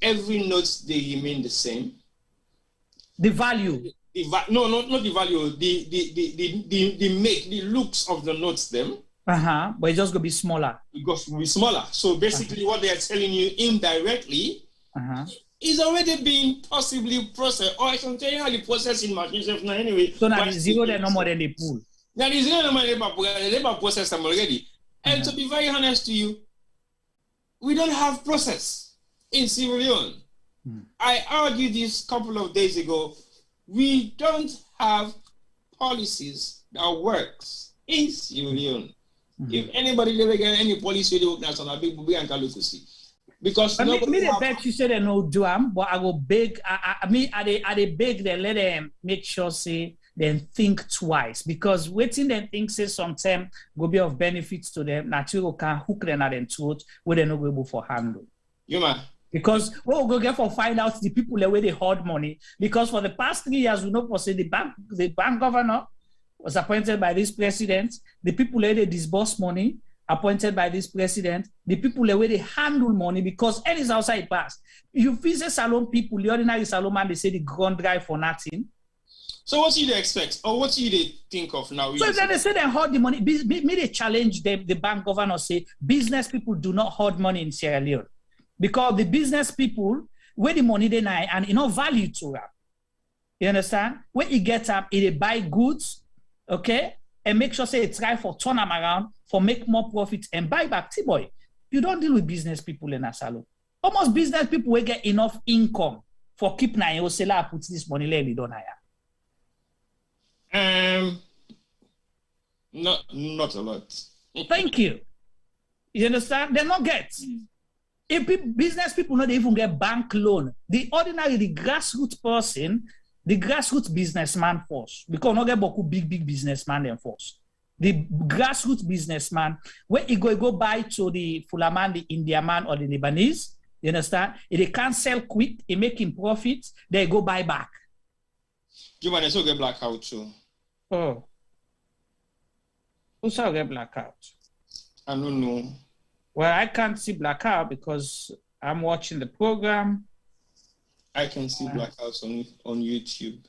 every note they remain the same. The value. No, not the value. The looks of the notes them. But it's just gonna be smaller. It will be smaller. So basically, what they are telling you indirectly is already being possibly processed, or I can tell you how the processing machines now anyway. So now the zero, they're no more than the pool. Now the zero, no more they process them already. And to be very honest to you, we don't have process in Sierra Leone. I argued this a couple of days ago. We don't have policies that works in Sierra Leone. If anybody ever get any policy, they work national big and can look to see. Because me the bet you say they no do am, but I go beg. I they beg they let them make sure say then think twice, because waiting then think say sometimes go be of benefits to them. Natural can hook them at them throat where they no go able for handle. You man. Because what we go get for find out the people the way they hoard money. Because for the past 3 years, we know for say the bank governor was appointed by this president. The people where they disburse money appointed by this president. The people where they handle money, because anything outside pass. You visit salon people, the ordinary salon man, they say the ground drive for nothing. So what do you expect, or what do you think of now? So then they say they hoard the money. Me they challenge them. The bank governor say business people do not hoard money in Sierra Leone. Because the business people, where the money they buy and enough value to them. You understand? When you get up, they buy goods, okay, and make sure say they try for turn them around for make more profits and buy back. T-boy, you don't deal with business people in a salon. Almost business people will get enough income for keep na you say la put this money there, don't hire. Not a lot. Thank you. You understand? They not get. If business people not even get bank loan, the grassroots person, the grassroots businessman force, because not get beaucoup big businessman then force. The grassroots businessman, when he go buy to the Fulaman, the Indian man, or the Lebanese, you understand? If they can't sell quick, they make him profit, they go buy back. You might also get blackout too. Oh. Who's how get blackout? I don't know. Well, I can't see blackout because I'm watching the program. I can see blackouts on YouTube.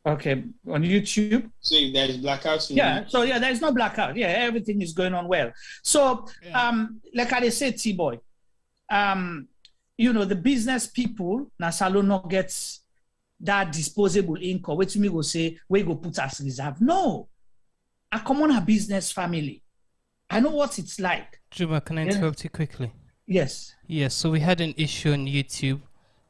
Okay, on YouTube. So if there is blackouts, so there's no blackout. Yeah, everything is going on well. So, like I say, T-boy, the business people, na salon not gets that disposable income. Which me go say, we go put as reserve. No, I come on a business family. I know what it's like. Juma, can I interrupt you quickly? Yes. Yes, so we had an issue on YouTube.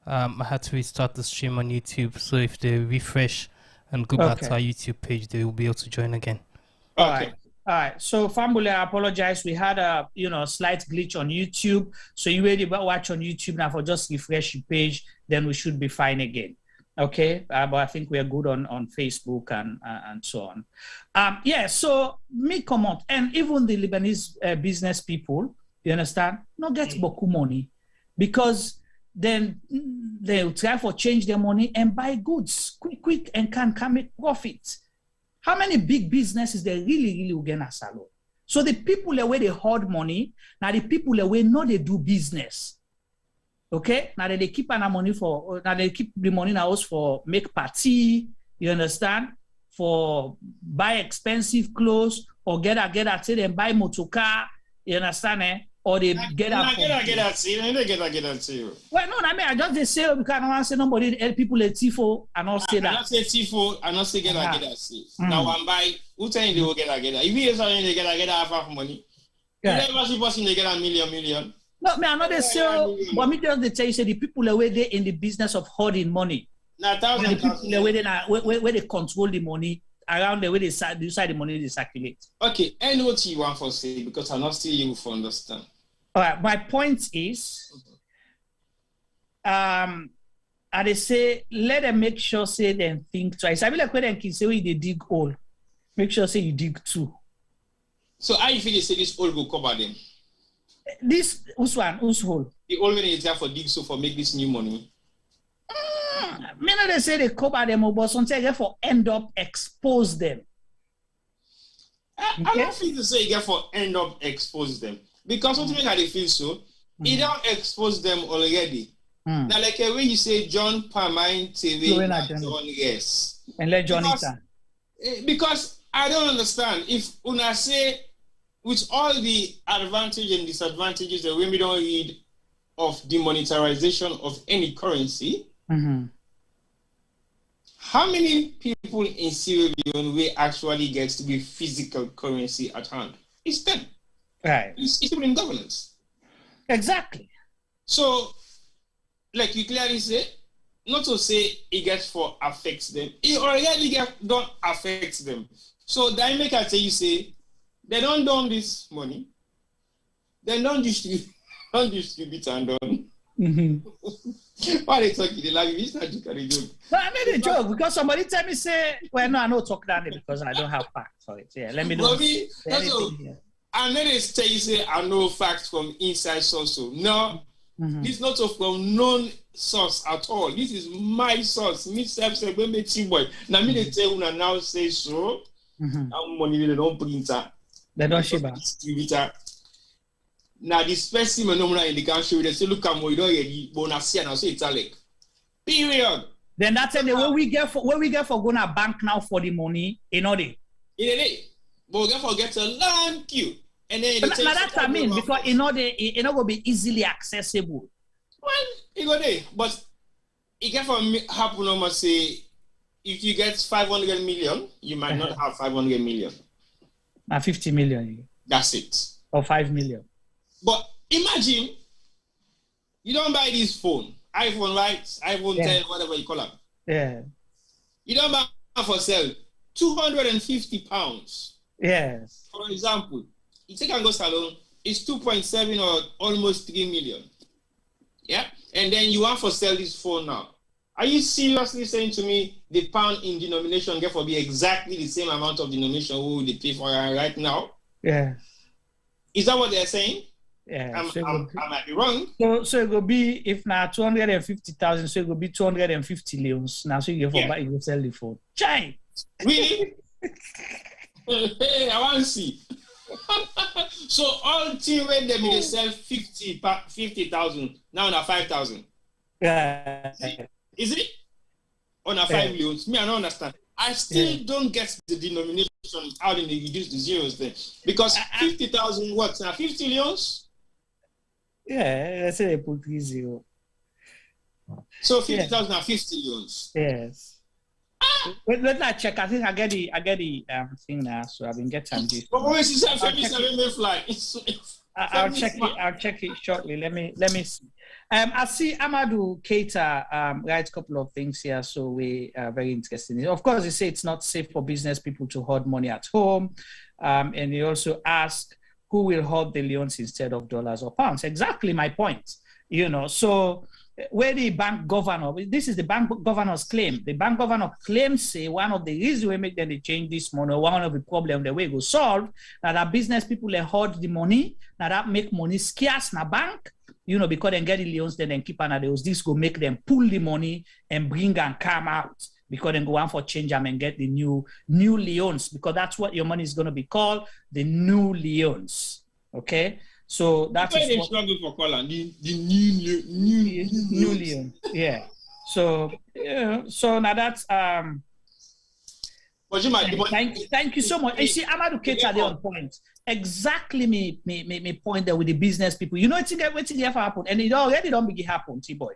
I had to restart the stream on YouTube. So if they refresh and go back to our YouTube page, they will be able to join again. Okay. All right. So, Fambule, I apologize. We had a slight glitch on YouTube. So you really watch on YouTube now for just refresh your page, then we should be fine again. Okay, but I think we are good on Facebook and so on. So me come out, and even the Lebanese business people, you understand, not get beaucoup money, because then they will try for change their money and buy goods quick and can make profit. How many big businesses they really will get a salon? So the people the way they hoard money, now the people the way not they do business. Okay, now they keep an money for, now they keep the money in house for make party, you understand, for buy expensive clothes, or get a say them buy motor car, you understand, or they get a well, no, I mean I just say because I don't want to say nobody help people at Tifo and all say that. I not say Tifo, I not say get a see. Now one buy, who tell you they will get a if you say they get a half of money, you never see person they get a million. No, me I'm not the sale, but me just tell you say the people away there in the business of hoarding money. Now the people where they control the money around the way they decide the money they circulate. Okay, and what you want for say because I'm not still able to understand. All right, my point is, and they say let them make sure say them think twice. I mean like when they can say they dig hole, make sure say you dig two. So how you feel they say this hole will cover them? This whose hole? The hole when it's there for dig so for make this new money. Me know they say they cover them, but sometimes they for end up expose them. I don't feel to say you get for end up expose them. Because what make how they feel so, it don't expose them already. Now, like when you say John Palmine TV, yes. And let John because I don't understand. If Una say, with all the advantages and disadvantages that when we don't read of demonetization of any currency, how many people in Sierra Leone will actually get to be physical currency at hand? It's them. Right. It's people in governance. Exactly. So, like you clearly say, not to say it gets for affects them, it already don't affect them. So that make I tell you say, they don't don this money, they don't distribute and done. Why they talking? They like this not joke. No, I made a joke because somebody tell me say, well, no, I don't talk that because I don't have facts for it. Yeah, let me know. And then they tell you say I know facts from inside source. No, this is not from known source at all. This is my source. Me self say when me team boy. Now me they tell you now say so. How money they don't printer. They don't ship distributor. Now the specimen in the country they say look at more you don't already bonus here now say it's like period. Then that's the way we get for going to bank now for the money in order. But we get a long queue. And then now that's what I mean because in order it not gonna be easily accessible. Well, it go there, but it can happen almost say if you get 500 million, you might not have 500 million. 50 million. That's it. Or 5 million. But imagine you don't buy this phone, iPhone, right? iPhone 10, whatever you call it. Yeah. You don't buy for sale £250. Yes. For example, you take and go salon, it's 2.7 or almost 3 million. Yeah? And then you want for sell this phone now. Are you seriously saying to me the pound in denomination get for be exactly the same amount of denomination who they pay for right now? Yeah. Is that what they're saying? Yeah. I might be wrong. So it will be if now 250,000, so it will be 250 leons. Now so you get for you sell the phone. Chai! Really? Hey, I want to see. So all team when they sell 50,000 now on 5,000. Yeah. Is it on a 5 leons? Me, I don't understand. I still don't get the denomination how they reduce the zeros then because 50,000 what now 50 leons? Yeah, let's say they put 30. So 50,000 are 50 leons. Yes. Wait, let me check. I think I get the thing now, so I've been getting this. I'll check it shortly. Let me see. I see Amadou Keita writes a couple of things here, so we are very interested. Of course, he says it's not safe for business people to hoard money at home, and he also asked who will hoard the leons instead of dollars or pounds. Exactly my point. So where the bank governor, this is the bank governor's claim. The bank governor claims say one of the reasons we make them change this money, one of the problem the way it go solve, that business people they hoard the money, that make money scarce in a bank, because they get the loans, then keep another. This go make them pull the money and bring and come out because then go on for change them and get the new loans because that's what your money is going to be called, the new loans. Okay. So that's what they struggle for calling the new Leon. Yeah. So now that's thank you so much. You see, Amadou Keita there on point. Exactly me point there with the business people. It's waiting there for happen, and it already don't begin happen, T-boy.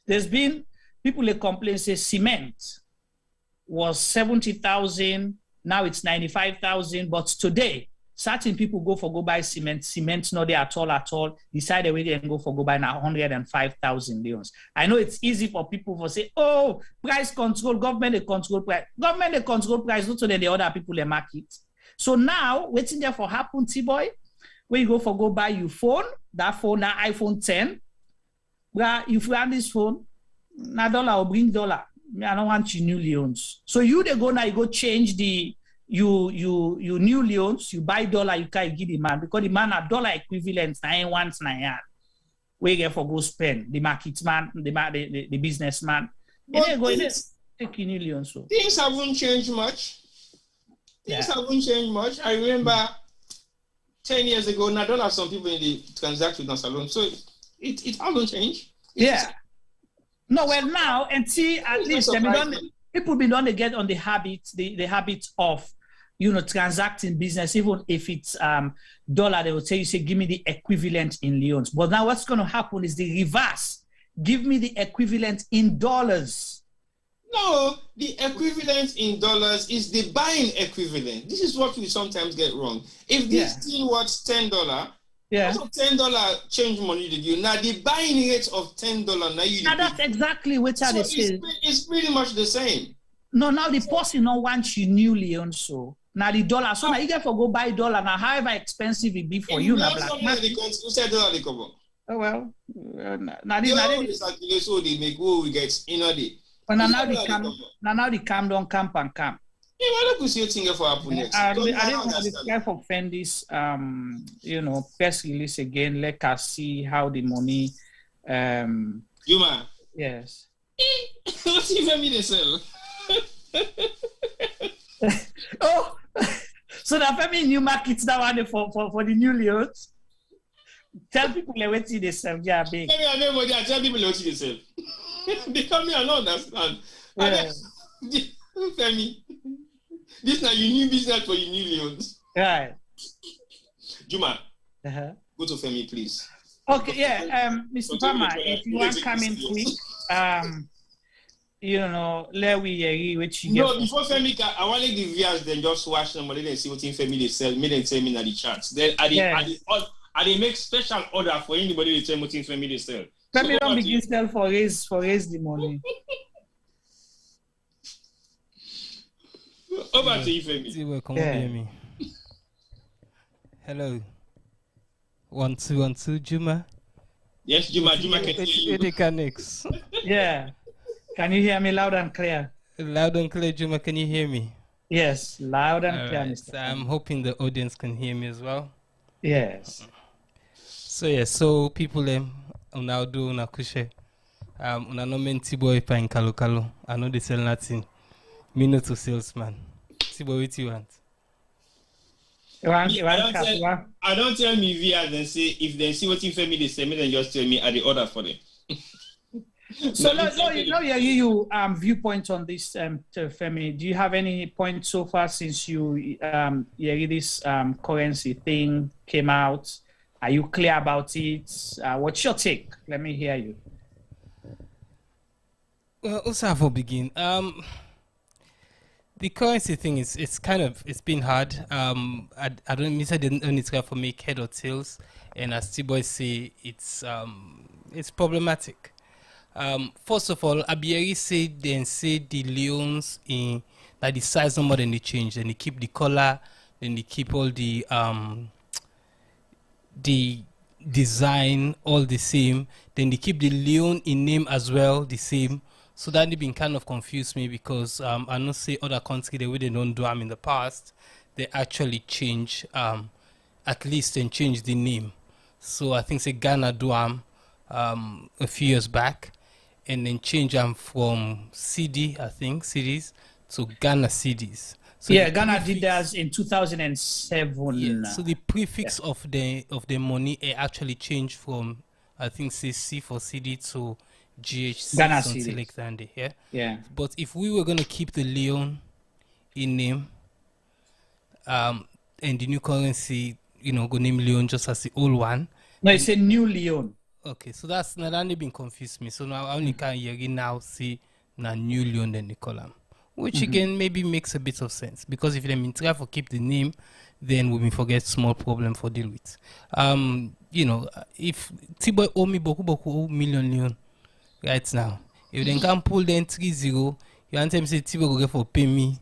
There's been people that complain say cement was 70,000, now it's 95,000, but today certain people go buy cement. Cement's not there at all. Decide already and go buy now 105,000 leons. I know it's easy for people to say, oh, price control, government they control price. Government they control price, not so that the other people they market. So now, waiting there for happen, T-boy, where you go buy your phone, that phone, now iPhone 10. Well, if you have this phone, now dollar will bring dollar. I don't want you new leons. So you they go now, you go change the you new leons, you buy dollar, you can't give the man because the man a dollar equivalent 9 where you get for go spend the market man, the businessman. They go take new leons. So things haven't changed much. I remember 10 years ago, now dollar some people in the transaction on salon. So it hasn't changed. No, well now, and see, at least people be done to get on the habit of, transacting business, even if it's dollar, they will say, give me the equivalent in leons. But now what's going to happen is the reverse. Give me the equivalent in dollars. No, the equivalent in dollars is the buying equivalent. This is what we sometimes get wrong. If this thing was $10, $10 change money to you. Now the buying rate of $10 now that's exactly what I say. It's pretty much the same. No, now the person no wants you new leon so. Now the dollar, so now you get for go buy dollar now, however expensive it be for you now. Oh well, now exactly so they make we get the. But now they come down camp and camp. Yeah, what do you see for happen next? I didn't want to try for Fendi's press release again. Let us see how the money. Juma. Yes. What's even me to sell? Oh, so the family new markets that one for the new leons. Tell people what they sell. Yeah, big. Tell people what they sell. Because me, I don't understand. Femi, this is not your new business for your new leons. Right. Juma, go to Femi, please. Okay, yeah. Mr. Palmer, if you want to come in quick, let we hear what you get. No, before Femi, I want to give viewers then just watch them and see what in Femi they sell. Me then tell me in the charts. Then I they make special order for anybody to tell me what in Femi they sell. Femi don't begin sell for raise the money. Over to you, Femi. Come on, hear me. Hello. 1 2 1 2, Juma. Yes, Juma can hear you. Yeah. Can you hear me loud and clear? Loud and clear, Juma. Can you hear me? Yes, loud and clear, Mr. So I'm hoping the audience can hear me as well. Yes. So people now do una kushe. Una no men Tiboy pa in Kalo. I know they sell nothing. Me not a salesman. Tiboy, what you want? I don't tell me via then say if they see what in Femi they say me then just tell me at the order for them. So you viewpoint on this Femi. Do you have any point so far since this currency thing came out? Are you clear about it? What's your take? Let me hear you. Well, also for begin. The currency thing it's been hard. I don't mean I didn't only try for make head or tails, and as T-boys say, it's problematic. First of all, Abieri say the leons in that the size no more than they change, and they keep the color, then they keep all the design all the same, then they keep the leon in name as well the same. So that they been kind of confused me because I know say other countries the way they don't do them in the past, they actually change at least and change the name. So I think say Ghana do them a few years back, and then change them from CDs to Ghana CDs. So Ghana did that in 2007. Yeah, so the prefix of the money actually changed from I think say C for CD to GHC, Ghana something CD. like that. Yeah. But if we were gonna keep the leon in name, and the new currency, go name leon just as the old one. No, it's a new leon. Okay, so that's not only been confused me. So now I only can hear now see na new leon then the column. Which again maybe makes a bit of sense because if they mean try for keep the name, then we will forget small problem for deal with. If Tiboy owe me boku million leon right now, if they can pull then 30, you want them say Tiboy go get for pay me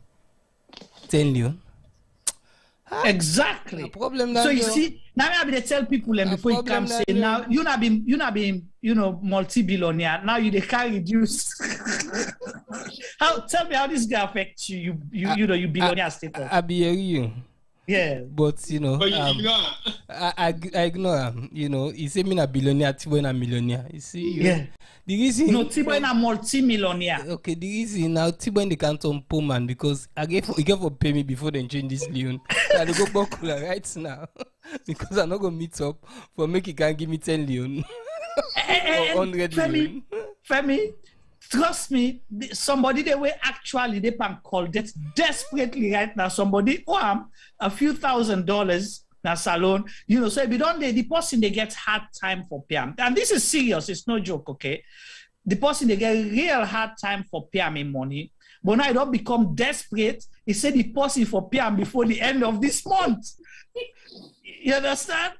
10 leon. Exactly. Problem so you see, now I be tell people and before you come say now you not been multi-billionaire. Now you they can reduce. Tell me how this guy affects you. You billionaire status. I be you. Yeah. But but you ignore. I ignore him. He say me na billionaire, Tiboy na millionaire. You see. Yeah. The reason Tiboy na multi-millionaire. Okay, the reason now Tiboy they can't turn poor man because he gave for pay me before they change this leon. I go Bokula right now because I'm not gonna meet up for make he can give me 10 leon or 100 leon. Femi, Trust me, somebody they were actually they can call that desperately right now. Somebody a few $1,000 na salon, so if you don't the person they get hard time for PM. And this is serious, it's no joke, okay? The person they get real hard time for PM money. But now it don't become desperate. He said the person for PM before the end of this month. You understand?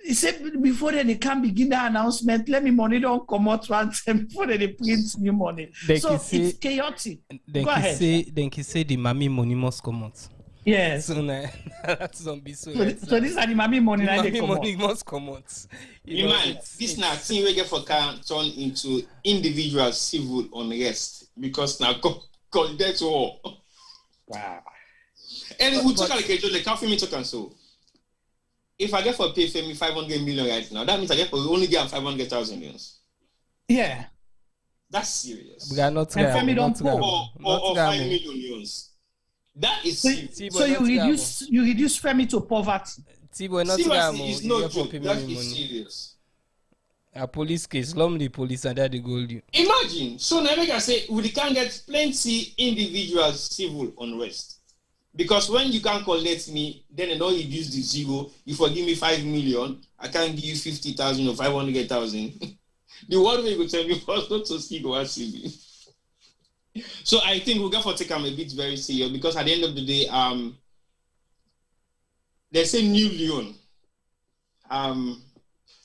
He said before they can't begin the announcement, let me money don't come out once before they print new money. So it's chaotic. Go ahead. Then he say the mommy money must come out. Yes. So that's don't be so. So this are the mommy money. The mommy money must come out. This now thing we get for can turn into individual civil unrest because now call death war. Wow. And we talk like the can't me talk and so. If I get for pay for me 500 million right now, that means I get for only get 500,000. Yeah. That's serious. We are not and Femi don't pay. Or 5 million. That is serious. So you reduce Femi to poverty. Seriously, no joke. That is serious. A police case, the police and that they gold you. Imagine. So now I say we can get plenty individual civil unrest. Because when you can't collect me, then I know you use the zero. You forgive me 5 million, I can't give you 50,000 or 500,000. The one way you tell me first not to see go see me. So I think we're going to take them a bit very serious because at the end of the day, they say new Leon.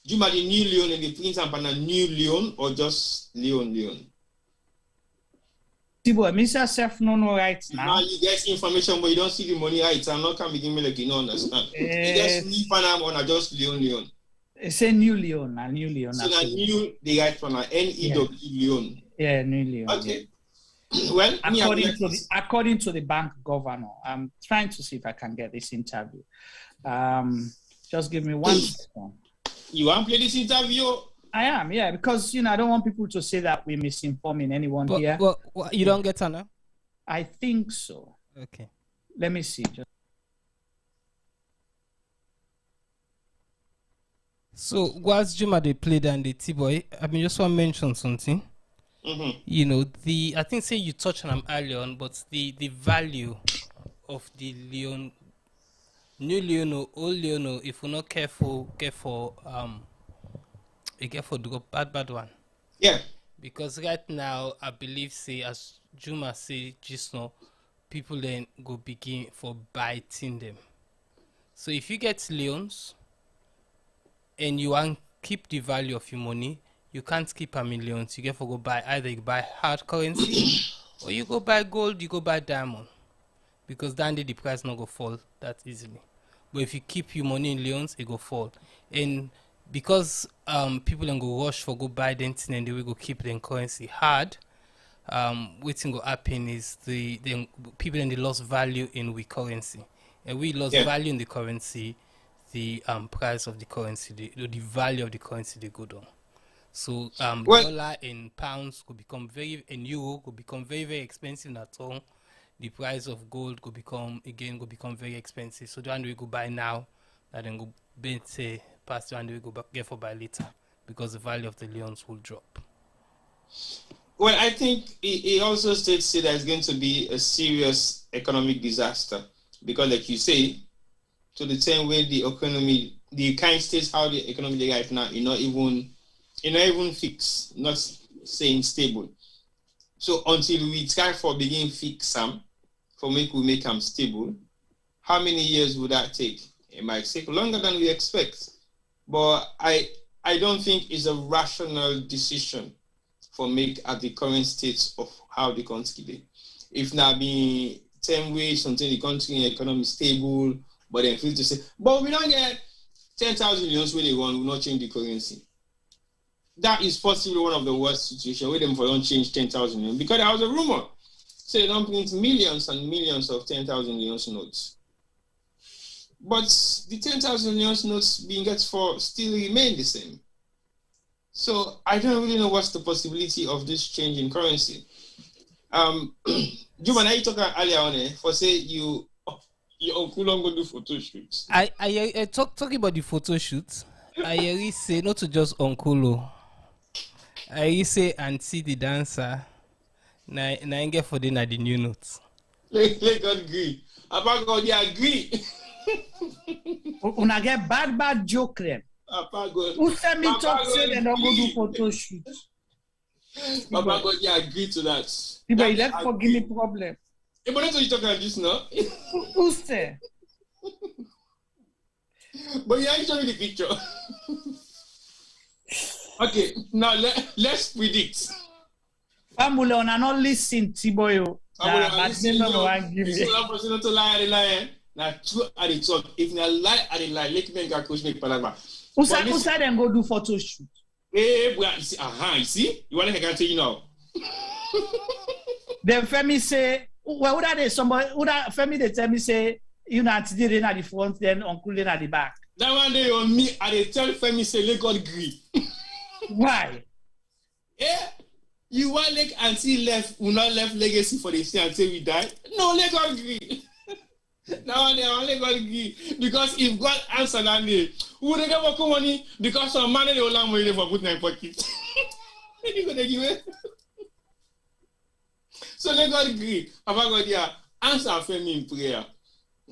Juma the new Leon and the Prince and a new Leon or just Leon. Tibo, Mr. Self no right now. Now you get information, but you don't see the money right. I'm not coming me like you don't understand. You just new Panam on just Leon. It's a new Leon, a new Leon. So the new the right Panam, NEW Leon. Yeah, new Leon. Okay. Yeah. Well, according to the bank governor, I'm trying to see if I can get this interview. Just give me 1 second. You want to play this interview? I am, yeah, because I don't want people to say that we're misinforming anyone here. Well, you don't get her now? I think so. Okay. Let me see. So, whilst Juma they played and the T-boy, I mean, just want to mention something. Mm-hmm. I think say you touched on them earlier on, but the value of the Leon, new Leon or old Leon, if we're not careful, you get for the bad one. Yeah. Because right now, I believe, say, as Juma say just now, people then go begin for biting them. So if you get Leons and you want keep the value of your money, you can't keep a million. You get for go buy either you buy hard currency or you go buy gold, you go buy diamond. Because then the price not go fall that easily. But if you keep your money in Leons, it go fall. And because people then go rush for go buy them and they will go keep them currency hard, waiting go happen is the people then they lost value in we currency. And we lost value in the currency, the price of the currency, the value of the currency they go down. So dollar and pounds could become and euro could become very, very expensive at all. The price of gold could become very expensive. So the one we go buy now, and then go say past the one we go get for buy later because the value of the Leons will drop. Well, I think it also states that it's going to be a serious economic disaster because, like you say, to the same way the economy, the kind states how the economy right now, not even fixed, not saying stable. So until we try for begin fix some, we make them stable, how many years would that take? It might take longer than we expect. But I don't think it's a rational decision for make at the current state of how the country is. If now be 10 ways until the country economy stable, but then feel to say, but we don't get 10,000 millions where they want, we not change the currency. That is possibly one of the worst situations where them for don't change 10,000 millions because there was a rumor. So they don't print millions and millions of 10,000 millions notes. But the 10,000 millions notes being get for still remain the same. So I don't really know what's the possibility of this change in currency. Juma, you talk earlier on for say your uncle go do photo shoots. I talking about the photo shoots. I say not to just uncle. I say auntie the dancer. Na get for the new notes. Let God agree. About God, they agree. Una get bad joke them. Who send me talk say they don't go do photo shoot? Papa God, they agree to that. People, you let forgive me problem. But that's what you talking about just now. Who say? But you ain't showing the picture. Okay, now let's predict. Famule, on not listen, Tiboyo. But not to lie. Now, true at the talk. If you lie at the lie, let me go coach make palava. Who said them go do photo shoot? You see? You want to tell you now? Then Femi say, well, would they somebody? Would Femi they tell me say, you know, did it at the front, then Uncle at the back. That one day on me, and they tell Femi say, let God agree. Why? Yeah. You want like auntie left, will not left legacy for the thing until we die? No, let God agree. Now they only God agree. Because if God answer that day, who would they get more money? Because some money they will not money for putting in pocket. You gonna give it? So let God agree. Papa God, yeah, answer Femi in prayer.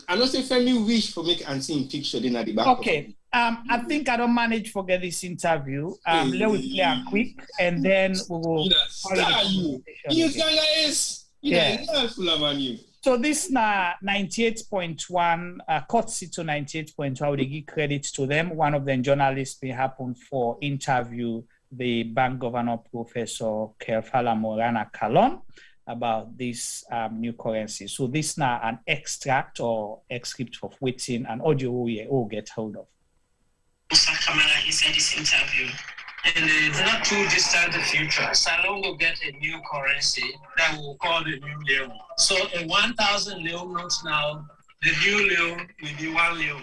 I know say Femi wish for make auntie in picture then at the back. Okay. I think I don't manage to get this interview. Let me play a quick and then we will. You guys, So this na 98.1, courtesy to 98.1, they give credit to them. One of them journalists may happen for interview the bank governor, Professor Keifala Muranah Kallon, about this new currency. So this now an extract or excerpt of waiting an audio we all get hold of. Kamala is in this interview. In the not too distant future, Salon will get a new currency that we'll call the new leon. So a 1,000 leon notes now, the new leon will be 1 leon.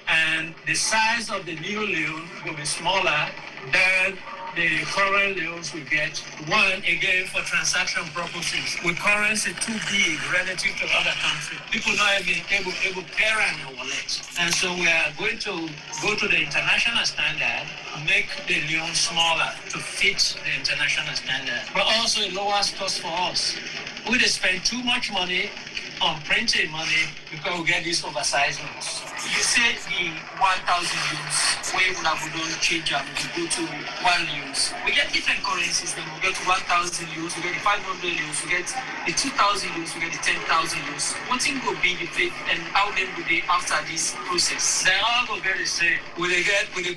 And the size of the new leon will be smaller than the current leons will get. One, again, for transaction purposes, with currency too big relative to other countries. People not even able to pay around the wallet. And so we are going to go to the international standard, make the leon smaller to fit the international standard, but also it lowers cost for us. We just spend too much money on printing money because we get these oversized notes. You say the 1,000 leons, where we have done change them to go to 1 leons. We get different currencies, then we get 1,000 leons, we get the 500 leons, we get the 2,000 leons, we get the 10,000 leons. What thing will be the faith and how then will they after this process? They all go get the same. Will they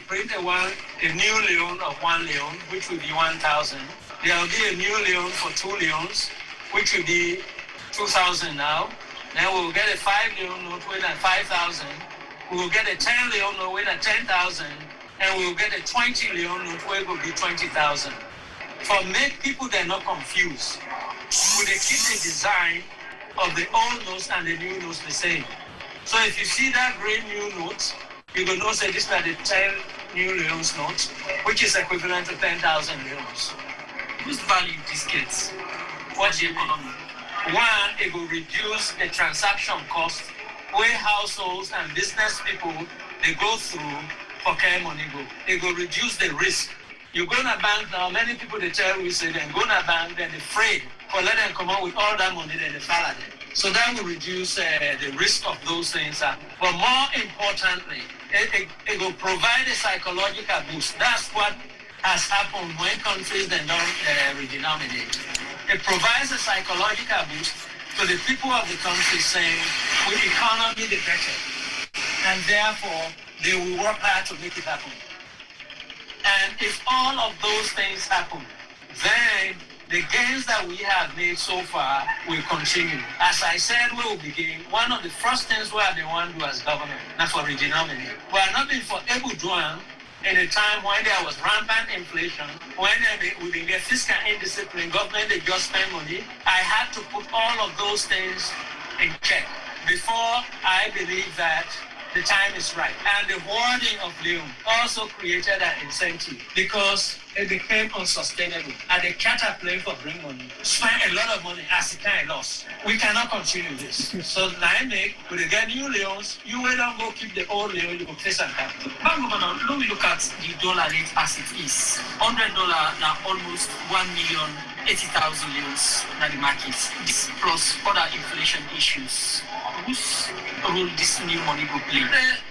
print a new leon of 1 leon, which will be 1,000. There will be a new leon for 2 leons, which will be 2,000 now. Then we'll get a 5 leon note with a 5,000. We will get a 10 leon note with a 10,000. And we will get a 20 leon note where it will be 20,000. For make people they're not confused, will they keep the design of the old notes and the new notes the same? So if you see that green new note, you will know say this is the 10 new leons note, which is equivalent to 10,000 leons. Whose value this gets? What's the economy? One, it will reduce the transaction cost where households and business people they go through for care money go. It will reduce the risk. You go to a bank now, many people they tell you say then go to a bank, then they're afraid for let them come out with all that money, then they fall at them. So that will reduce the risk of those things. But more importantly, it will provide a psychological boost. That's what has happened when countries then don't re-denominate. It provides a psychological boost to the people of the country saying, with economy the better. And therefore, they will work hard to make it happen. And if all of those things happen, then the gains that we have made so far will continue. As I said, we will begin. One of the first things we have been want to do as government, not for re-denominate. We are not been for able to in a time when there was rampant inflation, when we didn't get fiscal indiscipline, government they just spend money. I had to put all of those things in check before I believe that the time is right. And the hoarding of Leon also created an incentive because it became unsustainable. And the charter plane for bring money, spend a lot of money as it kind of lost. We cannot continue this. So now we get new Leons, you will not go keep the old Leon, you will face and capital. But let me look at the dollar rate as it is. $100 now almost $1 million 80,000 leons na the market, plus other inflation issues. Whose role this new money will play?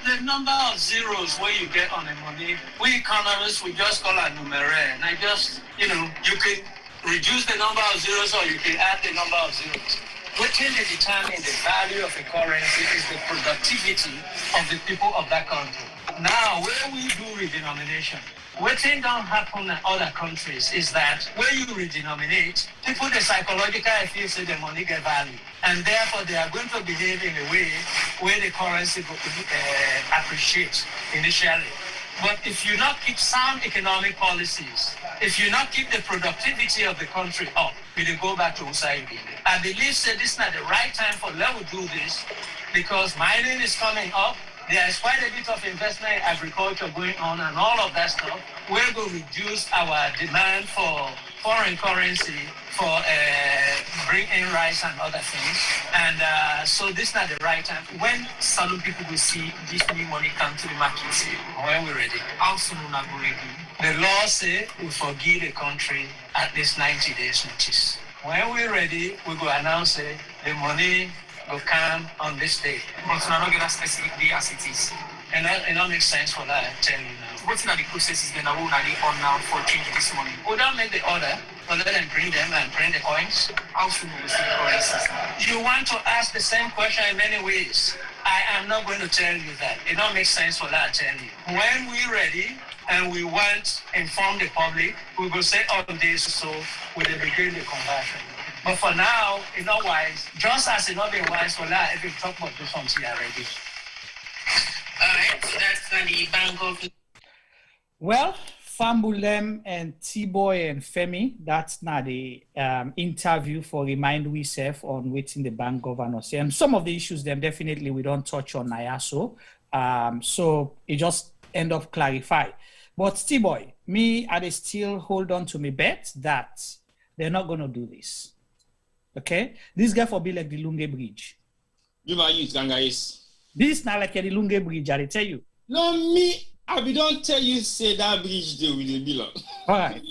The number of zeros where you get on the money, we economists, we just call it numeraire. And I just, you can reduce the number of zeros or you can add the number of zeros. What can determine the value of a currency is the productivity of the people of that country. Now, where we do redenomination, what thing don't happen in other countries is that when you redenominate, people, the psychological feel say the money get value. And therefore, they are going to behave in a way where the currency will appreciate initially. But if you not keep sound economic policies, if you not keep the productivity of the country up, we will go back to Usaibi. I believe that this is not the right time for let us do this because mining is coming up. There is quite a bit of investment in agriculture going on and all of that stuff. We're going to reduce our demand for foreign currency for bring in rice and other things. And so this is not the right time. When saloon people will see this new money come to the market, when we're ready. How soon will not be ready? The law say we forgive the country at least 90 days notice. When we're ready, we go announce it, the money will come on this day. But we're not going to specific day as it is. And it don't make sense for that, I tell you now. What's in the process is then I will not on now for change this money. We don't make the order, but let them bring them and bring the coins. How soon will we see the currencies? You want to ask the same question in many ways. I am not going to tell you that. It don't make sense for that, I tell you. When we're ready and we want to inform the public, we will say all this so we will begin the conversion. But for now, it's not wise. Just as it's not been wise for that, if you talk about this one here already. All right, so that's the Bank of. Well, Fambulem and T-Boy and Femi, that's not the interview for remind we self on waiting the bank governor. And some of the issues them definitely we don't touch on IASO. So it just end up clarify. But T-Boy, me, I still hold on to me bet that they're not going to do this. Okay? This guy for be like the Lunge Bridge. You might use guys. This not like the Lunge Bridge, I tell you. No, me, I be don't tell you say that bridge there will be long. All right.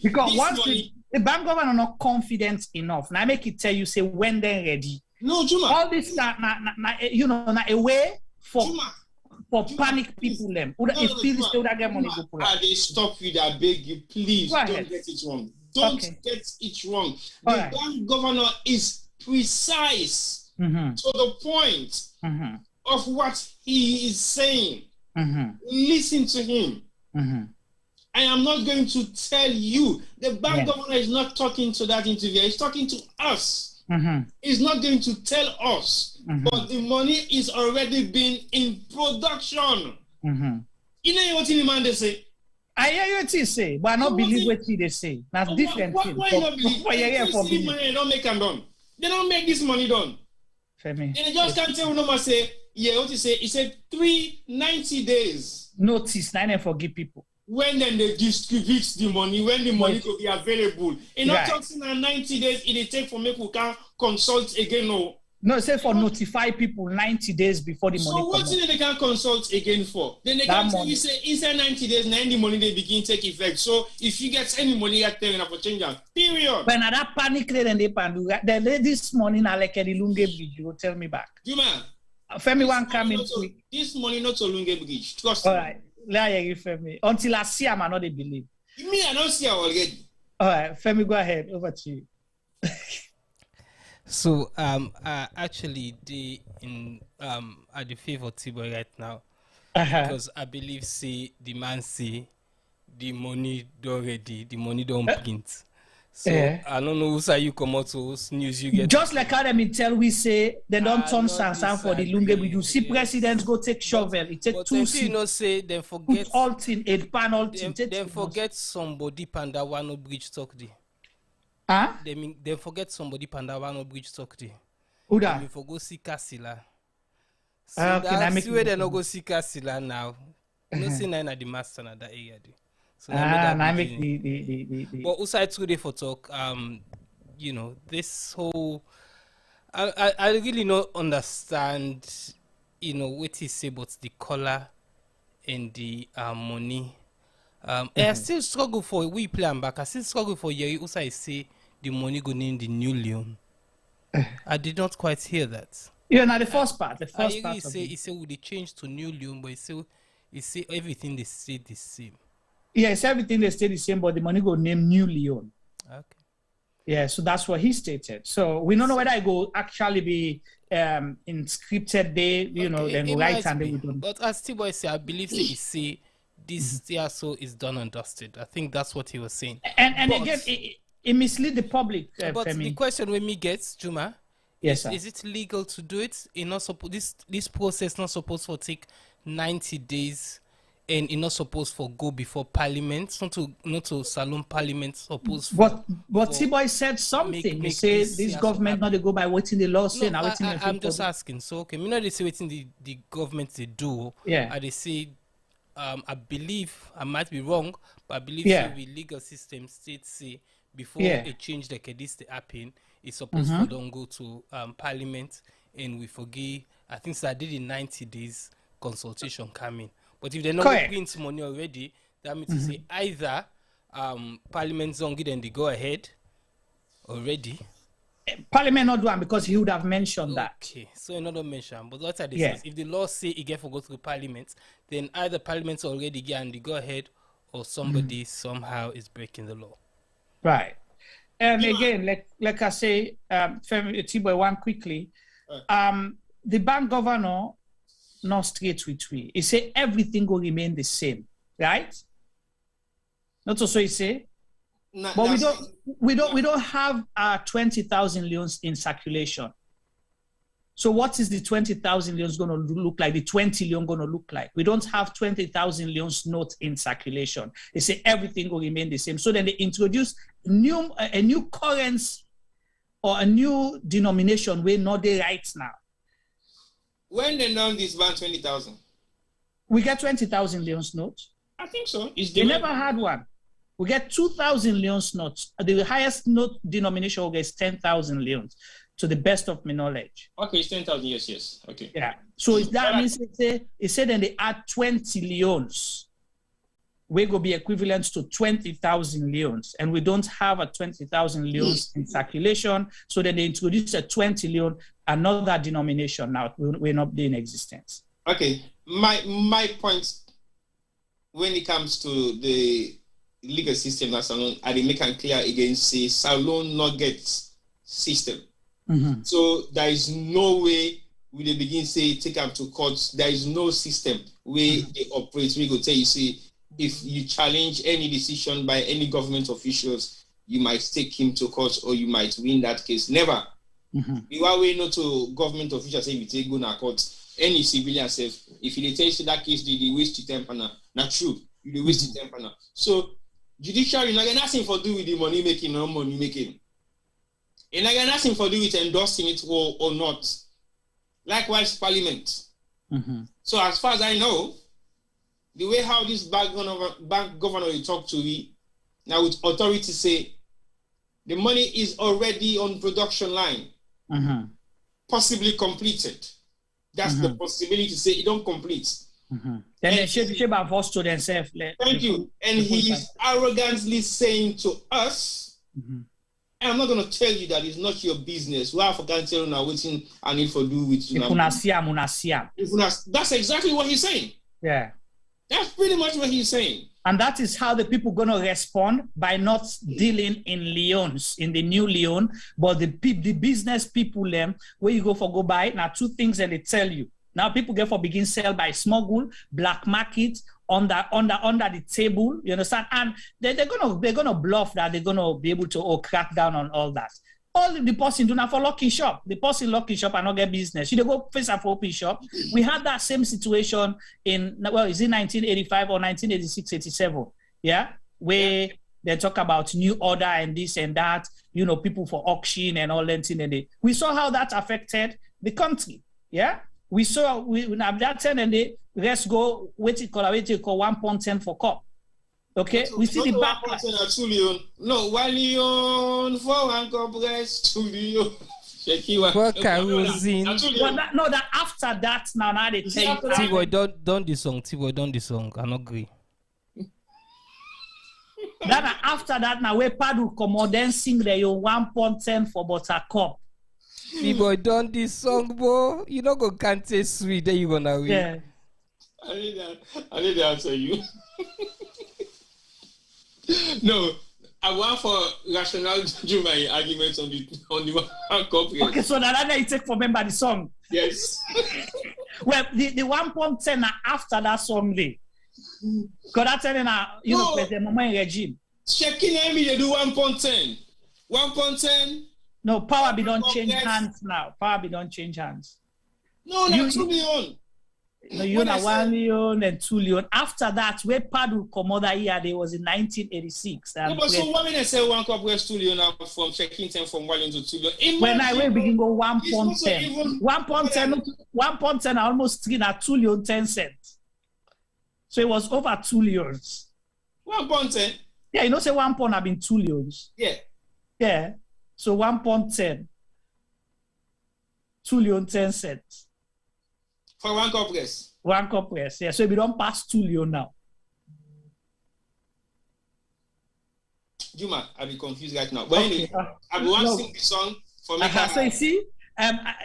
Because this once the bank governor not confident enough, now I make it tell you say when they're ready. No, Juma. All this not a way for panic people them. If people still that get money go for it. They stop you, I beg you, please don't get it wrong. Don't get it wrong. The bank governor is precise to the point of what he is saying. Listen to him. I am not going to tell you. The bank governor is not talking to that interview. He's talking to us. He's not going to tell us. But the money is already been in production. You know what the man they say? I hear what you say, but I don't believe what they say. That's different thing. Why not believe? Money they don't make them done. They don't make this money done. Femi. They just can't tell no say, yeah, what you say? He said 390 days. Notice, I forgive people. When then they distribute the money, when the money could be available. In not talking 90 days, it take for me who can consult again. No, say for notify people 90 days before the money. So what thing they can consult again for? Then they can tell you say inside 90 days, then the money they begin take effect. So if you get any money at telling for change that period. When that panic then they pandu, then this morning I like the Lunge Bridge. You will tell me back. Juma, Femi one coming quick. This money not to Lunge Bridge. Trust me. All right, let you Femi. Until I see him, I know they believe. Me, I don't see him already. All right, Femi, go ahead. Over to you. So actually the at the favor T-Boy right now because I believe the man see the money already, the money don't print. So I don't know who's you come out to news you get. Just like how them tell we say they don't turn sansan for the Lunge Bridge. You see presidents go take shovel, it take but 2 seats. You know say then forget all thing, 8 panel thing. Then forget somebody panda one bridge talk the. Huh? They forget somebody Pandawano Bridge talk to. Who that? They forgo see Casilla. So that's where they no go see Casilla now. No see nine at the master in that area. So I make the But aside today for talk, you know, this whole I really not understand, you know, what he say about the color and the money. I still struggle for we plan back. I still struggle for Yeri also I say the money go name the new Leon. I did not quite hear that. Yeah, now the first part. The first I part. He say would they change to new Leon, but he say everything they stay the same. Yeah, it's everything they stay the same, but the money go name New Leon. Okay. Yeah, so that's what he stated. So we don't know whether it will actually be in scripted day, you know, then we write and then we don't. But as T-Boy say, I believe he say this TSO is done and dusted. I think that's what he was saying. And again, it mislead the public. But the question when me gets, Juma, yes, is it legal to do it? This process not supposed to take 90 days, and it's not supposed to go before Parliament, not to Salon Parliament supposed. But T-Boy said something. He said this government not to go by what's in the law saying. No, I'm just asking. So okay, me not they say what the government they do. Yeah. And they say, I believe I might be wrong, but I believe the legal system states say before a change like this to happen, it's supposed to don't go to Parliament, and we forgive. I think so I did in 90 days consultation coming. But if they're not going to money already, that means to say either Parliament's don't give them the go ahead already. Parliament not do one because he would have mentioned that. Okay, so another mention. But what are they say? If the law say it get for go to Parliament, then either Parliament's already getting the go ahead, or somebody somehow is breaking the law. Right. And again, like I say, T-Boy, one quickly. The bank governor not straight with we. He say everything will remain the same, right? Not so he say. No, but we don't have 20,000 leons in circulation. So what is the 20,000 leons going to look like? The 20 leon going to look like? We don't have 20,000 leons notes in circulation. They say everything will remain the same. So then they introduce a new currency or a new denomination where not they right now. When they done this ban 20,000, we get 20,000 leons notes. I think so. They never had one. We get 2,000 leons notes. The highest note denomination will get 10,000 leons, to the best of my knowledge. Okay, it's 10,000. Yes. Okay. Yeah. So that means it said then they add 20 leons, we go be equivalent to 20,000 leons, and we don't have a 20,000 leons in circulation. So then they introduce a 20 leon, another denomination now will not be in existence. Okay, my point when it comes to the legal system that Salon, I make it clear again, say Salon not get system. So there is no way we they begin say take them to court. There is no system where they operate. We go tell you say if you challenge any decision by any government officials, you might take him to court or you might win that case. Never. You are way not to government officials say you take go to court. Any civilian says if you tell you that case they waste your temper now. Not true. You waste your temper now. So judiciary not got nothing for do with the money making or money making. And I got nothing for do with endorsing it or not. Likewise, Parliament. So as far as I know, the way how this bank governor will talk to me, now with authority say, the money is already on production line, possibly completed. That's the possibility to say it don't complete. Then they should force to themselves. Thank you. And he is arrogantly saying to us, and I'm not going to tell you that it's not your business. We have to tell you now waiting I need for do with you. That's exactly what he's saying. Yeah. That's pretty much what he's saying. And that is how the people going to respond by not dealing in leons, in the new leon, but the business people, where you go for go buy, now two things that they tell you. Now people get for begin sell by smuggle, black market, under the table, you understand? And they're gonna bluff that they're gonna be able to crack down on all that. All the person do not for locking shop. The person locking shop and not get business. You go face up for open shop. We had that same situation in, well, is it 1985 or 1986, 87? Yeah, where they talk about new order and this and that. You know, people for auction and all that. We saw how that affected the country. Yeah, we saw that time and the rest go wait to call 1.10 for cup. Okay, we see the backlash. No, 1 million for one cup rest, 2 million. That after that now they take. T-Boy, don't the song. T-Boy, don't the song. I don't agree. Then after that, now we Padu come on, then sing the 1.10 for Buttercup. Me boy done this song, boy. You don't go can't say sweet, then you gonna win. Yeah. I need to answer you. No, I want for rational Juma arguments on the one copy. Okay, so that you take for member the song. Yes. Well, the 1.10 after that song day. Because that's telling you know, the moment regime. Checking me, they do 1.10. 1.10. No, power be don't change hands now. Power be don't change hands. No, not 2 million. No, you know 1 million and 2 million. After that, where Padu come other year, there was in 1986. No, but so what when I say 1 cup where's 2 million now from checking 10 from 1 into 2 million? When I will begin go 1.10. 1.10 almost 3 now 2 million 10 cents. So it was over 2 millions. 1.10? Yeah, you know say 1 pound have been 2 millions. Yeah. Yeah. So 1.10. 2 million 10 cents. For 1 cup press? 1 cup press, yeah. So if we don't pass 2 million now. Juma, I'll be confused right now. But anyway, I will want to sing the song for me. So you see,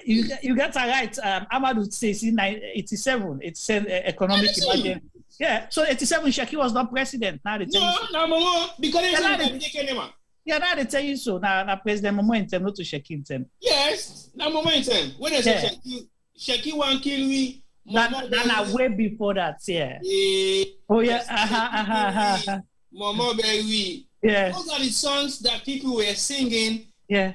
you get it right. Amadou says in 87, it's an economic emergency. Yeah, so 87, Shaki was not president. Now they tell you so. No, because now they tell you so. Now President Momo in term, not to Shaki in term. Yes, now Momo in term. When they say Shaki won't kill me, That way before that, yeah. Oh, yeah. Momo Berry. Yeah. Those are the songs that people were singing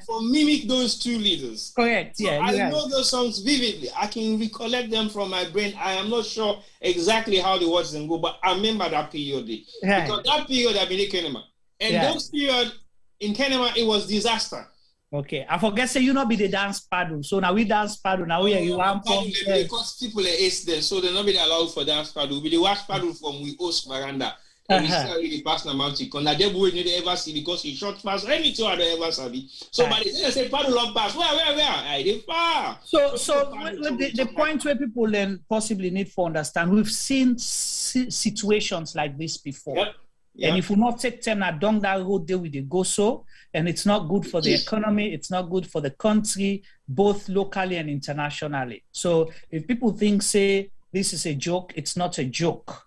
for mimic those two leaders. Correct, so I know those songs vividly. I can recollect them from my brain. I am not sure exactly how the words go, but I remember that period. Right. Because that period I've been in Kenema. And those period in Kenema, it was disaster. Okay, I forget say you not be the dance paddle. So now we dance paddle. Now we are you want because people are ace them, so they're not being allowed for dance paddle. We the watch paddle from we host Miranda. And we still really pass the mountain. Because that devil you ever see because he shot past anything I don't ever see. So by the time they say paddle up pass, where? I did far. So the point where people then possibly need to understand, we've seen situations like this before. Yep. And if we not take them down that road there with the go so, and it's not good for the economy, it's not good for the country, both locally and internationally. So if people think, say, this is a joke, it's not a joke.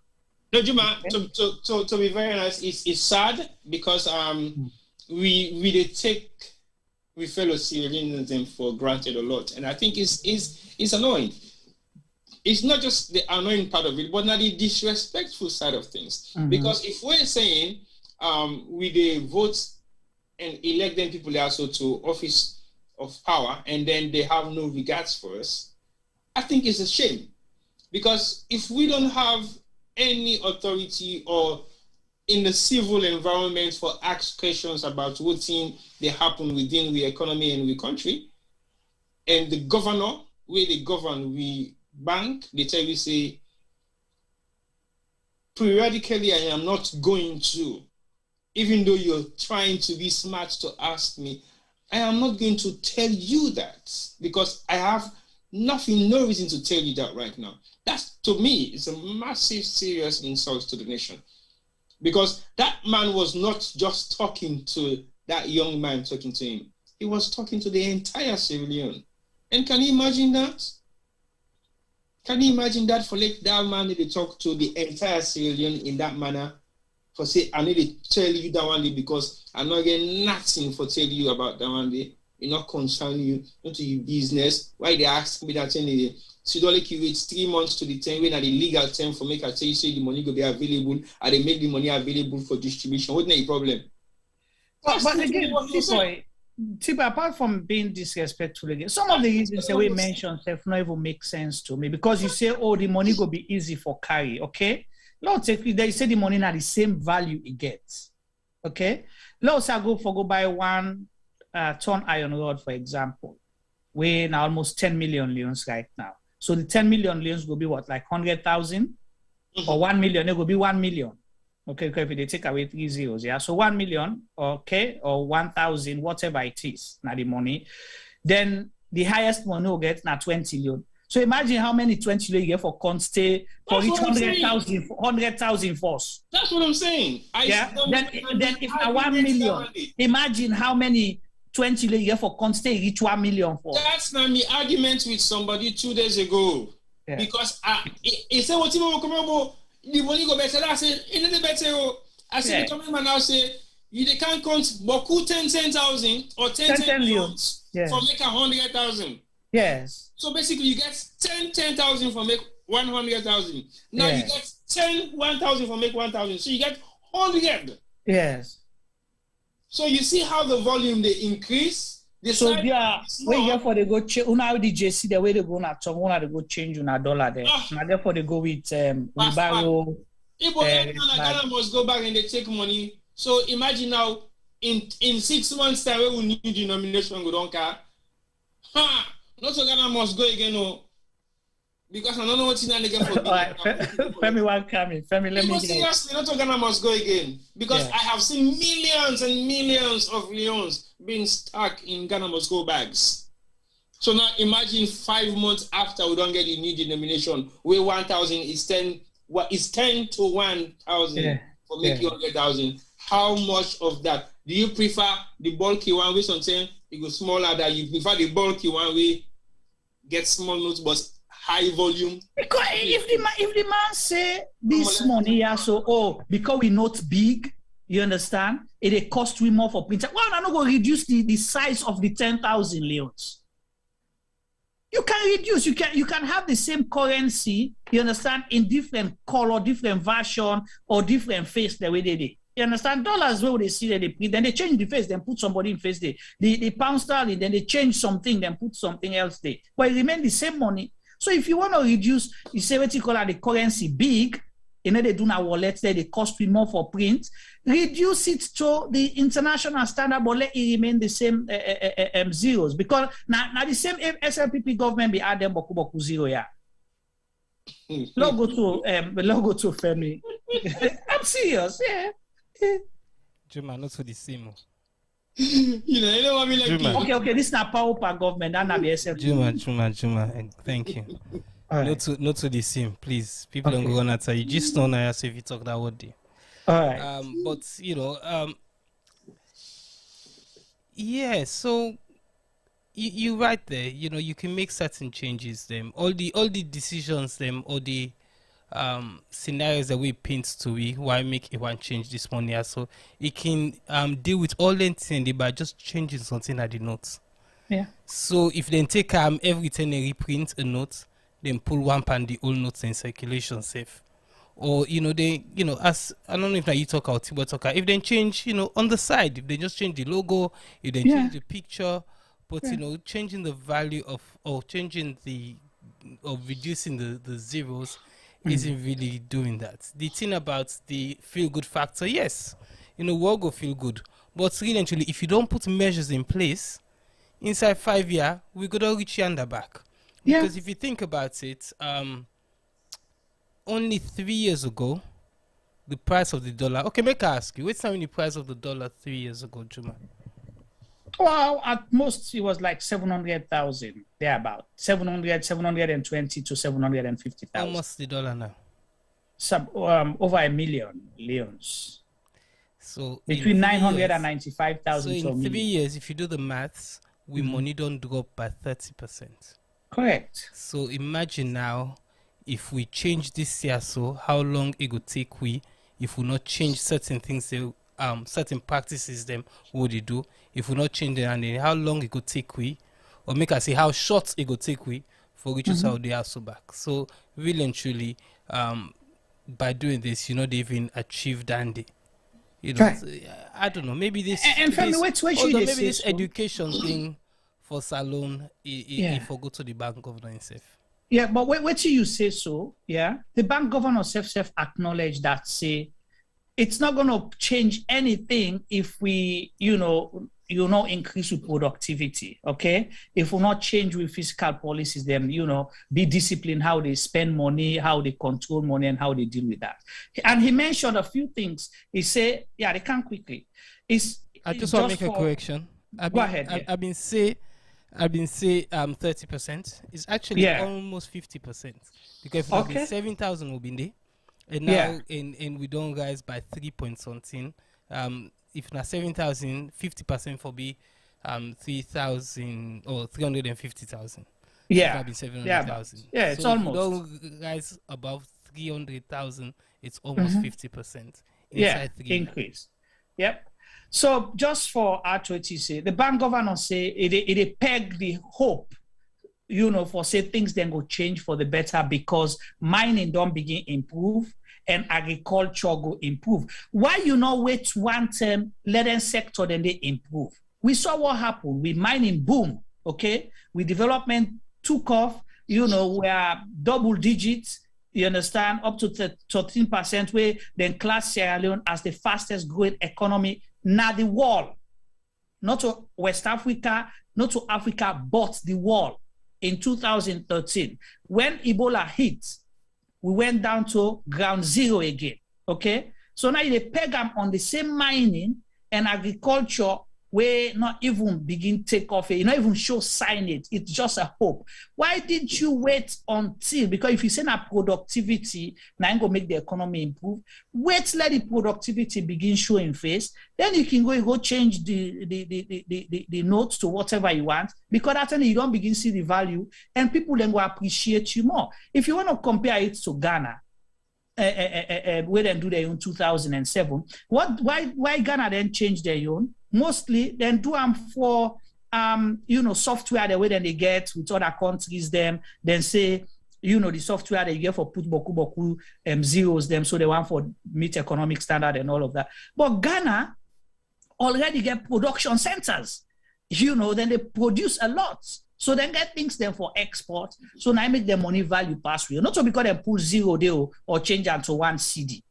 No, Juma, to be very honest, it's sad because we take fellow Sierra Leoneans for granted a lot. And I think it's annoying. It's not just the annoying part of it, but not the disrespectful side of things. Mm-hmm. Because if we're saying we vote and elect them people also to office of power, and then they have no regards for us, I think it's a shame. Because if we don't have any authority or in the civil environment for ask questions about what thing they happen within the economy and the country, and the governor, where they govern, we bank, they tell you, say, periodically I am not going to, even though you're trying to be smart to ask me, I am not going to tell you that because I have no reason to tell you that right now. That's, to me, it's a massive, serious insult to the nation. Because that man was not just talking to that young man talking to him. He was talking to the entire Sierra Leone. And can you imagine that? Can you imagine that for like that man to talk to the entire Sierra Leone in that manner? For say, I need to tell you that one day because I'm not getting nothing for tell you about that one day. It not concern you, not to your business. Why they ask me that anyway? So don't like you wait 3 months to the time when at the legal term for make I tell you say the money go be available and they make the money available for distribution. What's the problem? But again, Tipa, apart from being disrespectful again, some of the reasons that we mentioned have not even make sense to me because you say, oh, the money go be easy for carry, okay? Let's take they say the money not the same value it gets, okay? Let's say go buy 1 ton iron rod, for example, weighing almost 10 million leons right now. So the 10 million leons will be what, like 100,000? Or 1 million, it will be 1 million. Okay, if they take away 3 zeros, yeah. So 1 million, okay, or 1,000, whatever it is, now the money. Then the highest money will get now 20 million. So imagine how many 20 you get for Conste for each 100,000 force. That's what I'm saying. Then if I 1 million, imagine how many 20 you get for Conste each 1 million for. That's not me argument with somebody 2 days ago. Yeah. Because he said what you come about the money go better. I said it better. I said the government now say they can't count Boku 10,000 or 10 millions for make 100,000. Yes. So basically, you get 10,000 for make 100,000. Now you get 1,000 for make 1,000. So you get 100. Yes. So you see how the volume they increase. So yeah, when you for they go change, una the JC the way they go na talk, una they go change una dollar there. Now therefore they go with Wibaro. Ghana must go back and they take money. So imagine now in 6 months time we will need denomination go don't care. Not so Ghana must go again, no. Because I don't know what's in again for me. Femi, welcome. Femi, let me seriously, not so Ghana must go again. Because I have seen millions and millions of leons being stuck in Ghana must go bags. So now imagine 5 months after we don't get the new denomination, where 1,000 is 10. What is 10 to 1,000 for making 100,000? How much of that do you prefer? The bulky one, which I'm saying it goes smaller. That you prefer the bulky one, we get small notes but high volume. Because if the man say this money, so because we not big, you understand? It cost we more for printer. Well, I'm not going to reduce the size of the 10,000 leons. You can reduce. You can have the same currency. You understand? In different color, different version, or different face the way they did. You understand? Dollars where they see that they print, then they change the face, then put somebody in face there. The pound sterling, then they change something, then put something else there. But it remain the same money. So if you want to reduce, you say what you call the currency big, you know they do now wallets there, they cost more for print. Reduce it to the international standard, but let it remain the same zeros. Because now the same SLPP government be add them boku zero, yeah. Logo to Femi. I'm serious, yeah. Juma, not for the same. You know what I mean? Like okay, this is not power per government, that not be SLPP. Juma, thank you. Right. Not to the same, please. People don't go on that. You just don't know if you talk that word. All right. But you know, so you right there. You know, you can make certain changes. Them all the decisions. Them all the scenarios that we paint to why make it one change this morning. So it can deal with all the things by just changing something at the notes. Yeah. So if they take every time they reprint a note, then pull one pan the old notes in circulation safe. Or as I don't know if you talk about Tibo talker, if they change, on the side, if they just change the logo, if they change the picture, but changing the value or changing reducing the zeros isn't really doing that. The thing about the feel good factor, yes, we'll go feel good. But really actually, if you don't put measures in place, inside 5 years, we're gonna reach yonder back. Because if you think about it, only 3 years ago, the price of the dollar. Okay, make I ask you, what's the price of the dollar 3 years ago, Juma? Well, at most it was like 700,000. They're about 720 to 750,000. How much the dollar now? Over 1 million leons. So between 995,000. So in 3 years, if you do the maths, we money don't drop by 30%. Correct. So imagine now, if we change this year, so how long it would take if we not change certain things, certain practices them what they do. If we not change them, and then how long it could take or make us say how short it could take for which is how they are so back. So really and truly, by doing this, they even achieve dandy. So, I don't know. Maybe this maybe this education thing for Salone, if we go to the bank governor himself. Yeah, but wait till you say so. Yeah, the bank governor self acknowledge that, say it's not going to change anything if we increase with productivity. Okay, if we not change with fiscal policies, then be disciplined how they spend money, how they control money, and how they deal with that. And he mentioned a few things. He said, they can quickly. I just want to make a correction. Go ahead. I've been saying I've been say 30%. It's actually almost 50%. Because if it be 7,000 will be there. And now and we don't rise by 3 point something. If not 7,000, 50% for be 3,000 or 350,000. Yeah. Be 700,000. Yeah, it's almost. If you don't rise above 300,000, it's almost 50%. Increase. Yep. So just for R20, the bank governor say it peg the hope, for say things then go change for the better because mining don't begin improve and agriculture go improve. Why you not wait one term, let them sector then they improve? We saw what happened with mining boom, okay? With development took off, we are double digits, you understand, up to 13%, where then class Sierra Leone as the fastest growing economy, now the world, not to West Africa, not to Africa, but the world in 2013. When Ebola hit, we went down to ground zero again, okay? So now they peg them on the same mining and agriculture where not even begin take off, not even show sign it. It's just a hope. Why did you wait until, because if you say that productivity, now going to make the economy improve, wait, let the productivity begin showing face, then you can go change the notes to whatever you want, because that's when you don't begin to see the value and people then will appreciate you more. If you want to compare it to Ghana, where they do their own 2007, why Ghana then change their own? Mostly then do them for software the way that they get with other countries then say the software they get for put boku zeros them, so they want for meet economic standard and all of that. But Ghana already get production centers, then they produce a lot. So then get things then for export. So now make their money value pass real. Not so because they pull zero deal or change them to one CD.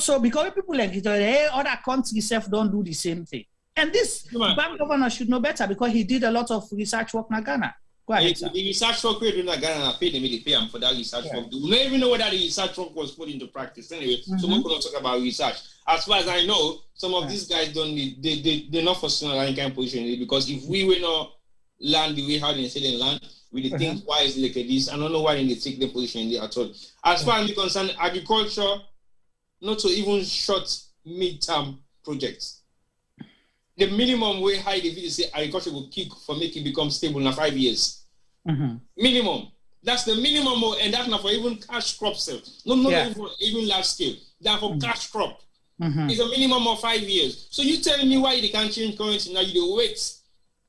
So because people like it, other countries don't do the same thing. And this bank governor should know better because he did a lot of research work in Ghana. Go ahead, sir. The research work we did in Ghana, I paid them to pay him for that research work. We don't even know whether the research work was put into practice. Anyway, so we couldn't talk about research. As far as I know, some of these guys don't need, they're not for any kind of position, because if we were not land the way how they say they land, we think why is it like this? I don't know why they take the position at all. As far as I'm concerned, agriculture, not to even short mid-term projects. The minimum way high the video say agriculture will kick for making it become stable in 5 years. Minimum. That's the minimum, and that's not for even cash crop sales. No, even large scale. That's for cash crop. It's a minimum of 5 years. So you telling me why they can't change currency now? You wait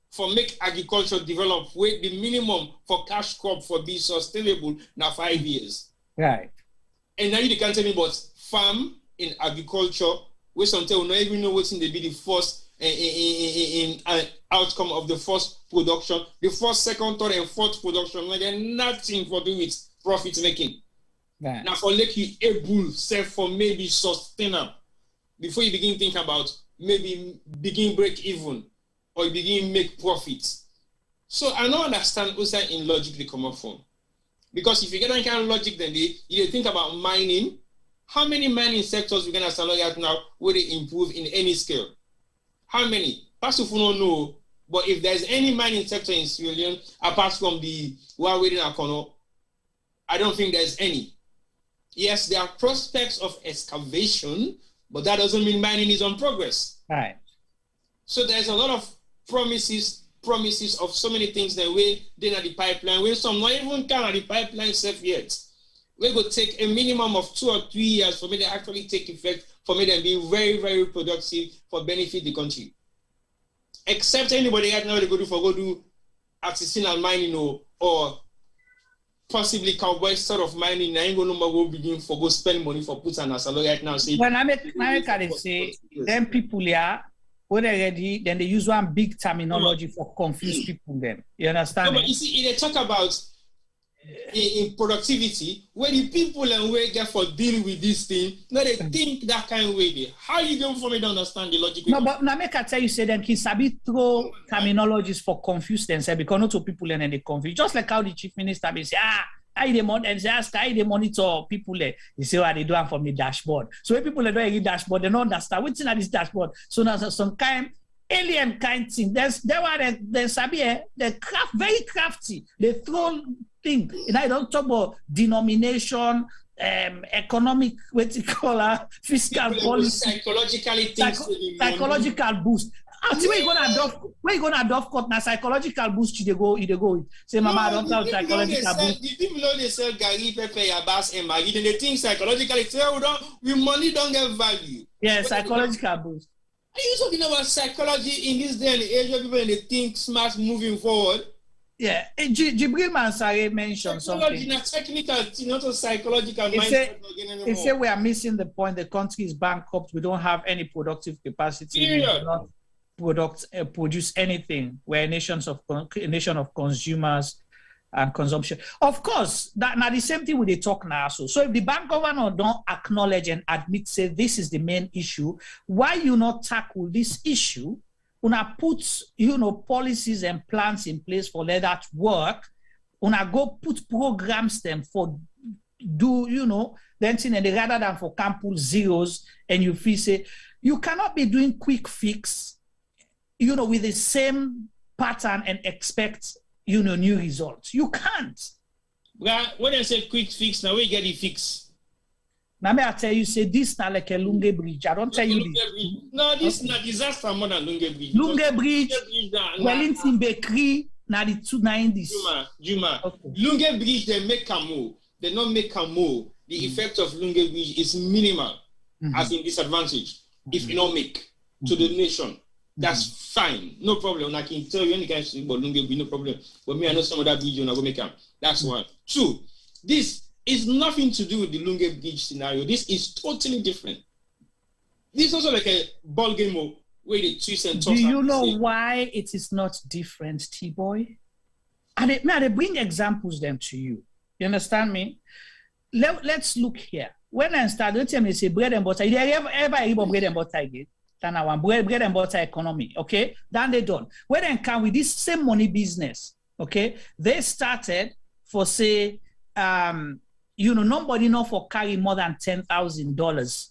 for make agriculture develop. Wait the minimum for cash crop for be sustainable now 5 years. Right. And now you can't tell me about farm in agriculture, where sometimes we don't even know what's in the be the first outcome of the first production, the first, second, third, and fourth production. Like there's nothing for do with profit making. Right. Now for like you able self for maybe sustainable before you begin think about maybe begin break even or you begin make profits. So I don't understand what's that in logic they come up from. Because if you get that kind of logic, then you think about mining. How many mining sectors we're going to start looking at now where they improve in any scale? How many? Pastor don't know, but if there's any mining sector in Sierra Leone, apart from the one within Akono, I don't think there's any. Yes, there are prospects of excavation, but that doesn't mean mining is on progress. Right. So there's a lot of promises of so many things that way then at the pipeline, where some not even can at the pipeline safe yet. We go take a minimum of 2 or 3 years for me to actually take effect, for me to be very, very productive for benefit the country. Except anybody right now they go do artisanal mining or possibly cowboy sort of mining. I ain't gonna go begin for go spend money for put and as right now. Say when America they say them people here when they're ready, then they use one big terminology for confuse people. Then you understand? No, but you see, they talk about in productivity, where the people and where get for deal with this thing, now they think that kind of way. How you going for me to understand the logic? No, but now make I tell you, say then he sabi throw terminologies for confuse themselves because not to people and they confuse. Just like how the chief minister may say, I the monitor and ask I the monitor people there. You see what they do from the dashboard. So when people don't read dashboard, they don't understand what's in this dashboard. So now some kind alien kind thing. They're very crafty. They throw things. And I don't talk about denomination, economic, what you call fiscal policy, psychological boost. Where you gonna adopt court now? Psychological boost you go with. Say, Mama, I don't have psychological boost. The people know they sell Gary, Pepper, Yabas, and Maggie, and they think psychologically, we money don't get value. Yeah, psychological boost. Are you talking about psychology in this day and age where people they think smart moving forward? Yeah, Jibril Mansare mentioned something. Not technical, not a psychological mindset. He said we are missing the point. The country is bankrupt. We don't have any productive capacity. We do not produce anything. We're a nation of consumers and consumption. Of course, that now the same thing with the talk now. So if the bank governor don't acknowledge and admit, say this is the main issue, why you not tackle this issue? Una put, policies and plans in place for let that work. Una go put programs them for then thing, and rather than for campus zeros, and you feel say you cannot be doing quick fix, with the same pattern and expect new results. You can't. Well, when I say quick fix, now we get the fix. Now may I tell you, say this now like a Lunge Bridge. I don't tell you this. No, this is not disaster more than Lunge Bridge. Lunge Bridge, Wellington Bakery, now the 290s. Juma. Okay. Lunge Bridge, they make camo. They don't make camo. The effect of Lunge Bridge is minimal as in disadvantage if you don't make to the nation. That's fine. No problem. I can tell you any kind of thing about Lunge Bridge, no problem. But me, I know some of that bridge and I go make them. That's one. Two, this is nothing to do with the Lunge Bridge scenario. This is totally different. This is also like a ball game where they twist and toss. Do you know why it is not different, T-Boy? And they bring examples them to you. You understand me? Let's look here. When I start, don't tell me say bread and butter. Did you ever hear about bread and butter again? Then I want bread and butter economy. Okay, then they done. When they come with this same money business, okay, they started for say nobody know for carry more than $10,000.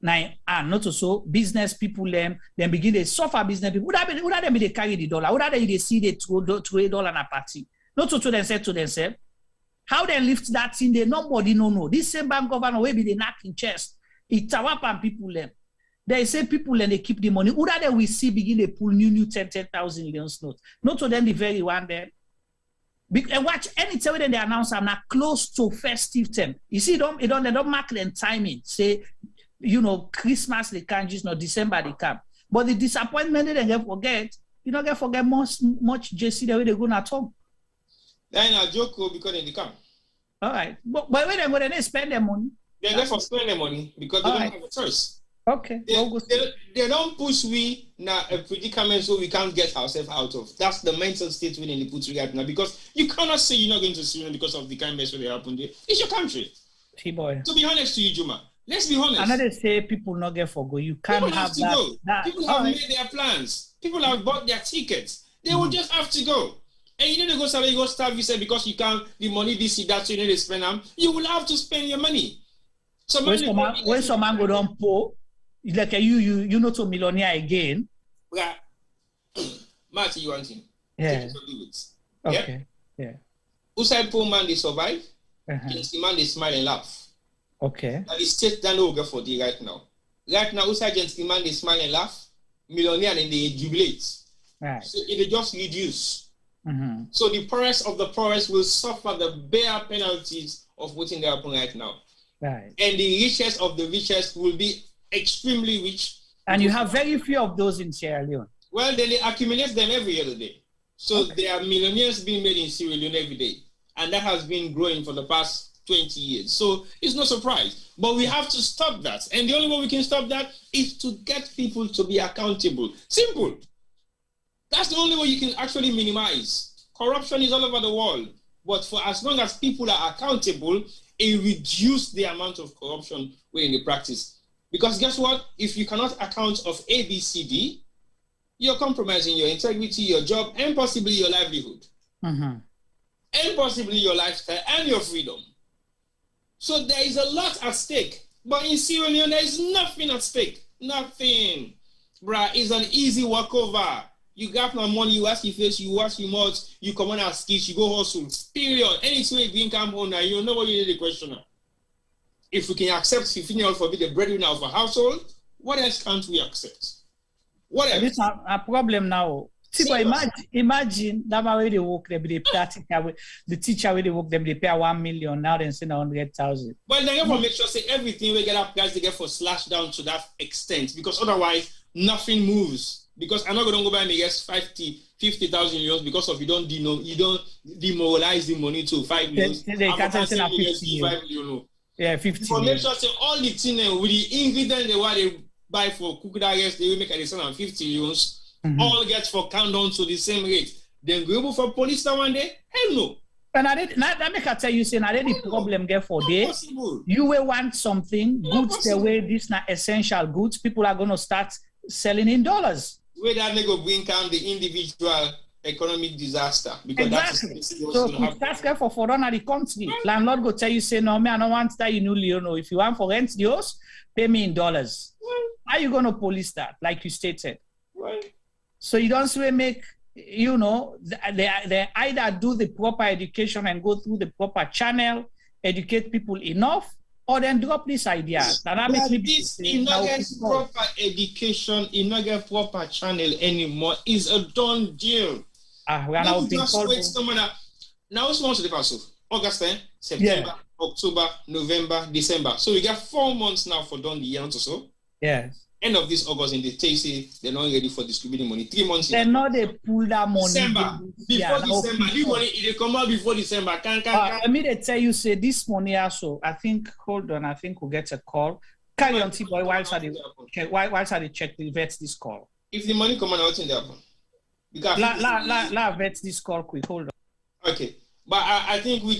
Now, and not also business people then begin to suffer business people. Would that be they carry the dollar? Would that they see the $2 in a party? Not to themselves. How they lift that thing, they nobody know. This same bank governor will be the knocking chest. It tawap and people them. They say people and they keep the money. Would that we see begin to pull new 10,000 leons notes? Not to them the very one there. And watch anytime when they announce I'm not close to festive time. You see, they don't mark the timing. Say, Christmas they can't just December they come. But the disappointment they get forget, get forget much JC the way they go at home. Then a joke because they come. All right. But when they go, they spend their money. They therefore spend their money because they don't have a choice. Okay. They don't push we now a predicament so we can't get ourselves out of. That's the mental state we need to put right now because you cannot say you're not going to Syria because of the kind of mess that happened there. It's your country. T-Boy. To be honest to you, Juma, let's be honest. Another say people not get for go. You can't people have to go. People have made their plans. People have bought their tickets. They will just have to go. And you need to go somewhere, you go start visa because you can't, the money this, that, so you need to spend them. You will have to spend your money. So when some man go down poor, like you not a millionaire again. Yeah. Marty, you want him? Yeah. Okay. Yeah. Outside poor man, they survive. The man, they smile and laugh. Okay. Now the state don't over for the right now. Right now, outside gentleman, they smile and laugh. Millionaire and they jubilate. Right. So it just reduce. So the poorest of the poorest will suffer the bare penalties of what's in their happen right now. Right. And the richest of the richest will be extremely rich. And you have very few of those in Sierra Leone. Well, they accumulate them every other day. So there are millionaires being made in Sierra Leone every day. And that has been growing for the past 20 years. So it's no surprise. But we have to stop that. And the only way we can stop that is to get people to be accountable. Simple. That's the only way you can actually minimize. Corruption is all over the world. But for as long as people are accountable, it reduces the amount of corruption within the practice. Because guess what? If you cannot account of A, B, C, D, you're compromising your integrity, your job, and possibly your livelihood. And possibly your lifestyle and your freedom. So there is a lot at stake. But in Sierra Leone, there is nothing at stake. Nothing. Bruh, it's an easy walkover. You got no money, you wash your face, you wash your mouth, you come on as skits, you go hustle. Period. Any way you come home now, you know what you need the questioner. If we can accept 15 years for being the breadwinner of a household, what else can't we accept? What else? It's a problem now. Imagine that way they work them, they practical the teacher where they work them, they pay 1 million, now they send 100,000. Well, they have to make sure say everything we get up guys they get for slash down to that extent, because otherwise nothing moves. Because I'm not gonna go buy me guess 50,000 euros because of you don't demoralize the money to 5 million. They can't send 50 million. Yeah, 50 For million. make sure say all the thing with the ingredients they buy for cooked rice, they will make a sell on 50 euros. All get for countdown to the same rate. Then go able for police one day? Hell no. And that make I tell you, say, the problem get for day. You will want something, goods the way this not essential goods, people are going to start selling in dollars. Where that nigga bring down the individual economic disaster. Because exactly. So that's get for run of the country. Landlord go tell you, say, no, me, I don't want that, you know, if you want for rent the house, pay me in dollars. How are you going to police that, like you stated? Right. So you don't say make, you know, they either do the proper education and go through the proper channel, educate people enough, or then drop this idea. That makes me this is not get proper education, is not get proper channel anymore. It's a done deal. We are now being called. Now it's months to the past. August, September, October, November, December. So we got 4 months now for done the year or so. Yes. End of this August in the TC, they're not ready for distributing money. 3 months. They're not they pull that money. December. Before December. The money they come out before December. Let me tell you, say this money also. I think, hold on, I think we'll get a call. Carry on, T-boy, whilst I check the vet this call. If the money come out, what's in there? La vet this call quick, hold on. Okay. But I think we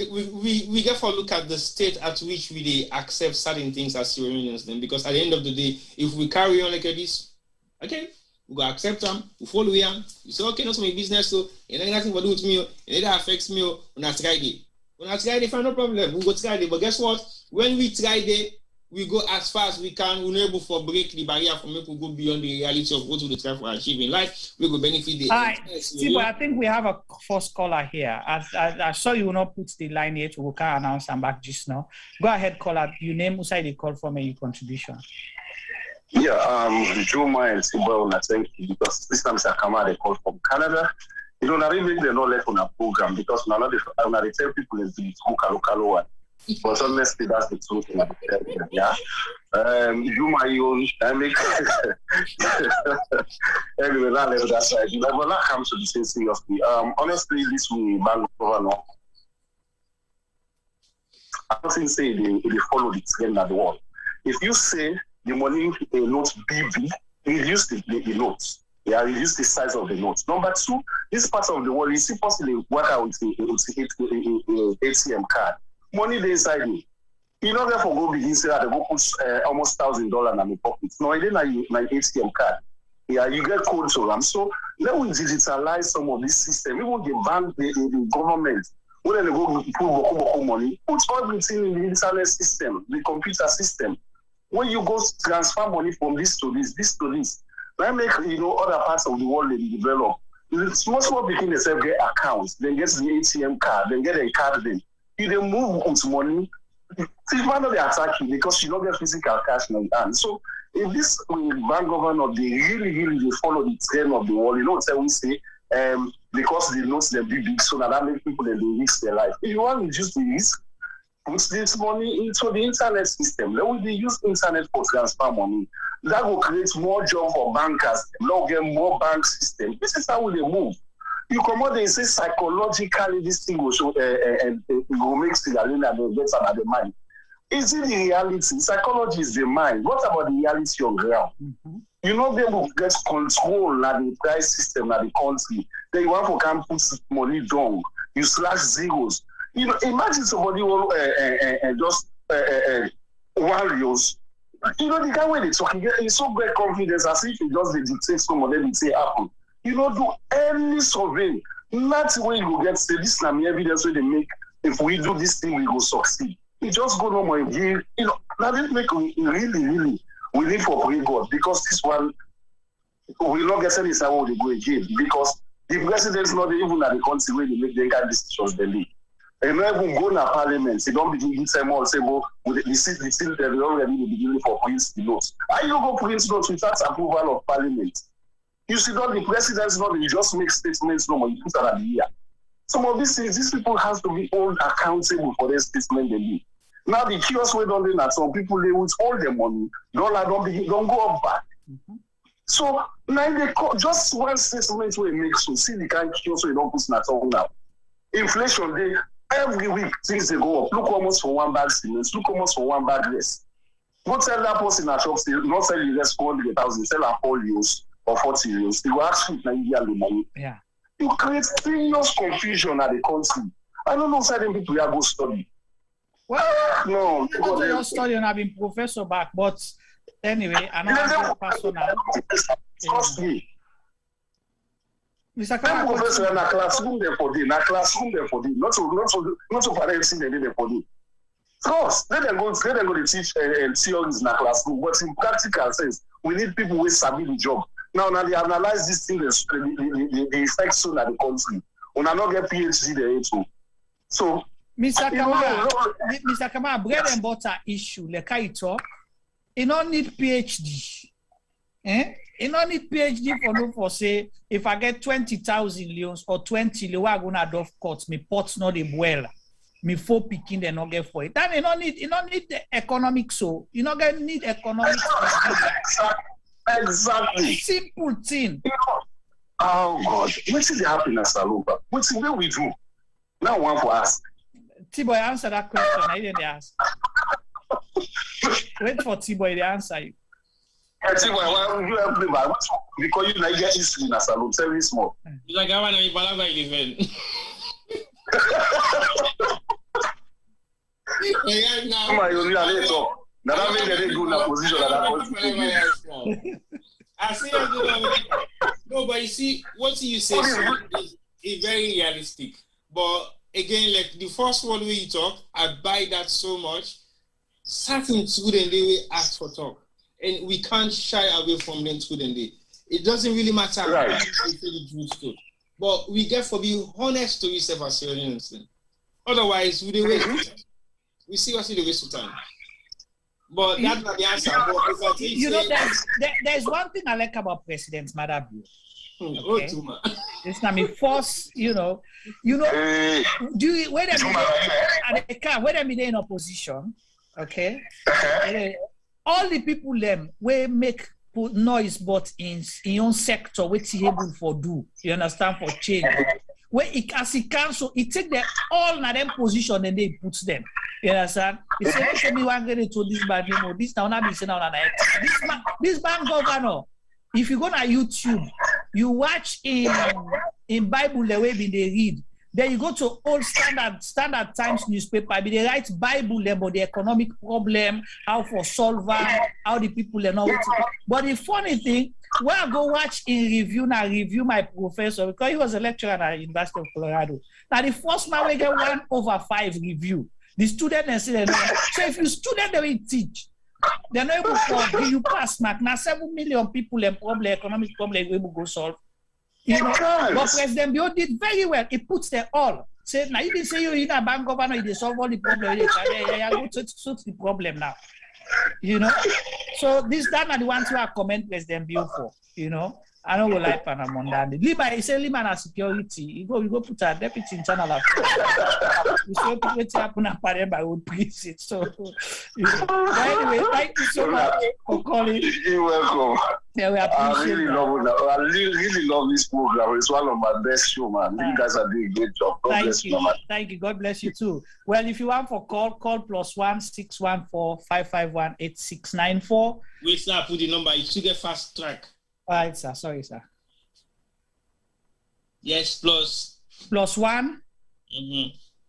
get to look at the state at which we accept certain things as Sierra Leoneans then, because at the end of the day, if we carry on like this, okay, we go accept them, we follow them, you say, okay, not my business, so it ain't nothing to do with me, it affects me, we're not try it. We're not try it, no problem, we go try it. But guess what? When we try it, we go as far as we can, we're not able to break the barrier for make we go beyond the reality of what we try for achieving life. We go benefit the. All right, Steve, I think we have a first caller here. I saw you will not put the line here to work announce and back just now. Go ahead, caller. Your name, who side you call from, and your contribution. Yeah, Juma and Simba, I thank you because this time I come out, they call from Canada. You know, I really they're not left on a program because now they tell people is the local one. But honestly, that's the truth. Yeah. You my own. I make anyway. Now level that side. But that comes to the same seriously. Honestly, this will Bank Governor. I don't say they follow the trend at the world. If you say the money note BB, reduce the notes. Yeah, reduce the size of the notes. Number two, this part of the world, you see possibly work out with the ATM card. Money they inside me. You know, therefore go begin say that they go put almost $1,000 in my pocket. No, it ain't my ATM card. Yeah, you get codes to them. So let we digitalize some of this system. Even the bank, the government, when they go put money, put everything in the internet system, the computer system. When you go transfer money from this to this to this, that make other parts of the world they develop. Small people themselves get accounts, then get the ATM card, then get a card then. You then move into money, people know they attack you because you don't get physical cash in your hand. So if this bank governor they really follow the trend of the world, what we say, because the notes they be big, so that makes people they risk their life. If you want to reduce the risk, put this money into the internet system. Then we use internet for transfer money. That will create more job for bankers. They'll get more bank system. This is how they move. You come out and say psychologically this thing will show and it will make Sierra Leone better than the mind. Is it the reality? Psychology is the mind. What about the reality on ground? Mm-hmm. You know they will get control of the price system of the country. Then you want to come put money down. You slash zeros. Imagine somebody will just warriors. The guy when they talking, he's so great confidence as if he just dictate some of them and say happen. Do any survey. Not when you get say this is evidence where they make if we do this thing we will succeed. You just go no more give. That didn't make we really we need for pray God because this one we not get any time when they go again because the president's not even at the country where they make the kind decisions they lead. And not even go to parliament, they don't begin to say more, say, well, the city they're already beginning for print the notes. How you go print notes without approval of parliament? You see, not the president's not, you just make statements no more, you put that at the year. Some of these things, these people have to be held accountable for their statement they make. Now the kiosk way don't do that, some people they with all their money, don't go up back. So now they just one statement where it makes you see the kind of kiosk way don't put that all now. Inflation they every week things they go up. Look almost for one bag cement, look almost for one bag less. Go tell that person at shop still not sell you less 400,000, sell at 4 euros or 40 euros. They will ask you Nigeria money. Yeah. You create serious confusion at the country. I don't know certain people will go study. Well, no, I don't study and I've been professor back, but anyway, another personal. Trust me. Mr. I'm professor in a classroom there for day, not to for everything they did there for day. Of course, they then go to teach theories in a classroom, but in practical sense, we need people who sabi the job. Now they analyze this thing, the effects on the country. We are not get PhD there too. So, Mr. Kamara, bread and butter issue, like I talk, you don't need PhD. You don't need PhD for say, if I get 20,000 leons or 20 leons, I'm gonna do cuts, me pots not a well. Me 4 picking they not get for it. Then you don't need the economics, so you not gonna need economics. Exactly. Simple thing. Oh God, what is the happiness, Saloba? What's the way we do? Now one for us. T-Boy, answer that question. I didn't ask. Wait for T-Boy to answer you. T-Boy, why you have me because you Nigeria history in Salon, very small. It's like I want to be Balaga event. Come on, you need to talk. Now that means they go in a position that I see no, but you see, what you say is very realistic. But again, like the first one where you talk, I buy that so much. Certain student they will ask for talk, and we can't shy away from them student day. It doesn't really matter right. How the Jews do. But we get for being honest to yourself as Sierra Leoneans. Otherwise, we waste. We see what's the waste of time. But that's not the answer. But you know, there's one thing I like about President Madabu. Okay. It's not me force, you know, do you when them in opposition, okay? All the people them will make noise, but in your sector, what he able for do, you understand, for change. Where it as he can, so it take them all in them position and they put them. You understand? He said, me one get to this bad name or this now not be saying now this bank governor. If you go to YouTube, you watch in Bible the way they read. Then you go to old Standard Times newspaper, they write Bible about the economic problem, how for solve how the people are not. But the funny thing, when I go watch in review my professor, because he was a lecturer at the University of Colorado. Now the first man will get 1/5 review. The student and say, so if you student they will teach, they're not able to give you pass mark. Now 7 million people and problem, economic problem, we able to go solve. You know, but President Bio did very well. He puts them all. Say, now you didn't say you're a bank governor, you solve all the problem. Yeah, go to the problem now. You know, so that are the ones who I commend President Bio for. You know, I don't go like Panamondani. He said Lima na security. You go put a deputy internal affairs. We saw what happened at Parema would please it. So, you know. Anyway, thank you so much for calling. You're welcome. Yeah, we appreciate I really love this program. It's one of my best shows, man. You guys are doing a great job. God bless you. Thank you. God bless you too. Well, if you want for call +1 614 551 8694. Wait, sir, put the number. You should get fast track. All right, sir. Sorry, sir. Yes, +1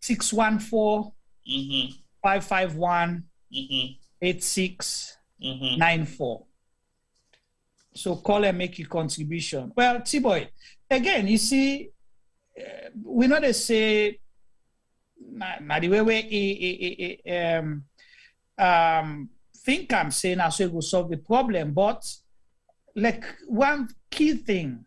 614 551 8694. So call and make your contribution. Well, T-Boy, again, you see, we know they say, now the way we think I'm saying, I say go solve the problem, but like one key thing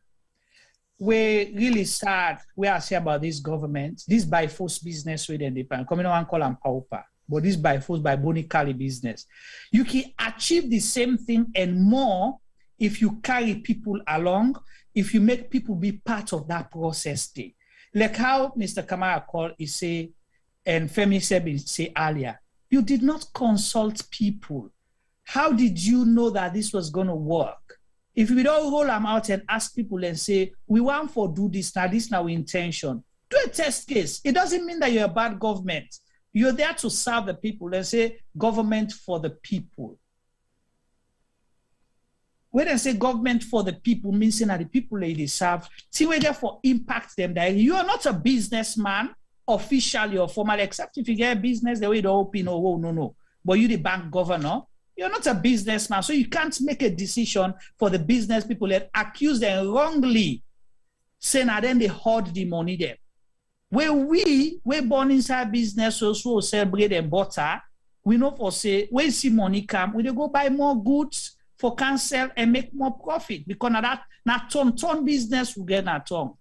we really sad we are say about this government, this by force business with independent. Come on, call them pauper, but this by force by Bonicali business. You can achieve the same thing and more if you carry people along, if you make people be part of that process. Like how Mr. Kamara called, he say, and Femi Sebi say earlier, you did not consult people. How did you know that this was going to work? If we don't roll them out and ask people and say, we want to do this now, this now intention, do a test case. It doesn't mean that you're a bad government. You're there to serve the people and say government for the people. When I say government for the people, means that the people they serve, see where therefore impact them. That you are not a businessman officially or formally, except if you get a business the way you don't open, oh, no. But you the bank governor, you're not a businessman, so you can't make a decision for the business people that accuse them wrongly, saying that then they hoard the money there. When we're born inside business, so sell bread and butter, we know for say, when you see money come, we go buy more goods for cancel and make more profit. Because that ton business will get that ton.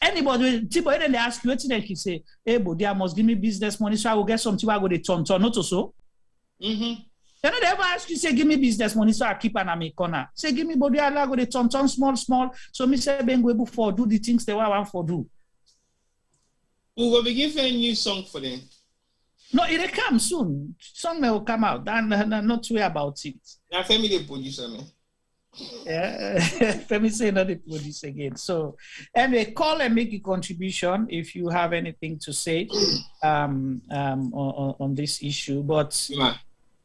Anybody, then they ask you, what they say, hey, but they must give me business money, so I will get something I go to ton, not so. Mm-hmm. Then they ever ask you, say, give me business money, so I keep an my corner. Say, give me body, I go to ton, small. So me say, ben go able for do the things they want for do. We will be giving a new song for them. No, it'll come soon. Song will come out. Not worry about it. Now, Femi the producer, man. Yeah, Femi say not the produce again. So, anyway, call and make a contribution if you have anything to say on this issue. But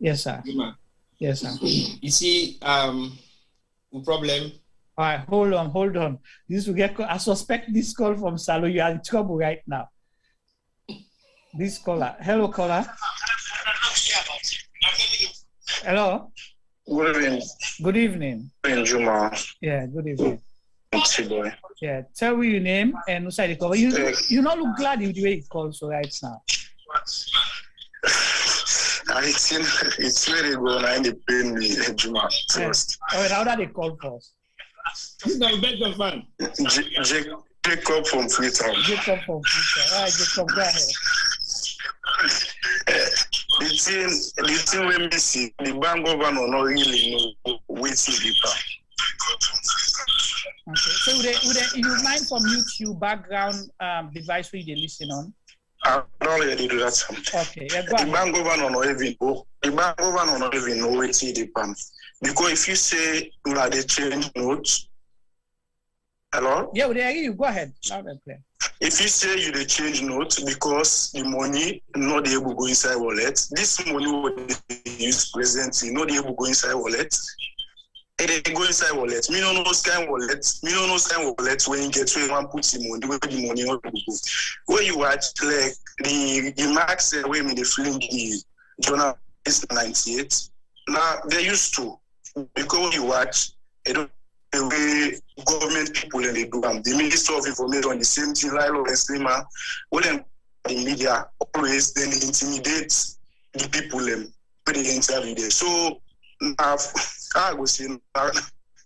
yes, sir. Yes, sir. You see, the problem. All right, hold on. This will get. I suspect this call from Salo. You are in trouble right now. This caller. Hello, caller. Hello. Good evening. Good evening. Juma. Yeah, good evening. Boy. Yeah, tell me your name and who side you cover. You not look glad with the way you call so right now. It's very good. I need to pay me, Juma. First. Oh, how did they call first? No, better fun. Jacob from Freetown. Jacob from Freetown. All right, Jacob, go ahead. The thing we miss, the bank governor not really know what's in the bank. Okay, so would you mind from YouTube background device where you listen on? I don't really do that. Okay, yeah, go ahead. The bank governor not even know. The bank governor not even know what's in the bank. Because if you say they change notes. Hello? Yeah, well, you go ahead. Loud and clear. If you say you dey change notes because the money not able to go inside wallet, this money will be used presently, not able to go inside wallet. And they go inside wallet. Me no know scan wallet. Me no know scan wallet when you get to one put the money, where the money not go. Where you watch like the max where me the fling the journal is 98. Now they used to because you watch the way government people and they do them. The Minister of Information, the same thing, Lilo and Slima, when them the media always then intimidate the people when they interview them. So now I go see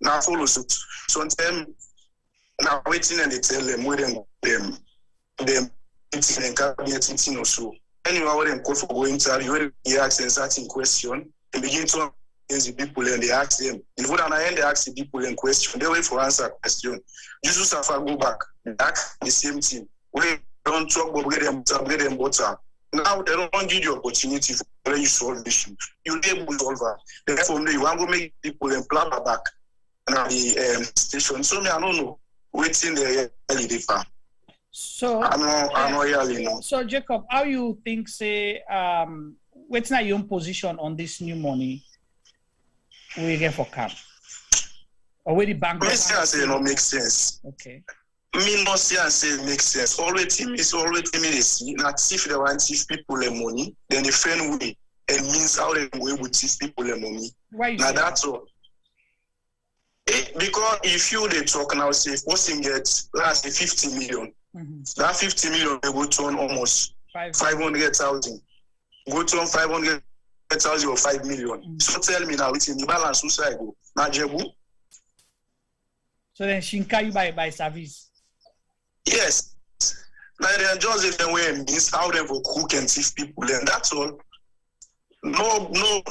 now follow suit. Sometimes now waiting and they tell them where them meeting and cabinet meeting or so. Anyway, when them call for going interview, when they ask a certain question, they begin to against the people and they ask them. If we don't end, they ask the people in question. They wait for answer question. Jesus have to go back. Ask the same thing. We don't talk about get them butter. Now they don't give you opportunity for you solve the issue. You're able to solve that. Therefore, you want to make people and plan back now the station. So me, I don't know. Waiting there really different. So I know really know. So Jacob, how you think say what's not your own position on this new money? We get for camp. Or where the bank. Me say it don't make sense. Okay. Me not say it makes sense. Always me see that if they want to thief people the money, then they find way and means how they go with thief people the money. Why? Now that's all. Because if you they talk now, say if person gets last 50 million, that 50 million they go turn almost 500,000. Go turn 500,000 or 5 million. So tell me now, it's in the balance who side go. Now Jebu. So then Shinkai by service. Yes. Like they just even way means how they will cook and thief people, and that's all. No, you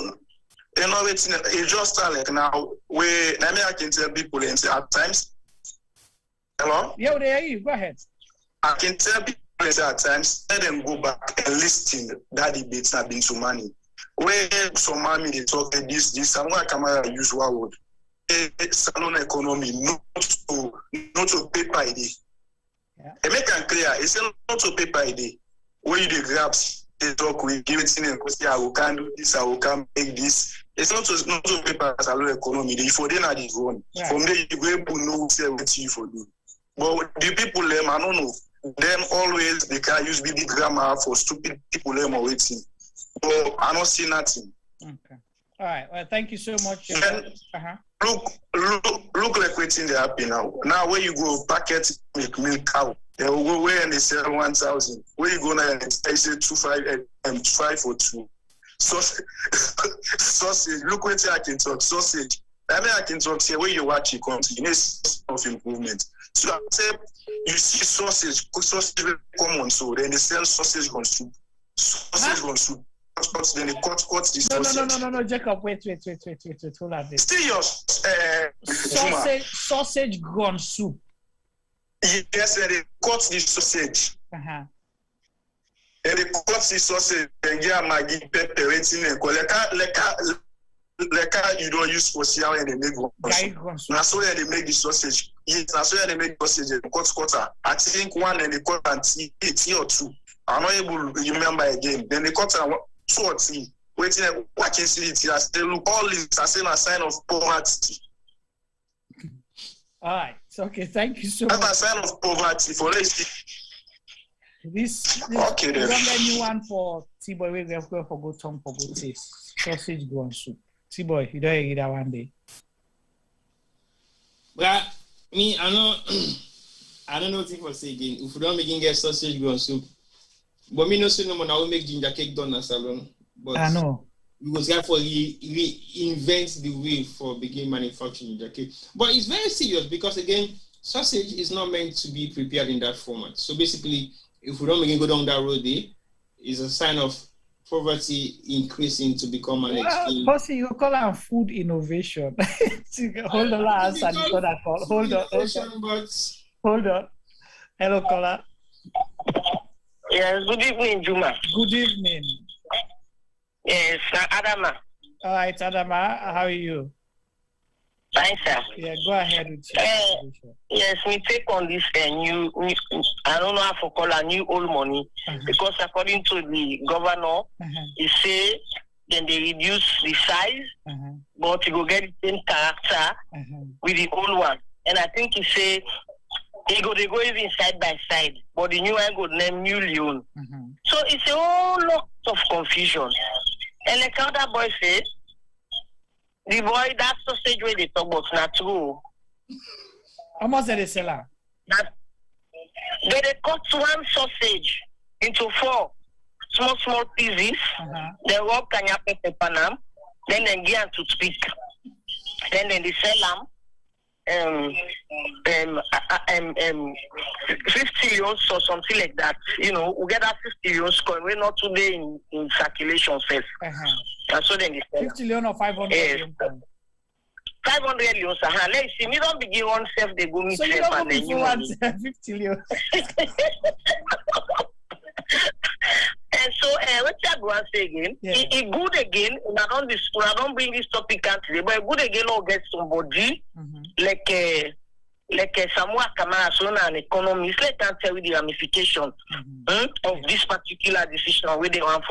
know it's just like now where I can tell people and say at times. Hello? Yeah, they hear you. Go ahead. I can tell people at times, let them go back and listen that debates have been so many. Where some mommy they talk this, and what Kamara usual word. Salon economy, not to pay by day. They make it clear, it's not to pay by day. Where you the grabs, they talk, we give it in and say, I can do this, I can make this. It's not to pay by salon economy. If for them are the one. From there, you go able to know what you for do. But the people, them, I don't know. Them always, they can use big grammar for stupid people, them are waiting. But I don't see nothing. Okay. All right. Well, thank you so much. Look like waiting they happen now. Now where you go packet milk cow, they will go where and they sell 1,000. Where you go now and they say 2.5 for 2. Sausage. Look what I can talk. Sausage. I mean I can talk here where you watch it continue of improvement. So I say you see sausage very common, so then they sell sausage on soup. Sausage on soup. Then they cut the sausage. No, Jacob, wait. Hold on this. Still your sausage gone soup. Yes, and they cut the sausage. And they cut the sausage and get Maggi, pepper, waiting and like you don't use for Sierra and they make one. Now so they make the sausage. Yes, now so they make the sausage and cut. I think one and they cut and tea or two. I'm not able to remember again. Then they cut and 2 or 3. Waiting and watching it. As they look all this as a sign of poverty. All right. So, okay, thank you so much. That's a sign of poverty for this okay, is a new one for T-Boy. We're going for good tongue for good taste. Sausage go on soup. T-Boy, you don't eat that one day. But me, I don't know what people say again. If we don't begin get sausage go on soup. But me no say no more now we make ginger cake done at salon. But I know. We was therefore reinvent the way for begin manufacturing ginger cake. But it's very serious because again, sausage is not meant to be prepared in that format. So basically, if we don't begin go down that road, it's a sign of poverty increasing to become an extreme. Pussy, you call it food innovation. Hold on, answer the call. Hold on. Hello, caller. Yes, good evening, Juma. Good evening. Yes, Adama. All right, Adama, how are you? Fine, sir. Yeah, go ahead with your yes, we take on this new, I don't know how to call it, new old money, because according to the governor, he say then they reduce the size, but you go get the same character with the old one. And I think he say they go even side by side, but the new one go name New Leon. So it's a whole lot of confusion. And like how that boy said, the boy, that sausage where they talk about not true. How much are they selling? They cut one sausage into 4 small pieces. They rub kanya pepper panam. Then they get to toothpick. Then they sell them 50 euros or something like that. You know, we get that 50 euros coin. We're not today in circulation first. And so then they sell 50 leon or 500 leon. 500 leons. Let's see, me don't begin one self, they go meet so you don't go before 50 leon. And so, what I go and say again, it good again, I don't bring this topic out today, but good again, I'll get somebody like Samoa Kamara, so an economist, let them tell you the ramification of this particular decision where they want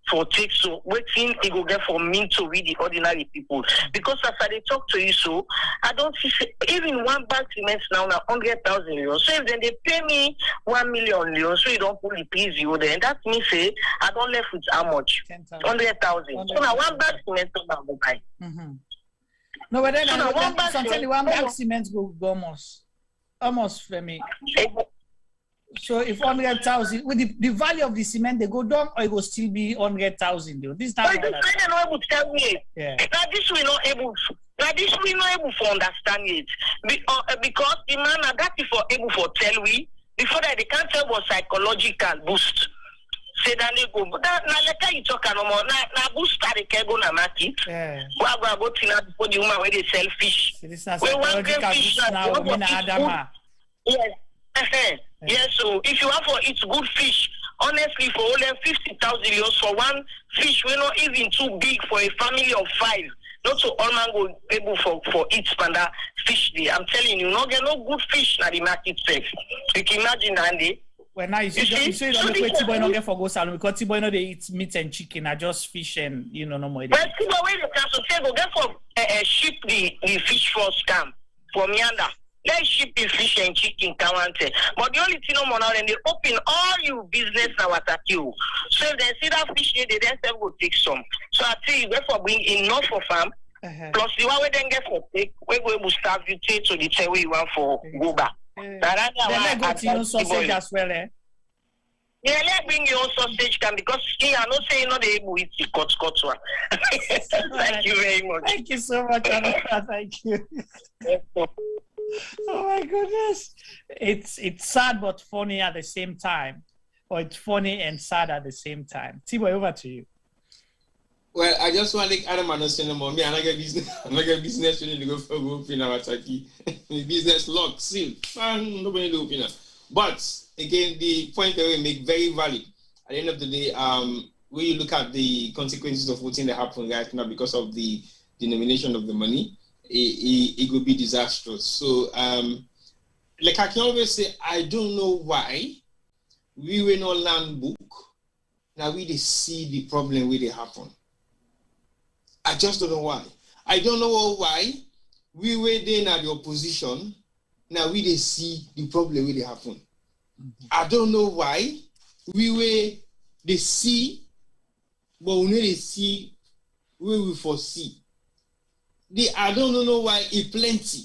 for take so waiting it go get for me to read the ordinary people. Because as I talk to you, so I don't see even one bag cement now 100,000 euros. So if then they pay me 1 million euros, so you don't put the please you then that means say I don't left with how much? 100,000. So now one bag cement now go buy. No, but then one bag cement go almost for me. So if 100,000 with the value of the cement they go down, or it will still be 100,000 though. This time. But this not able to tell me. Yeah. Now this we not able. Now this we not able to understand it. Because the man that is for able for tell we before that they can't tell what psychological boost. Say that they go, but now let you talk no more. Now boost that they can go na market. Go to for the woman where they sell fish. We want fish now. Yes. Yes, so if you have for eat good fish, honestly, for only 50,000 euros for one fish, we're not even too big for a family of 5. Not so all man go able for eat panda fish day. I'm telling you, not get no good fish na the market safe. You can imagine, Andy. Well, now you say don't make T-boy not get for go salon because T-boy know they eat meat and chicken, are just fish and no more. Well, T-boy when you can so say go get for ship the fish first come for Mianda. Let's ship the fish and chicken, Kawante. But the only thing no more now, then they open all your business now at you. So if they see that fish, they then say go take some. So I tell you, therefore bring enough for farm. Plus the one we then get for take, we go able to start you take to the tell where you want for go back. Then let go to your sausage as well, eh? Yeah, let bring your own sausage can because here I not saying not the able to eat the cut one. Thank you very much. Thank you so much, Anna. Thank you. Oh my goodness. It's sad but funny at the same time. Or it's funny and sad at the same time. T-boy, over to you. Well, I just want to let Adam understand the mommy. I'm not get business when you go for open our Turkey. Business lock, seal. Nobody do open. But again, the point that we make very valid. At the end of the day, when you look at the consequences of voting that happened right now because of the denomination of the money, it will be disastrous. So, like I can always say, I don't know why we were not land book. Now we they see the problem where they happen. I just don't know why. I don't know why we were then at the opposition. Now we they see the problem where they happen. I don't know why we were they see, but we they see where we foresee. I don't know why it plenty.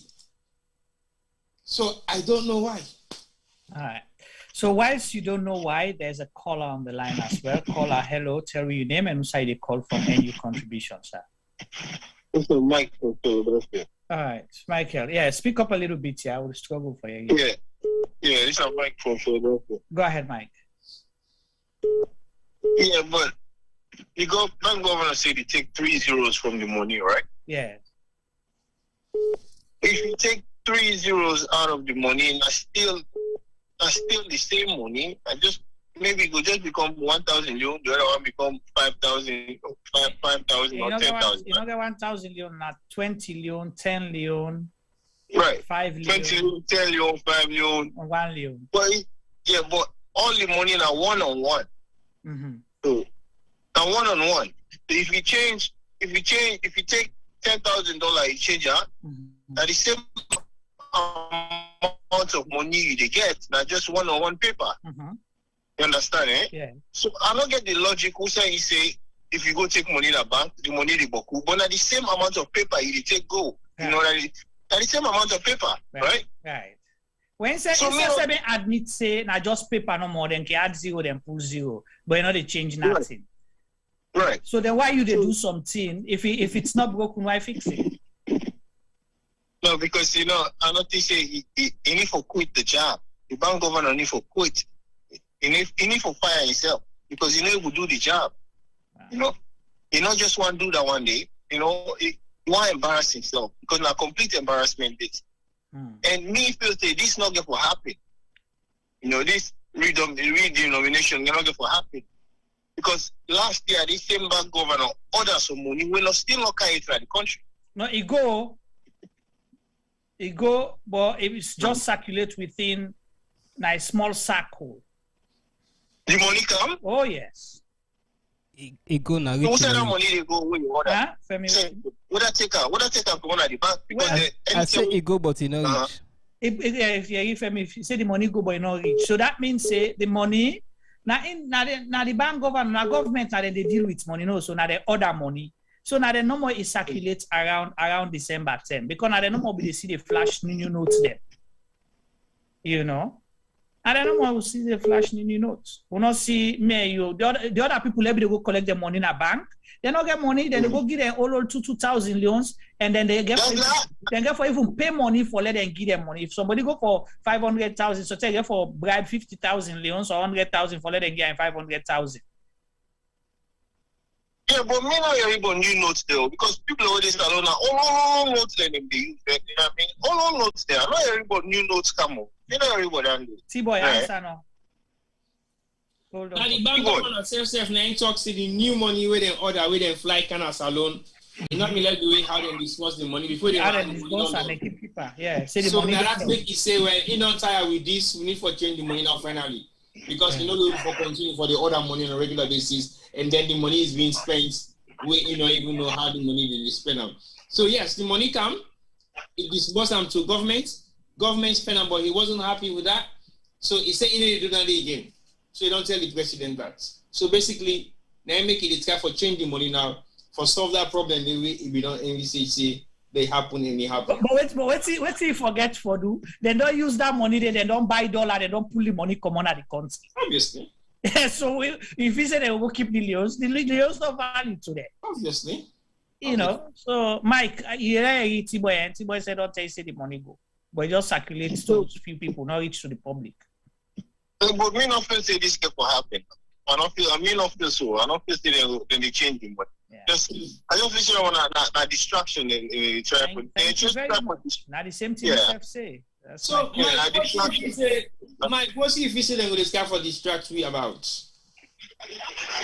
So I don't know why. All right. So whilst you don't know why, there's a caller on the line as well. Caller, hello, tell me your name and who they call from and your contribution, sir. This is Mike from Philadelphia. All right, Michael. Yeah, speak up a little bit here. I will struggle for you. Yeah, this is Mike from Philadelphia. Go ahead, Mike. Yeah, but Bank Governor said he take 3 zeros from the money, right? Yeah. If you take 3 zeros out of the money, and that's still the same money, and maybe it could just become 1,000 leon, the other one become 5,000 or 10,000. You know the 1,000 leon, not 20 leon, 10 leon, right? 5 leon, 20 leon, 10 leon, 5 leon, 1 leon. But all the money now one-on-one. Mm-hmm. So now one-on-one. If you take $10,000, you change that. Now the same amount of money you get, now just one-on-one paper. You understand, eh? Yeah. So I don't get the logic who say if you go take money in a bank, the money the boku, but now the same amount of paper you take go. Yeah. You know that the same amount of paper, right? Right. When say admit say now just paper no more than can add 0 then pull 0, but you know they change nothing. Right. So then why you they do something if it's not broken, why fix it? No, because I don't think say he need to quit the job. The bank governor need to quit. He need to fire himself because he will do the job. Wow. He not just want to do that one day. He want to embarrass himself because now complete embarrassment this. And me feel say this not going to happen. This re-denomination not going to happen. Because last year, this same bank governor ordered some money, we still not carry it to the country. No, it go, but it's just circulate within a small circle. The money come? Oh, yes. It go now. So what's that money they go when you order? Huh? Would I take out for one of the bank? Because I say it go, but it not reach. If you say the money go, but it not reach. So that means say the money. Now the bank government now they deal with money, so now they order money. So now they no more it circulates around December 10 because now they no more they see the flash new notes there. And then no one will see the flash new notes. We not see me, you. The other people, maybe they go collect their money in a bank. They don't get money, then they go give them all 2,000 loans, and then they get for even pay money for let them give them money. If somebody go for 500,000, so they get for bribe 50,000 loans or 100,000 for let them get 500,000. Yeah, but me not everybody new notes there because people always start on all notes then they use. You know what I mean? All notes there. Not everybody new notes come up. You know everybody and T-boy, answer now. Hold on. Now the bank government self now talks to the new money where they order, where they fly Canada salon. You not me like the way how they discuss the money before they discuss and they keep people. Yeah. Say the so money. So that's make you say, well, you not tired with this, we need for change the money now finally. Because you know we for continue for the other money on a regular basis, and then the money is being spent, we you know even know how the money is spent out. So yes, the money come, it disbursed them to government spend them, but he wasn't happy with that. So he said he need to do that again. So you don't tell the president that. So basically, now make it try for change the money now for solve that problem. The way if we don't envisage they happen and it happen. But what's he forget for do? They don't use that money. They don't buy dollar. They don't pull the money come on at the country. Obviously. So if he said they will keep the leos don't value today. Obviously. You know. So Mike, you hear T-boy said don't tell you say the money go, but it just circulates to a few people, not reach to the public. But me not feel say this can happen. I don't feel so. I don't feel say they change the money. Yeah. I just feel on a distraction in try for. Now the same thing you say. That's so Mike, what's if you say they will discuss for distract we about?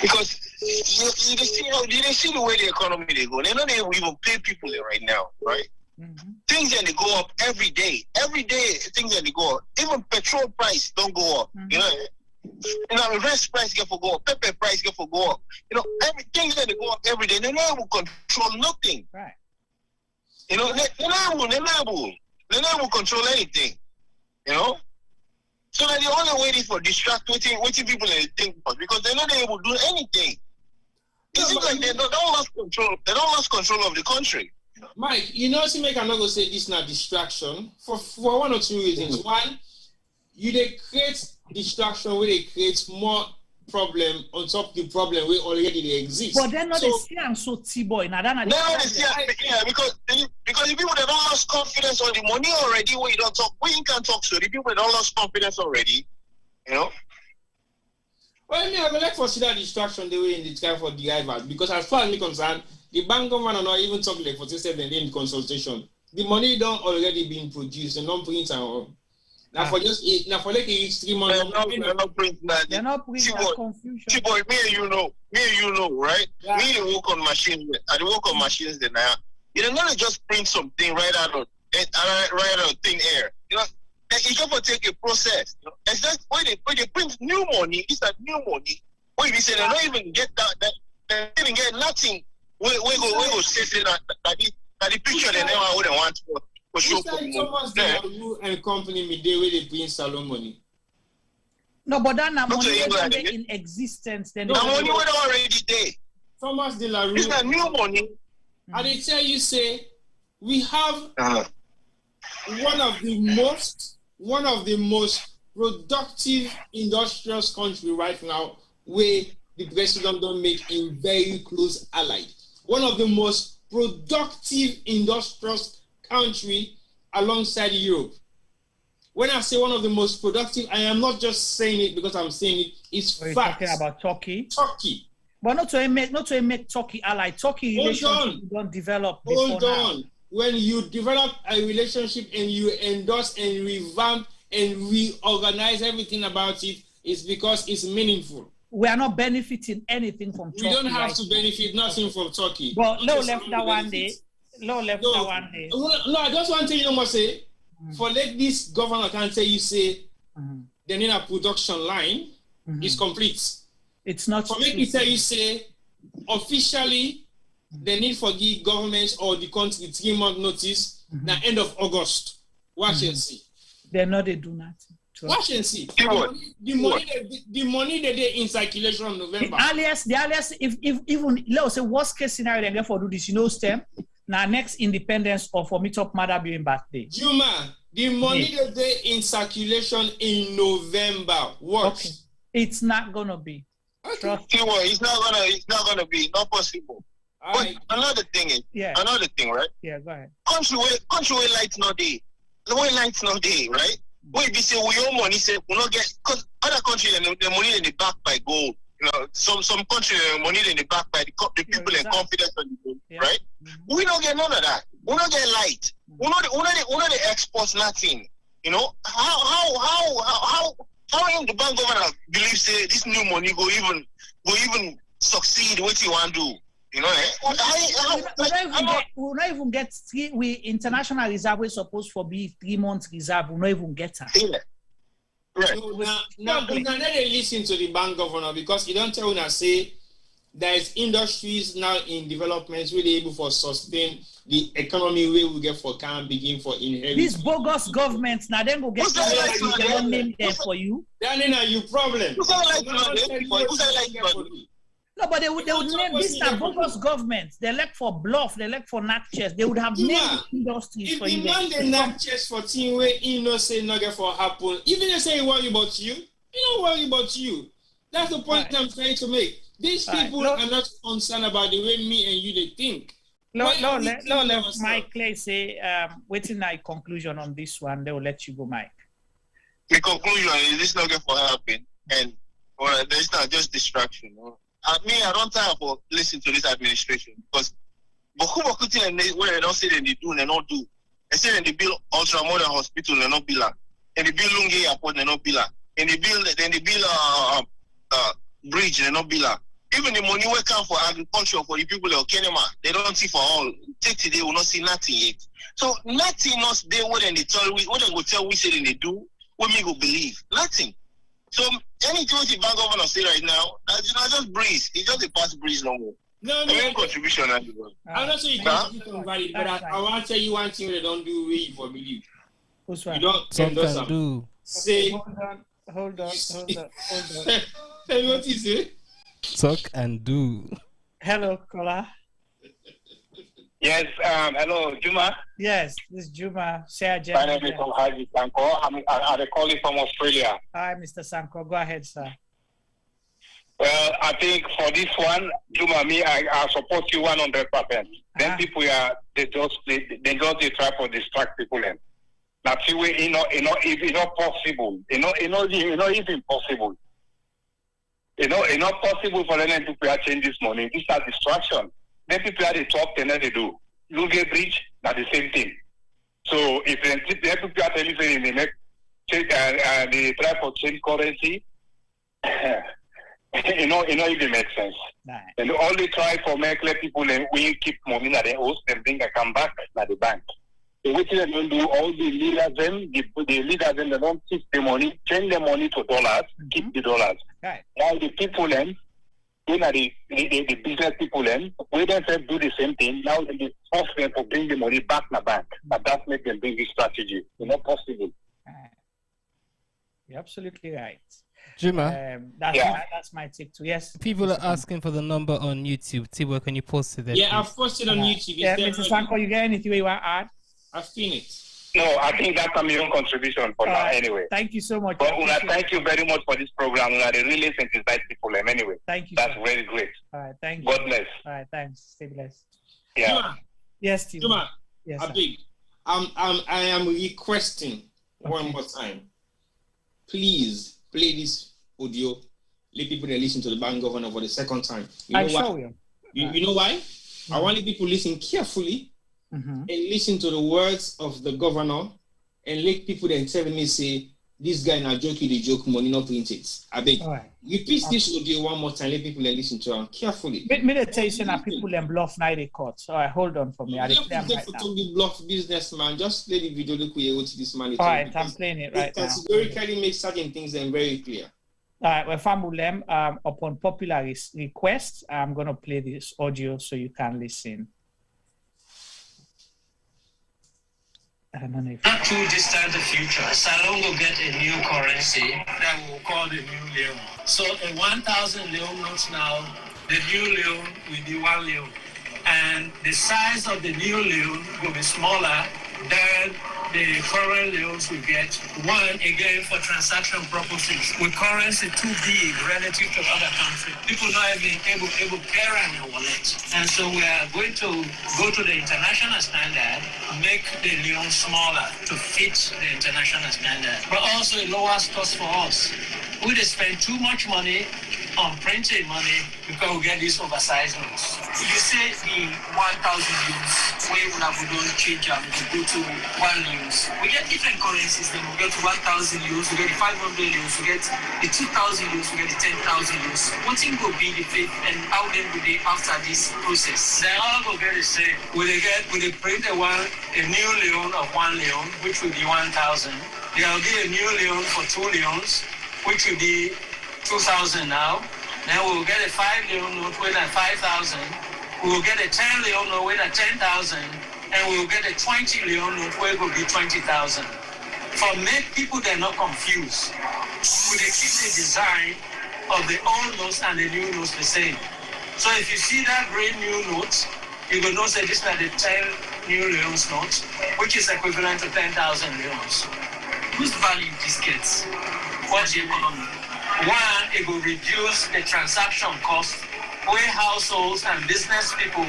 Because you see the way the economy they go. They know they even pay people right now, right? Mm-hmm. Things that they go up every day. Every day, things that they go up. Even petrol price don't go up. Mm-hmm. You know, rice price get for go up. Pepper price get for go up. You know, everything that they go up every day. They never will control nothing. Right. You know, they never will control anything. You know. So that the only way is for distract waiting people they think about because they're not able to do anything. It seems like they don't lose control. They don't lose control of the country. Mike, you know, to make another say this is not distraction for one or two reasons. Mm-hmm. One, they create distraction where they create more problem on top of the problem where already they exist. But they're not the same so T-boy. Now they're not because the people that don't lose confidence on the money already when you don't talk, when you can't talk to the people that don't lose confidence already, you know. Well, I mean, I would like to see that distraction the way in the time for the driver because as far as me concerned, the bank government are not even talking like 47 in consultation. The money don't already being produced and non print and now for just for like 3 months. They're not printing that. They're not printing that confusion. Boy, me and you know, right? Yeah. Me they work on machines. I work on machines then now. You don't not just print something right out of thin air. You know, you have to take a process. You know? It's just when they print new money, it's that new money. When you say they don't even get that they didn't get nothing. We go say that the picture they never wouldn't want for show for you and company me they where they print salon money. No, but that money in existence. Then the money was already there. Thomas de la Rue. It's that new money. And they tell you say we have one of the most productive industrial country right now where the president don't make in very close allied. One of the most productive industrial country alongside Europe. When I say one of the most productive, I am not just saying it because I'm saying it. It's fact. Talking about Turkey. Turkey. But not to make Turkey allied. Turkey relationship don't develop. Hold on. Now. When you develop a relationship and you endorse and revamp and reorganize everything about it, it's because it's meaningful. We are not benefiting anything from Turkey. We don't have to benefit nothing from Turkey. But Low left that one day. No, I just want to tell you say, for let this governor can tell you say, they need a production line, it's complete. It's not. For make me tell you say, officially, they need for give governments or the country 3 month notice. Now end of August. Watch and see. They know they do nothing. Watch and see. The money that they in circulation in November. The earliest, if even let's say worst case scenario, they for do this, STEM. Now next independence or for meet up mother being birthday. Juma, The money that they in circulation in November. Watch. Okay. It's not gonna be. Okay. It's not gonna be. Not possible. But another thing is, another thing, right? Yeah, go ahead. Country where lights not there. The way lights not there, right? Where they say we own money, say we not get, because other countries the money in the back by gold. You know, some countries the money in the back by the people and confidence on the gold, right? Mm-hmm. We don't get none of that. We don't get light. We not the exports nothing. You know how in the bank governor believe say this new money go even succeed what you want to do. You know, we'll not even get we international reserve we're supposed to be 3 months reserve. We'll not even get her. Yeah. Right. So now they listen to the bank governor because you don't tell when I say there is industries now in developments really able for sustain the economy where we get for can begin for inheritance. These bogus governments now then go get the name there for you. That ain't your problem. No, but they would name this a bogus government. They elect for bluff, they elect for knock chest. They would have named industries for you. If the man they knock chest for team where he no say nothing for happen, even if they say worry about you, he don't worry about you. That's the point I'm trying to make. These people are not concerned about the way me and you they think. Let Mike Clay say waiting a conclusion on this one. They will let you go, Mike. The conclusion is this not going to happen, and there's not just distraction. I don't time for listen to this administration because where they don't say they do, they don't do. They say they build ultra modern hospital, they don't build that. And they build Lungi airport, they don't build that. And they build bridge, they don't build that. Even the money we come for agriculture for the people of Kenya, they don't see for all. Take today, we will not see nothing yet. So nothing else there. What they tell we, what they go tell we say they do, what me go believe? Nothing. So anything the bank governor say right now, just breeze. It's just a past breeze no more. No. Contribution. I'm not saying contribution valid, but I want to tell you one thing they don't do way for believe. Who's right? You don't Sometimes do. Say. Hold on. Tell me what you say. Talk and do. Hello, Kola. Yes, hello, Juma. Yes, this is Juma. My name is Haji Sanko. I'm calling from Australia. Hi, Mr. Sanko. Go ahead, sir. Well, I think for this one, Juma, I support you 100%. Then people they just try to distract people. Now, see, it's not possible. It's not even possible. It's not possible for them to change this money. This is a distraction. Then people at the top, then they do. You get bridge, that's the same thing. So if the people are telling you they try to change currency, it even makes sense. Right. And they only try for let people we keep money at the host and think I come back at the bank. So which they don't do, all the leaders they don't keep the money, change the money to dollars, keep the dollars. Right. Now the people the business people we don't do the same thing. Now they force them to bring the money back in the bank. But that makes them bring this strategy. It's not possible. You're absolutely right. Juma, that's my take too. Yes. People are asking for the number on YouTube. Tibo, can you post it there? Yeah, please? I've posted on YouTube. Yeah, Mr. Sanko, you get anything you want to add? I've seen it. No, I think that's my own contribution for now anyway. Thank you so much. But thank you very much for this program. They really sensitize people anyway. Thank you. That's very great. All right, thank you. God bless. All right, thanks. Stay blessed. Yeah. Juma, yes, Steve. Juma, yes, I am requesting one more time. Please play this audio. Let people listen to the bank governor for the second time. You know why? You know why? I want people listen carefully and listen to the words of the governor and let people then tell me say this guy now joking the joke money not print it. I beg. Right. Repeat this audio one more time. Let people listen to it carefully. Me tell you that people and bluff now they cut. So I hold on for me. I play them right now. To bluff businessman. Just play the video. Look where this man. All right, I'm playing it right now. Categorically make certain things then very clear. All right, well, Famulem, upon popular request, I'm going to play this audio so you can listen. I don't know if... Not too distant the future, Salon will get a new currency that we'll call the new leon. So a 1,000 leon notes now, the new leon will be 1 leon. And the size of the new leon will be smaller than the foreign loans we get, one, again, for transaction purposes, with currency too big relative to other countries, people not even able to carry in your wallet. And so we are going to go to the international standard, make the loan smaller to fit the international standard, but also it lowers cost for us. We just spend too much money on printing money because we get these oversized notes. If you say the 1,000 euros, where we don't change them to go to 1 euros, we get different currencies. Then we get to 1,000 euros, we get the 500 euros, we get the 2,000 euros, we get the 10,000 euros. What thing will be the fit and how then will they after this process? They all will get the same. Will they print a new loan of 1 loan, which will be 1,000. There will be a new loan for 2 loans, which will be 2,000 now. Then we will get a 5 loan note with a 5,000. We will get a 10 loan note with a 10,000. And we will get a 20 loan note where it will be 20,000. For make people they're not confused, we they keep the design of the old notes and the new notes the same. So if you see that green new note, you will know that this is the 10 new loans note, which is equivalent to 10,000 loans. Whose value this gets? What's the economy? One, it will reduce the transaction cost where households and business people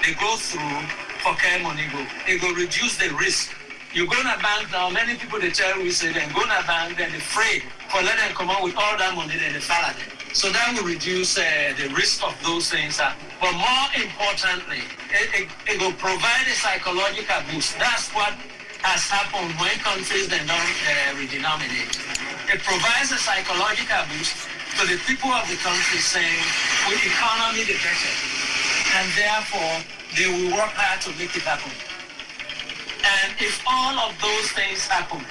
they go through for care money go. It will reduce the risk. You go to a bank now, many people they tell you say then go to a bank, then they're afraid for let them come out with all that money, then they fall at them. So that will reduce the risk of those things. But more importantly, it will provide a psychological boost. That's what has happened when countries then don't re-denominate. It provides a psychological boost to the people of the country saying, with economy the better. And therefore, they will work hard to make it happen. And if all of those things happen,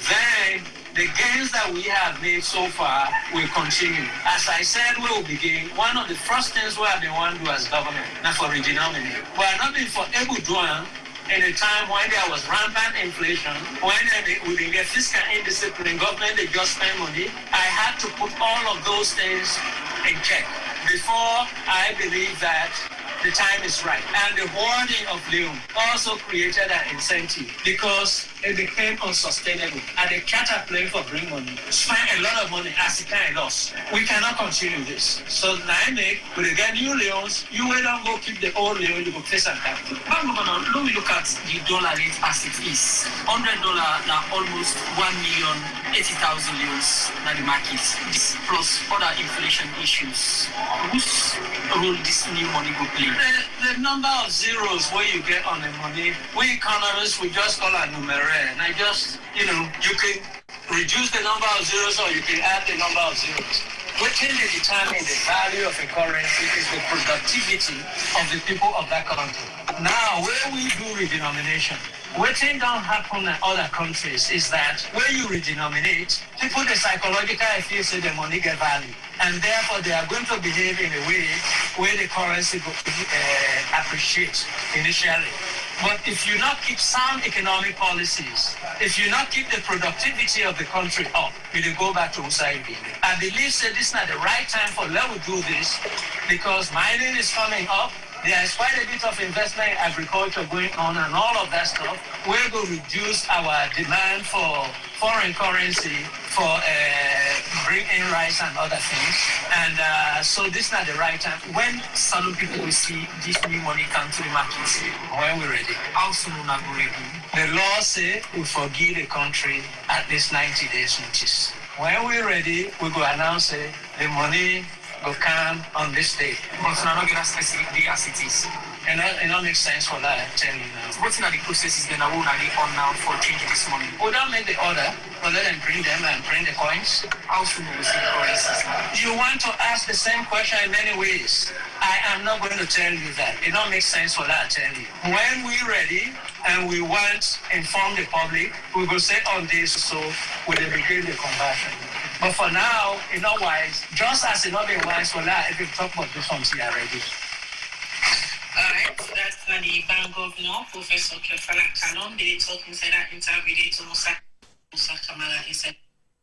then the gains that we have made so far will continue. As I said, we will begin. One of the first things we have been want to do as government, not for re-denominate. We are not being for able to in a time when there was rampant inflation, when we didn't get fiscal indiscipline, government they just spend money. I had to put all of those things in check before I believe that the time is right. And the wording of loan also created an incentive because it became unsustainable. And the caterpillar for bring money, spend a lot of money as it kind of loss. We cannot continue this. So now I make, when they get new loans, you will not go keep the old loan, you go face and capital. Let me look at the dollar rate as it is. $100 now almost 1,080,000 loans in the market. This plus other inflation issues. Whose role this new money go play? The number of zeros where you get on the money, we economists, we just call it numeraire. And I just, you can reduce the number of zeros or you can add the number of zeros. What can determine the value of a currency is the productivity of the people of that country. Now, where we do re-denomination, what thing don't happen in other countries is that where you re-denominate, people, the psychological feel say the money get value. And therefore, they are going to behave in a way where the currency will appreciate initially. But if you not keep sound economic policies, if you not keep the productivity of the country up, you will go back to Usai. I believe that this is not the right time for let us do this because mining is coming up. There is quite a bit of investment in agriculture going on and all of that stuff. We're going to reduce our demand for foreign currency for bring in rice and other things. And so this is not the right time. When some people will see this new money come to the market, when we're ready, how soon will not be ready? The law say we forgive the country at least 90 days notice. When we're ready, we go announce the money will come on this day. But it's not going to specific day as it is. And it don't make sense for that, I'm telling you now. What's in the process is then I will not on now for changing this money. We don't make the order, but let them bring them and bring the coins. How soon will we see the currencies? You want to ask the same question in many ways. I am not going to tell you that. It don't make sense for that, I tell you. When we're ready and we want to inform the public, we will say on this so we will begin the conversion. But for now, it's not wise. Just as it's not been wise for that, if you talk about this one here already. All right, so that's the Bank Governor, Professor Keifala Kallon. They talking to that interview.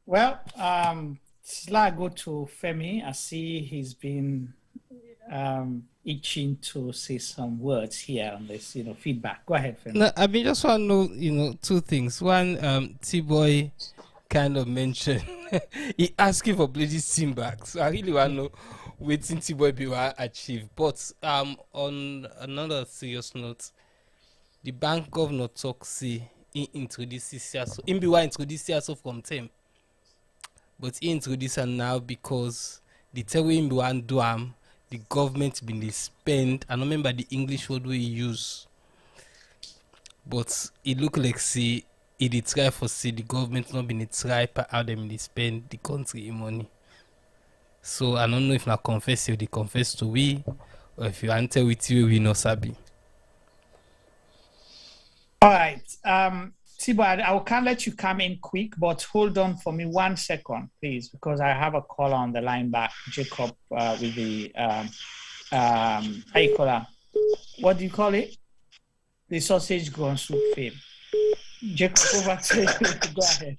Well, I go to Femi. I see he's been itching to say some words here on this, feedback. Go ahead, Femi. No, I mean, just want to know, two things. One, T-Boy kind of mentioned he asking for Blade's team back. So I really want to know what T-Boy be achieve. But on another serious note, the bank governor talk say he introduces so in be introduce so from them. But he introduce her now because the tell him be one do the government been they spend. I don't remember the English word we use. But it look like see it try for see the government not been try per how them they spend the country money. So I don't know if I confess you they confess to we or if you answer with you we no sabi. All right. Tibo, I can't let you come in quick, but hold on for me 1 second, please, because I have a caller on the line back, Jacob, with the how you call her? What do you call it? The sausage grown soup fame. Jacob, over to you. Go ahead.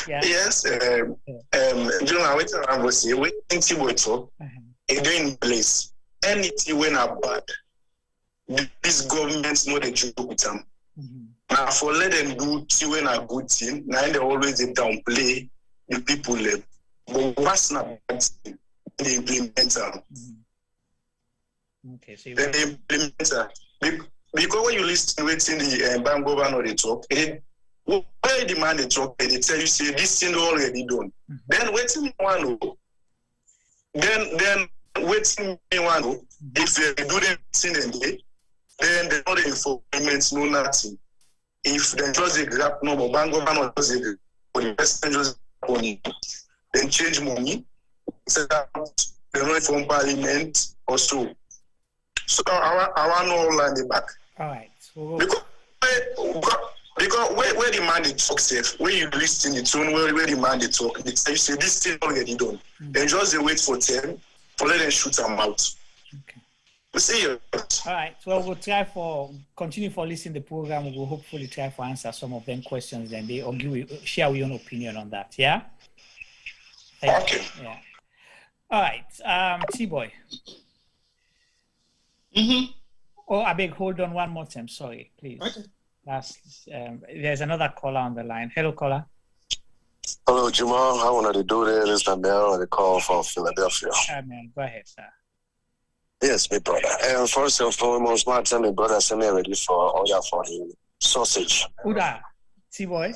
Yes, John, I was here waiting to talk. Again, place. Anything when are bad, these governments know the joke with them. Now, for let them do when a good thing, now they always downplay the people. But what's not bad thing? They implement them. Okay, so then they implement them. Because when you listen to the bank governor they talk, where the man they talk, they tell you, say, this thing already done. Then waiting one, then waiting one, if they do the thing and then they know the information, no nothing. If they just a grab number, bank governor just a for the president just money, then change money, set up the money from parliament or so. So I want to all land the back. All right. So because where the man they talk safe, where you listen the tone, where the man they talk, they say this thing already done. Then just they wait for 10, for let them shoot them out. Okay. We see you. All right. Well, we'll try continue for listening to the program. We'll hopefully try to answer some of them questions. Then they or share your own opinion on that. Yeah. Okay. Yeah. All right. T-Boy. Oh, I beg, hold on one more time. Sorry, please. Okay. There's another caller on the line. Hello, caller. Hello, Jamal. I wanted to do this. This is Mel on the call from Philadelphia. Man, go ahead, sir. Yes, my brother. First and foremost, my time, my brother sent me ready for order for the sausage. Uda, T-Boy.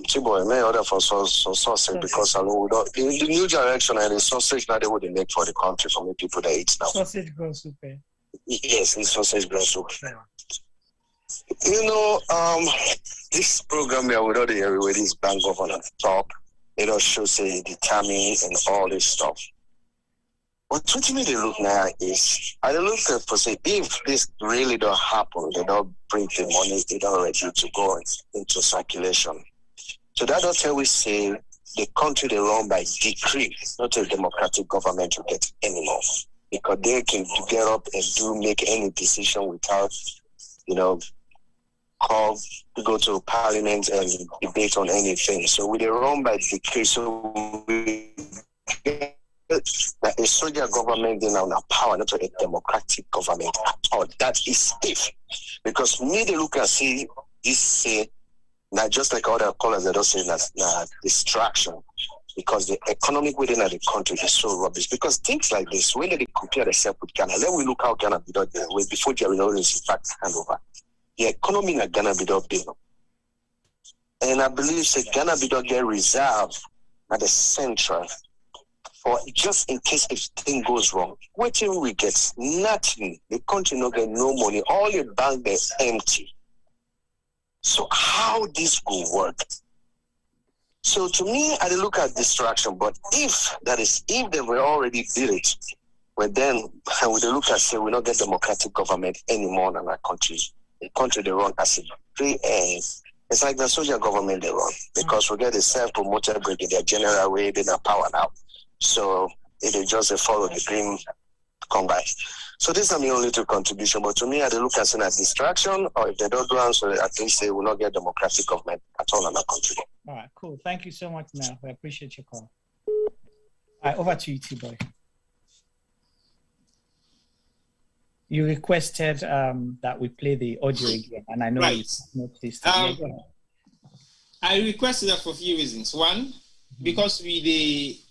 T-Boy, may order for sausage because I know the new direction and the sausage now they would make for the country for me people that eat now. Sausage grown soup. Yes, the sausage grown soup. Yeah. This program here with all the everywhere this bank governor talk, it all shows say determine and all this stuff. But what me they look now is I look for say if this really don't happen, they don't bring the money, they don't ready to go into circulation. So that don't tell we say the country they run by decree, not a democratic government to get anymore. Because they can get up and make any decision without, call to go to parliament and debate on anything. So we run by decree. So we get that a soldier government then have power, not a democratic government at all. That is stiff. Because me they look and see this say not just like other callers that don't say that's distraction. Because the economic within the country is so rubbish. Because things like this, when they compare themselves with Ghana, let we look how Ghana be done there. Before Sierra Leone is in fact hand over. The economy in Ghana be done there. And I believe that Ghana be done get reserved at the central for just in case if thing goes wrong. What till we get? Nothing. The country no get no money. All the bank is empty. So how this will work? So to me, I look at distraction, but if they were already did it, well then we look at say we don't get democratic government anymore in our country. The country they run as a free it's like the social government they run because we get a self-promoted brigadier general way they have power now. So they just follow the green combine. So this is my only two contribution, but to me, I look at it as distraction, or if they don't do answer, at least they will not get democratic government at all in our country. All right, cool. Thank you so much, Mel. We appreciate your call. All right, over to you, T-Boy. You requested that we play the audio again, and I know right. you noticed. I requested that for a few reasons. One, because we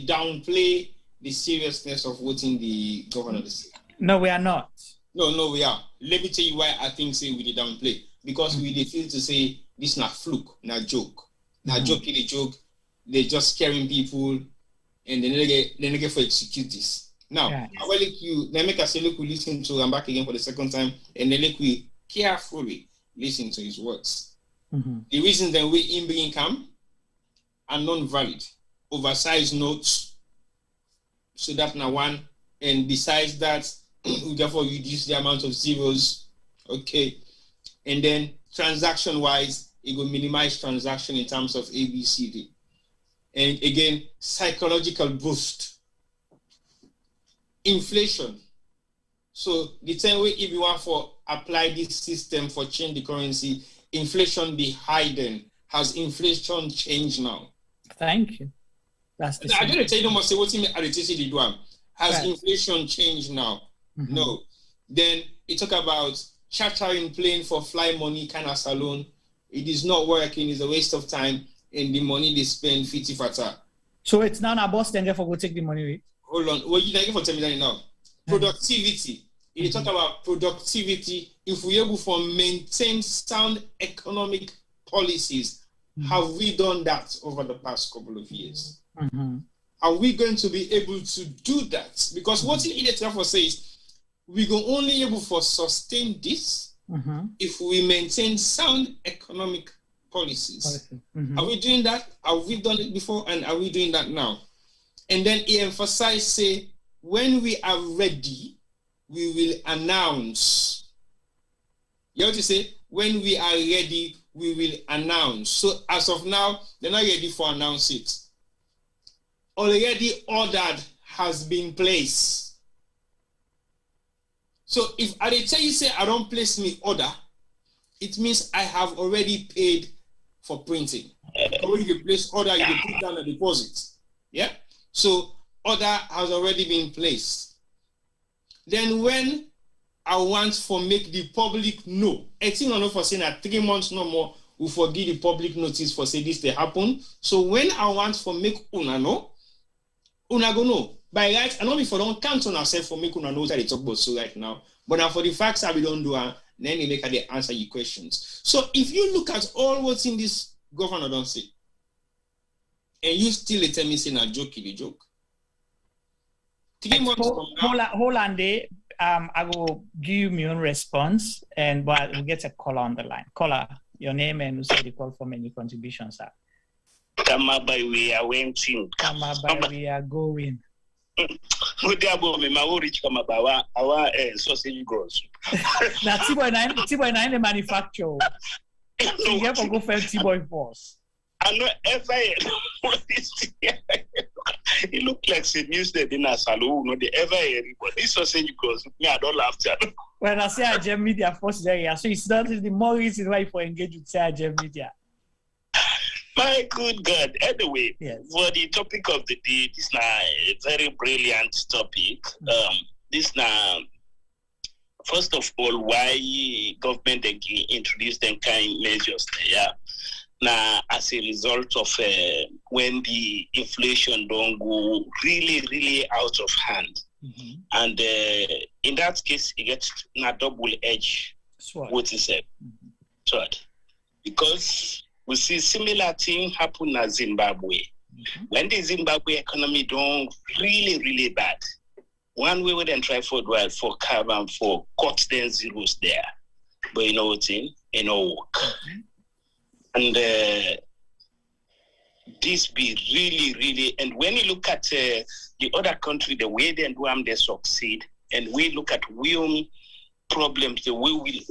downplay the seriousness of voting the governor of the state. No, we are not. No, we are. Let me tell you why I think say we downplay. Because we feel to say this not fluke, not joke. Not joke is a joke. They're just scaring people, and then they get for execute this. Now, I will let you. Let me say, look, we listen to him back again for the second time, and then let we carefully listen to his words. The reasons that we in bringing come are non-valid, oversized notes. So that's now one, and besides that, we therefore reduce the amount of zeros. Okay, and then transaction-wise, it will minimize transaction in terms of ABCD. And again, psychological boost. Inflation. So the same way if you want to apply this system for change the currency, inflation be hidden. Has inflation changed now? Thank you. That's the I didn't tell you no more say what's in the Has inflation changed now? No. Then it talk about chartering plane for fly money kind of salon. It is not working, it's a waste of time, and the money they spend 50 fata. So it's now a boss then therefore go take the money with. Hold on. What you like for tell me that now? Productivity. You talk about productivity. If we able to maintain sound economic policies, have we done that over the past couple of years? Are we going to be able to do that? Because what in it therefore says we go only able to sustain this if we maintain sound economic policies. Are we doing that? Have we done it before? And are we doing that now? And then he emphasized, say, when we are ready, we will announce. You have to say, when we are ready, we will announce. So as of now, they're not ready for announce it. Already ordered has been placed. So if I tell you, say, I don't place me order, it means I have already paid for printing. When you place order, you put down a deposit. Yeah? So order has already been placed. Then when I want for make the public know, I think I know for saying that 3 months no more, we forgive the public notice for say this they happen. So when I want for make una know, una go know. By right, I know if I don't count on ourselves for make una know that they talk about so right now. But now for the facts that we don't do, then they make they answer your questions. So if you look at all what's in this governor don't say, and you still tell me saying a joke is a joke. 3 months from now. Hold on there. I will give you my own response, but we'll get a caller on the line. Caller, your name and who said you call for many contributions, sir. Kamabai, we are waiting. Kamabai, we are going. Our sausage grows. Now, T-Boy 9 the manufacturer. So you have to go for T-Boy Force. I know it looked like the news that in a saloon, no, the ever but this sausage grows. Me, I don't laugh at. When I say Agem Media Force there, so it's not the more reason why for engage with Agem Media. My good God. Anyway, for the topic of the day, this is a very brilliant topic. This now, first of all, why government introduced them kind measures there. Now, as a result of when the inflation don't go really out of hand. And in that case, it gets a double edge. What is it? Because we see similar thing happen in Zimbabwe. When the Zimbabwe economy don't really bad, one way we then try for carbon for cut them zeros there. But you know what thing? It no work. And this be really, and when you look at the other country, the way they do they succeed, and we look at real problems, the way we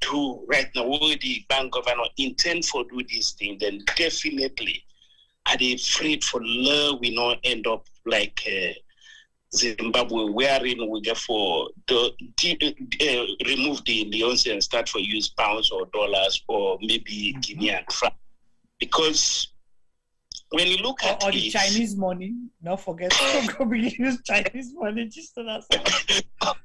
do right now, where the bank governor intend for do this thing, then definitely are they afraid for love we not end up like Zimbabwe, wherein we therefore remove the leons and start for use pounds or dollars or maybe Guinean franc. Because when you look at or the Chinese money, don't forget to use Chinese money just to that.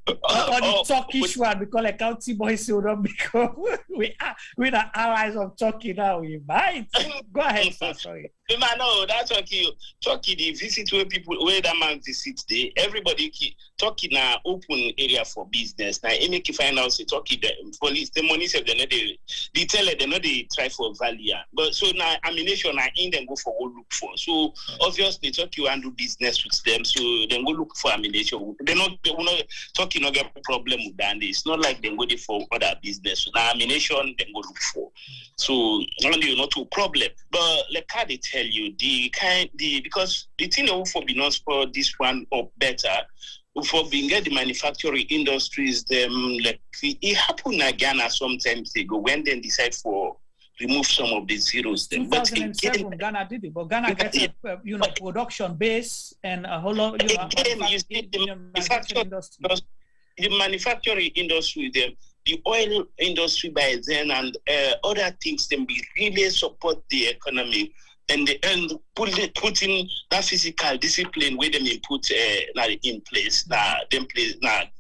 Or the Turkish one, we call a county boys who don't become we're the allies of Turkey now. We might go ahead, sir. Sorry. No, that's Turkey. Turkey, the visit where people where that man visits there, everybody Turkey now open area for business. Now any find out say Turkey the police, the money say they tell it they know they try for value. But so now ammunition now in them go look for. So obviously Turkey want to do business with them, so they go look for ammunition. They not Turkey not get a problem with that. It's not like they go there for other business. So now ammunition they go look for. So only not a problem. But like how they tell you because the thing for be not for this one or better for being the manufacturing industries them like it happened in Ghana sometimes ago when they decide for remove some of the zeros them. 2007 but Ghana did it, but Ghana gets a production base and a whole lot the manufacturing industry them, the oil industry by then and other things then be really support the economy and the end putting that physical discipline where them put in place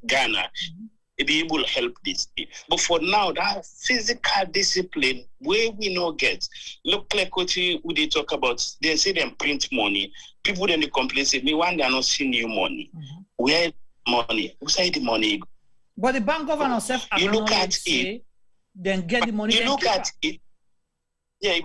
Ghana it be able to help this. But for now that physical discipline where we not get look like what they talk about, they say them print money, people then they complain say me one they are not seeing new money. Where money? Who say the money? But the bank governor self you look at it, then get the money. You look at it. Yeah,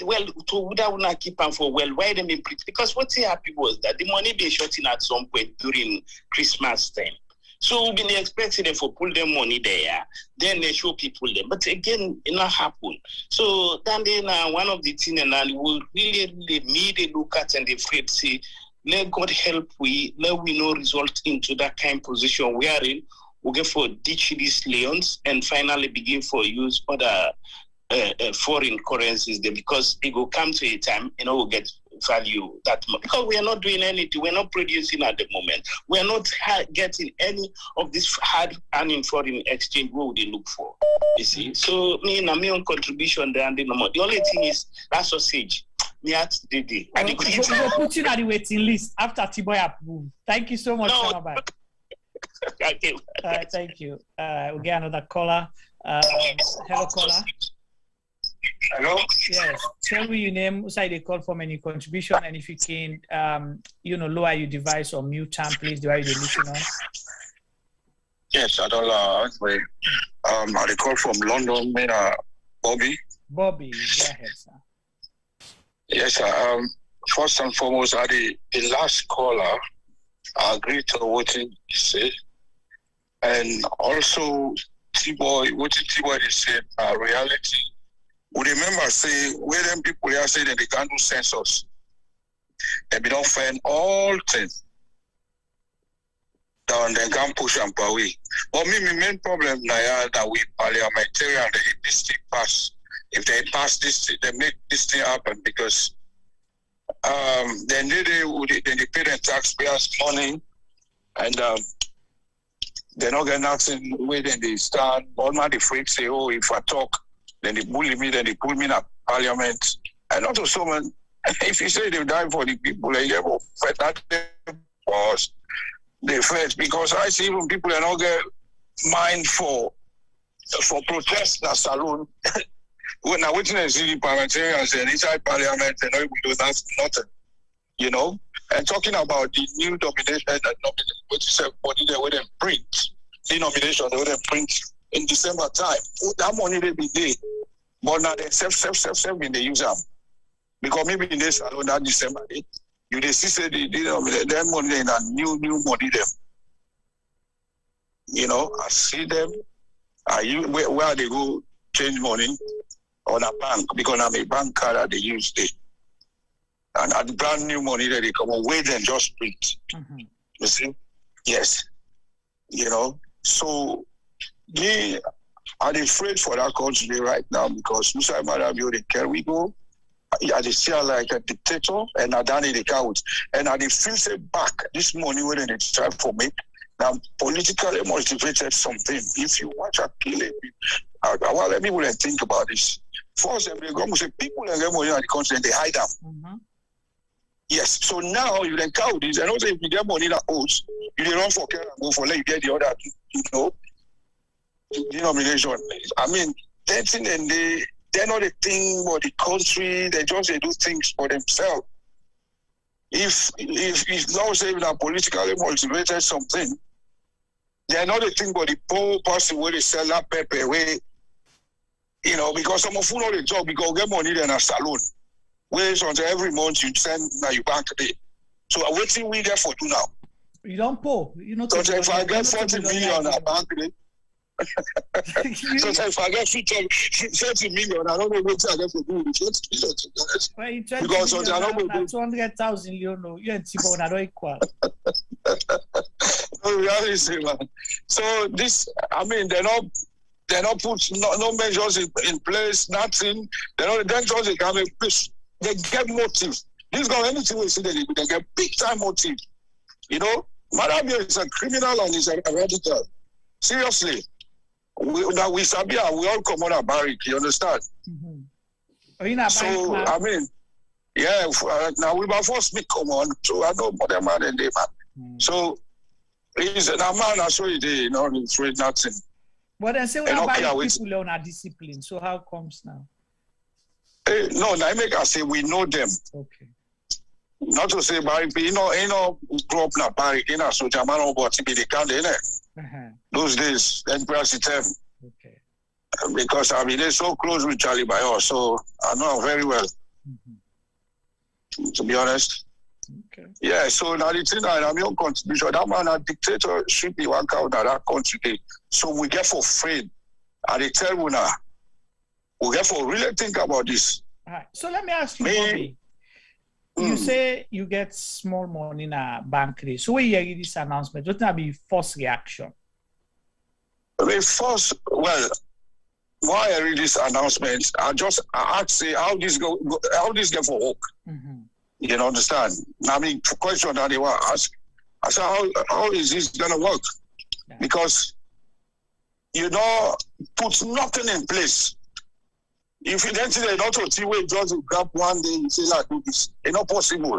well, to that not keep on for why them in print? Because what happened was that the money been shot in at some point during Christmas time. So we've been expecting them for pull their money there, then they show people them. But again, it not happen. So then one of the things and we really need to look at and afraid say, let God help let we know result into that kind of position we are in. We'll get for ditch these leons and finally begin for use other foreign currencies there because it will come to a time, we'll get value that much. Because we are not doing anything, we're not producing at the moment. We are not getting any of this hard earning foreign exchange we would look for. You see? So my own contribution there and the only thing is that sausage. We'll put you on the waiting list after Tiboy approved. Thank you so much, Okay. Thank you. We'll get another caller. Hello, caller. Hello? Yes. Tell me your name, who side they call from any contribution, and if you can, lower your device or mute time, please, the way you listen on. Yes, I don't know. I call from London, Bobby. Bobby, go ahead, sir. Yes, sir. First and foremost, the last caller, I agree to what he said. And also, what T-Boy said, reality. We remember, say, where them people here say that they can't do census. And we don't find all things. Then they can push and away. But my main problem now that we parliamentarian, this thing pass. If they pass this, they make this thing happen because then they pay the taxpayers money and they're not getting nothing where then they stand. All my afraid say, oh, if I talk, then they bully me, then they put me in a parliament. And not to someone, if you say they die for the people, they get fight that was they fight because I see even people are not get mind for protest in a saloon. When I witness the parliamentarians and inside parliament and we do that's nothing, And talking about the new domination, which is body they wouldn't print, the nomination they wouldn't print in December time. That money they be there, but now they self when they use them because maybe in this alone that December you they see say their money in a new money them. I see them. Where they go change money on a bank because I'm a bank card that they use there. And at the brand new money that they come away then just print. Mm-hmm. You see? Yes. So they are afraid for that country right now because Musa Marabio they can we go. They see like a dictator and Adani they count. And they feel say back this money when they try for me. Now politically motivated something. If you watch a killing, let me think about this. First, they go say people and get money in the country and they hide them. Mm-hmm. Yes. So now you then count this, and also if you get money that owes, you then run for care and go for let you get the other, denomination. I mean, that thing, and they're not a thing for the country. They just do things for themselves. If now say that politically motivated something, they're not a thing for the poor person where they sell that pepper where, because some of you know the job because you get money in a salon. Where until every month you send now you bank today. So what thing we there for do now? You don't pay. So if I get 40 million at bank today, so if I get 30 million, I don't know what I get to do with 20 million. Because I don't know 200,000, you ain't T-Bone, I don't equal. No reality, man. So this, I mean, they're not put no measures in place, nothing. They're just they can make push. They get motive. This guy, anything we see, they get big time motive. Marabia is a criminal and is a radical. Seriously. We all come on a barrack, you understand? So, I mean, yeah, now we must first speak come on, so I know more than man and they man. So, he's a man, I saw it, it's really nothing. But then say we have people on our discipline, so how comes now? No, I make us say we know them. Okay. Not to say barrack, grow up in a barrack, so Jamano, but to be the candidate, those days, Emperor System. Okay. Because I mean, they're so close with Charlie Bayo, so I know very well. To be honest. Okay. Yeah, so now the thing I'm your contribution, that man, a dictator should be work out that country. So we get for afraid. And they tell you now, we get for really think about this. All right. So let me ask you, Bobby. You say you get small money in a bank. So when you hear this announcement, what will be first reaction? Well, why I read this announcement, I ask how this get for work. You know, understand? I mean, question that they want to ask. I said, how is this gonna work? Yeah. Because put nothing in place. If you then say not to see where just grab one day and say like do this, it's not possible.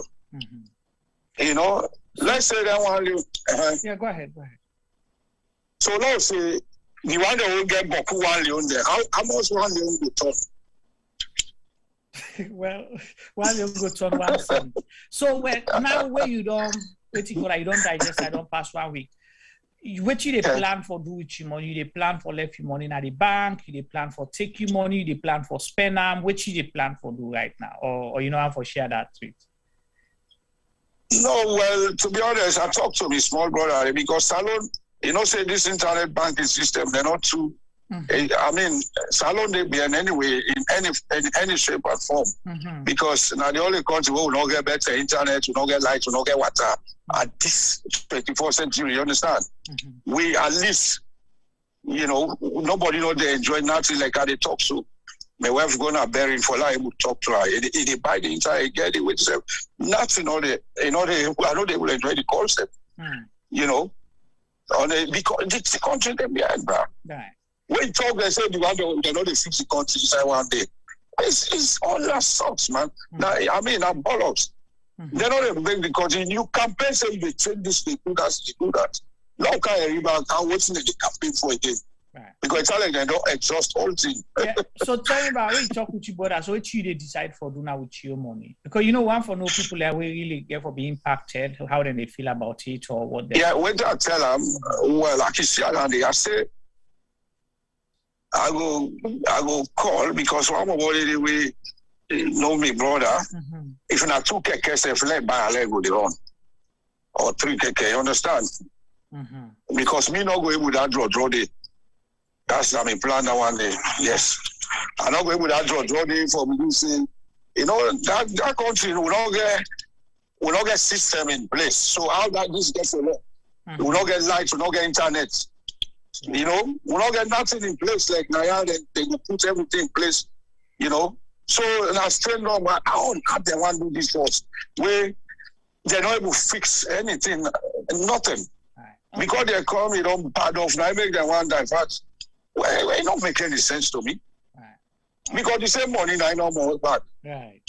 Let's say that one. Yeah, go ahead. So let's say the one that will get Boku 1 Leon there. How much 1 Leon will turn? Well, 1 Leon will turn 1 cent. So now where you don't digest, I don't pass 1 week. What you plan for do with your money? You plan for left your money at the bank. You plan for take your money. You plan for spend them. What you plan for do right now, or how for share that tweet? No, well, to be honest, I talked to my small brother because Salon, say this internet banking system, they're not too. I mean, Salon they be in anyway in any shape or form because now the only country where we don't get better internet, we don't get light, we don't get water at this 21st century. You understand? We at least, nobody know they enjoy nothing like how they talk. So my wife gonna bury for life. We talk to her. They buy the entire get it with them. Nothing. I know they will enjoy the concept. Because it's the country they behind, bro. Right. When talk, they say they know they fix the country inside one day. It's all that sucks, man. Now, I mean, I'm bollocks. They know they bring the country. You campaign say they train this, they do that. Now can I'm waiting the campaign for again. Right. Because it's like they don't exhaust all things. Yeah. So tell me about when you talk with your brother, so what you they decide for do now with your money? Because one for no people that we really get for being impacted, how then they feel about it or what they when I tell them, well, like you see, I say I go call because one of the way know me brother. If not 2 keke, if let buy a leg go the run. Or 3 keke, you understand? Because me not go able that draw day. That's my plan that one day. Yes. I'm not going with that draw day for me to say, that country will not get system in place. So how that this gets a lot? We will not get lights, we will not get internet. We will not get nothing in place like Naya, they will put everything in place, So now straight on, I don't have them want to do this first. Where they're not able to fix anything, nothing. Because the economy don't bad off, now I make them one divert. Well, it don't make any sense to me. Because the same money, I know more back. Right.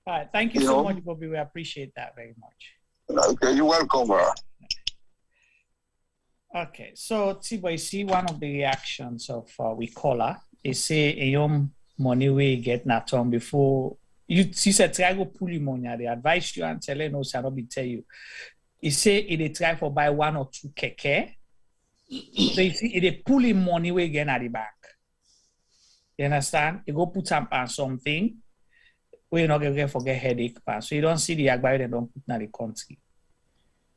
All right. Thank you so much, Bobby. We appreciate that very much. Okay, you're welcome, bro. Okay, so Tibo, see one of the reactions of we caller. He say a young money we get na turn before you said try go pull your money. They advise you and tell you no, shall not be tell you. He say they try for buy 1 or 2 keke. So you see, they pull him money we again at the bank. You understand? You go put up on something. We're not gonna forget headache. So you don't see the agbar, they don't put in the country.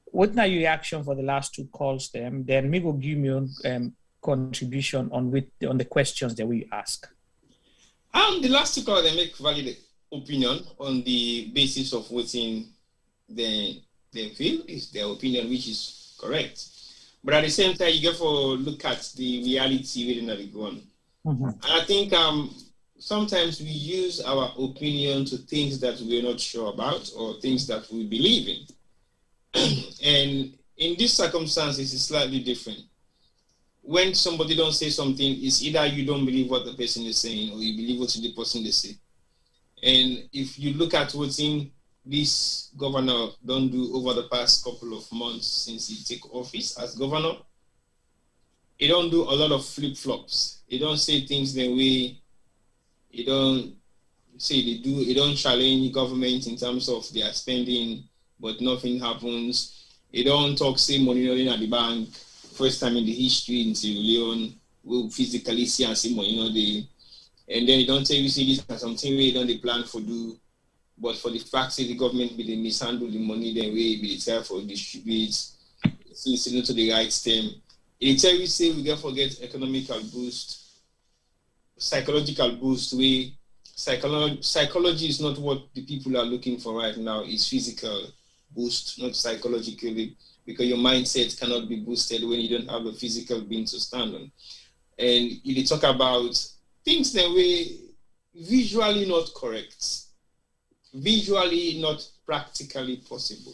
What now your reaction for the last 2 calls them? Then me go give me own contribution on the questions that we ask. The last 2 calls they make valid opinion on the basis of what's in the field is their opinion, which is correct. But at the same time, you get to look at the reality within the ground. And I think sometimes we use our opinion to things that we're not sure about or things that we believe in. And in this circumstances, it's slightly different. When somebody don't say something, it's either you don't believe what the person is saying or you believe what the person is saying. And if you look at what's in this governor don't do over the past couple of months since he take office as governor, he don't do a lot of flip-flops. He don't say things the way he don't say they do. He don't challenge government in terms of their spending, but nothing happens. He don't talk, say money at the bank. First time in the history in Sierra Leone, we'll physically see and see money and then he don't tell you see this as something we don't plan for do. But for the fact that the government be the mishandle the money, then we be the for distribute, since to the right stem. It tell you say we get forget economical boost, psychological boost. Psychology is not what the people are looking for right now. It's physical boost, not psychologically, because your mindset cannot be boosted when you don't have a physical being to stand on. And you talk about things that way visually not correct. Visually not practically possible,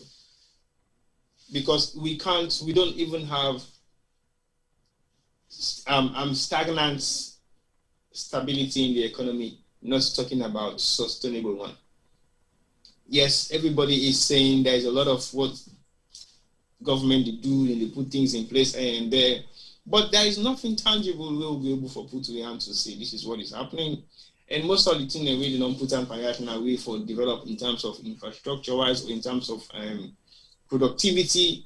because we don't even have stagnant stability in the economy, not talking about sustainable one. Yes, everybody is saying there's a lot of what government they do and they put things in place and there, but there is nothing tangible we'll be able to put to the hand to say this is what is happening. And most of the things they really don't put on right now way for develop in terms of infrastructure wise or in terms of productivity.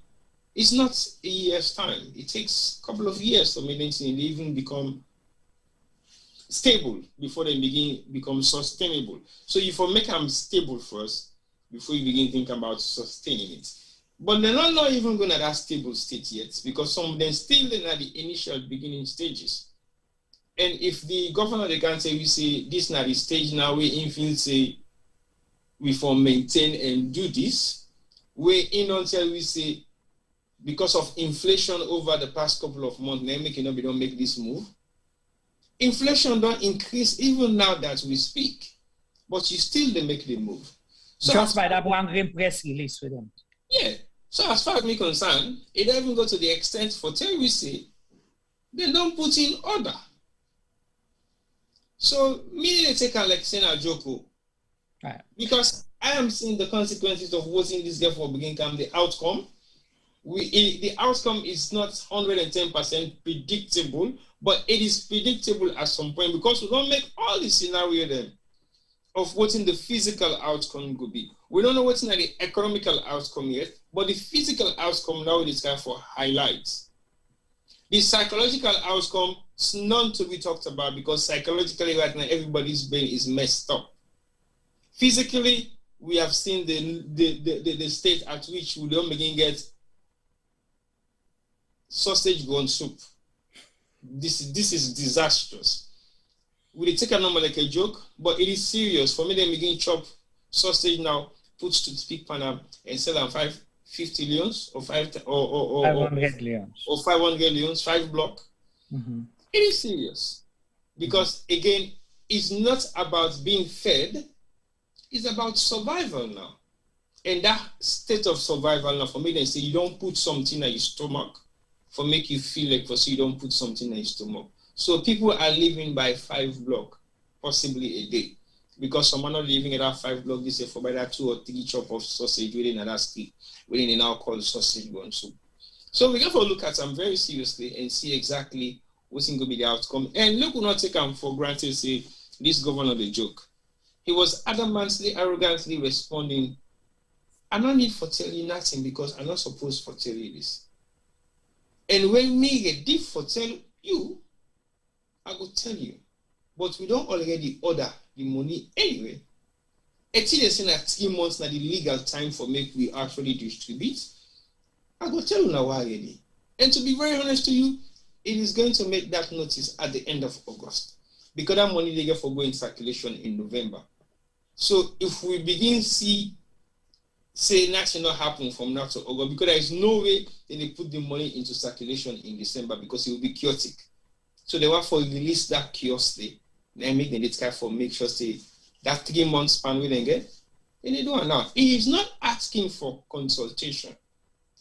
It's not a year's time. It takes a couple of years for many things to even become stable before they become sustainable. So you make them stable first before you begin thinking about sustaining it. But they're not even going at that stable state yet, because some of them still in at the initial beginning stages. And if the governor, they can say, we say, this not the stage now, we in say, we for maintain and do this, we in until we say, because of inflation over the past couple of months, we don't make this move. Inflation don't increase even now that we speak, but you still they make the move. So just by that one green press release with them. Yeah. So as far as me concerned, it doesn't even go to the extent for tell we say, they don't put in order. So, me, they take like saying a joke. Right. Because I am seeing the consequences of voting this girl for begin come, the outcome. The outcome is not 110% predictable, but it is predictable at some point because we don't make all the scenario then of what in the physical outcome could be. We don't know what's in the economical outcome yet, but the physical outcome now is kind for highlights. The psychological outcome is none to be talked about because psychologically right now everybody's brain is messed up. Physically, we have seen the state at which we don't begin get sausage gone soup. This is disastrous. We take a number like a joke, but it is serious. For me, they begin chop sausage now, put to speak panel and sell them 550 leons or 500 leons or 500 leons, 5 block. Mm-hmm. It is serious because again, it's not about being fed; it's about survival now. And that state of survival now, for me, they say you don't put something in your stomach for make you feel like so you don't put something in your stomach. So people are living by 5 block, possibly a day. because some are not living at that 5 block, they say for by that 2 or 3 chop of sausage within that street, within the now called sausage bun soup. So we have to look at them very seriously and see exactly what's going to be the outcome. And look, will not take them for granted, say, this governor the joke. He was adamantly, arrogantly responding, I don't need to tell you nothing because I'm not supposed to tell you this. And when me get deep for tell you, I will tell you. But we don't already order the money anyway. It's just in 3 months now the legal time for make we actually distribute. I will tell you now already. And to be very honest to you, it is going to make that notice at the end of August. Because that money they get for going circulation in November. So if we begin see, say that should not happen from now to August, because there is no way they put the money into circulation in December because it will be chaotic. So they want to release that chaos day. Then make the date for make sure say that 3 months span we then get. And they do it now. He is not asking for consultation.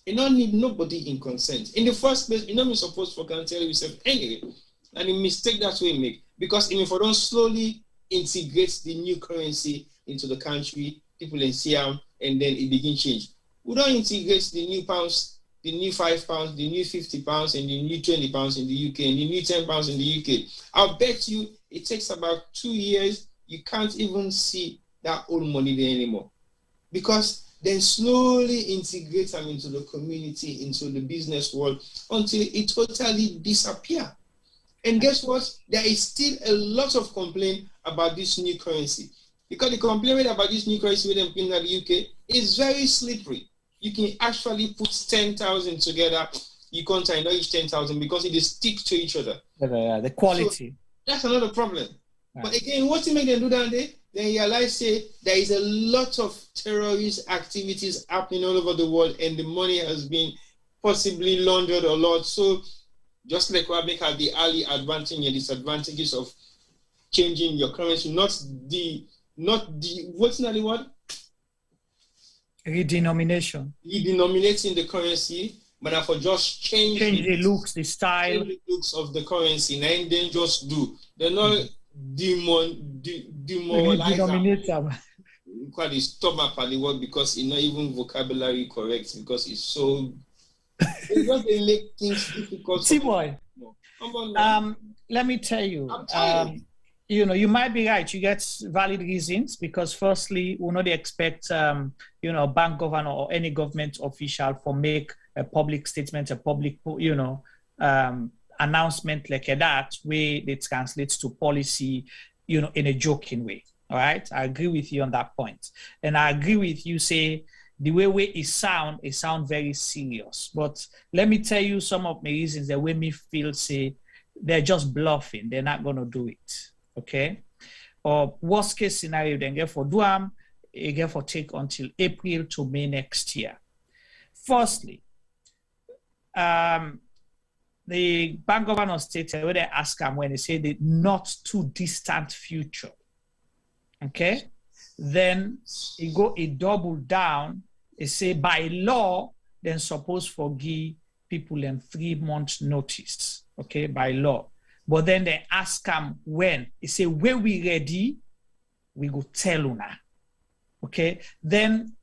You don't need nobody in consent. In the first place, you're not supposed to tell yourself anyway. And the mistake that's what we make. Because if we don't slowly integrate the new currency into the country, people in Siam, and then it begins change. We don't integrate the new pounds, the new £5, the new £50, and the new £20 in the UK, and the new £10 in the UK. I'll bet you it takes about 2 years. You can't even see that old money there anymore. Because then slowly integrate them into the community, into the business world, until it totally disappears. And guess what? There is still a lot of complaint about this new currency. Because the complaint about this new currency with them in the UK is very slippery. You can actually put 10,000 together. You can't know each 10,000 because it is stick to each other. The quality. So that's another problem. Right. But again, what to make them do that day? Then you realize, say, there is a lot of terrorist activities happening all over the world, and the money has been possibly laundered a lot. So just like what make the early advantage and disadvantages of changing your currency, not the what's not the word? Redenomination. Redenominating the currency, but for just change the looks, the style. Change the looks of the currency, and then just do. They're not demoralize. Quite the stomach at the word because it's not even vocabulary correct because it's so. It's just they make things difficult. T-boy. Let me tell you. You might be right. You get valid reasons because firstly, we know they expect, bank governor or any government official for make a public statement, a public, announcement like that, where it translates to policy, in a joking way. All right. I agree with you on that point. And I agree with you, say, the way it sound very serious. But let me tell you some of my reasons that make me feel, say, they're just bluffing. They're not going to do it. Okay, or worst case scenario, then get for Duam, get for take until April to May next year. Firstly, the Bank Governor stated where they ask them when they say the not too distant future. Okay, then it double down. It say by law, then suppose forgive people in 3 months notice. Okay, by law. But then they ask them when. They say, when we ready, we go tell una. Okay? Then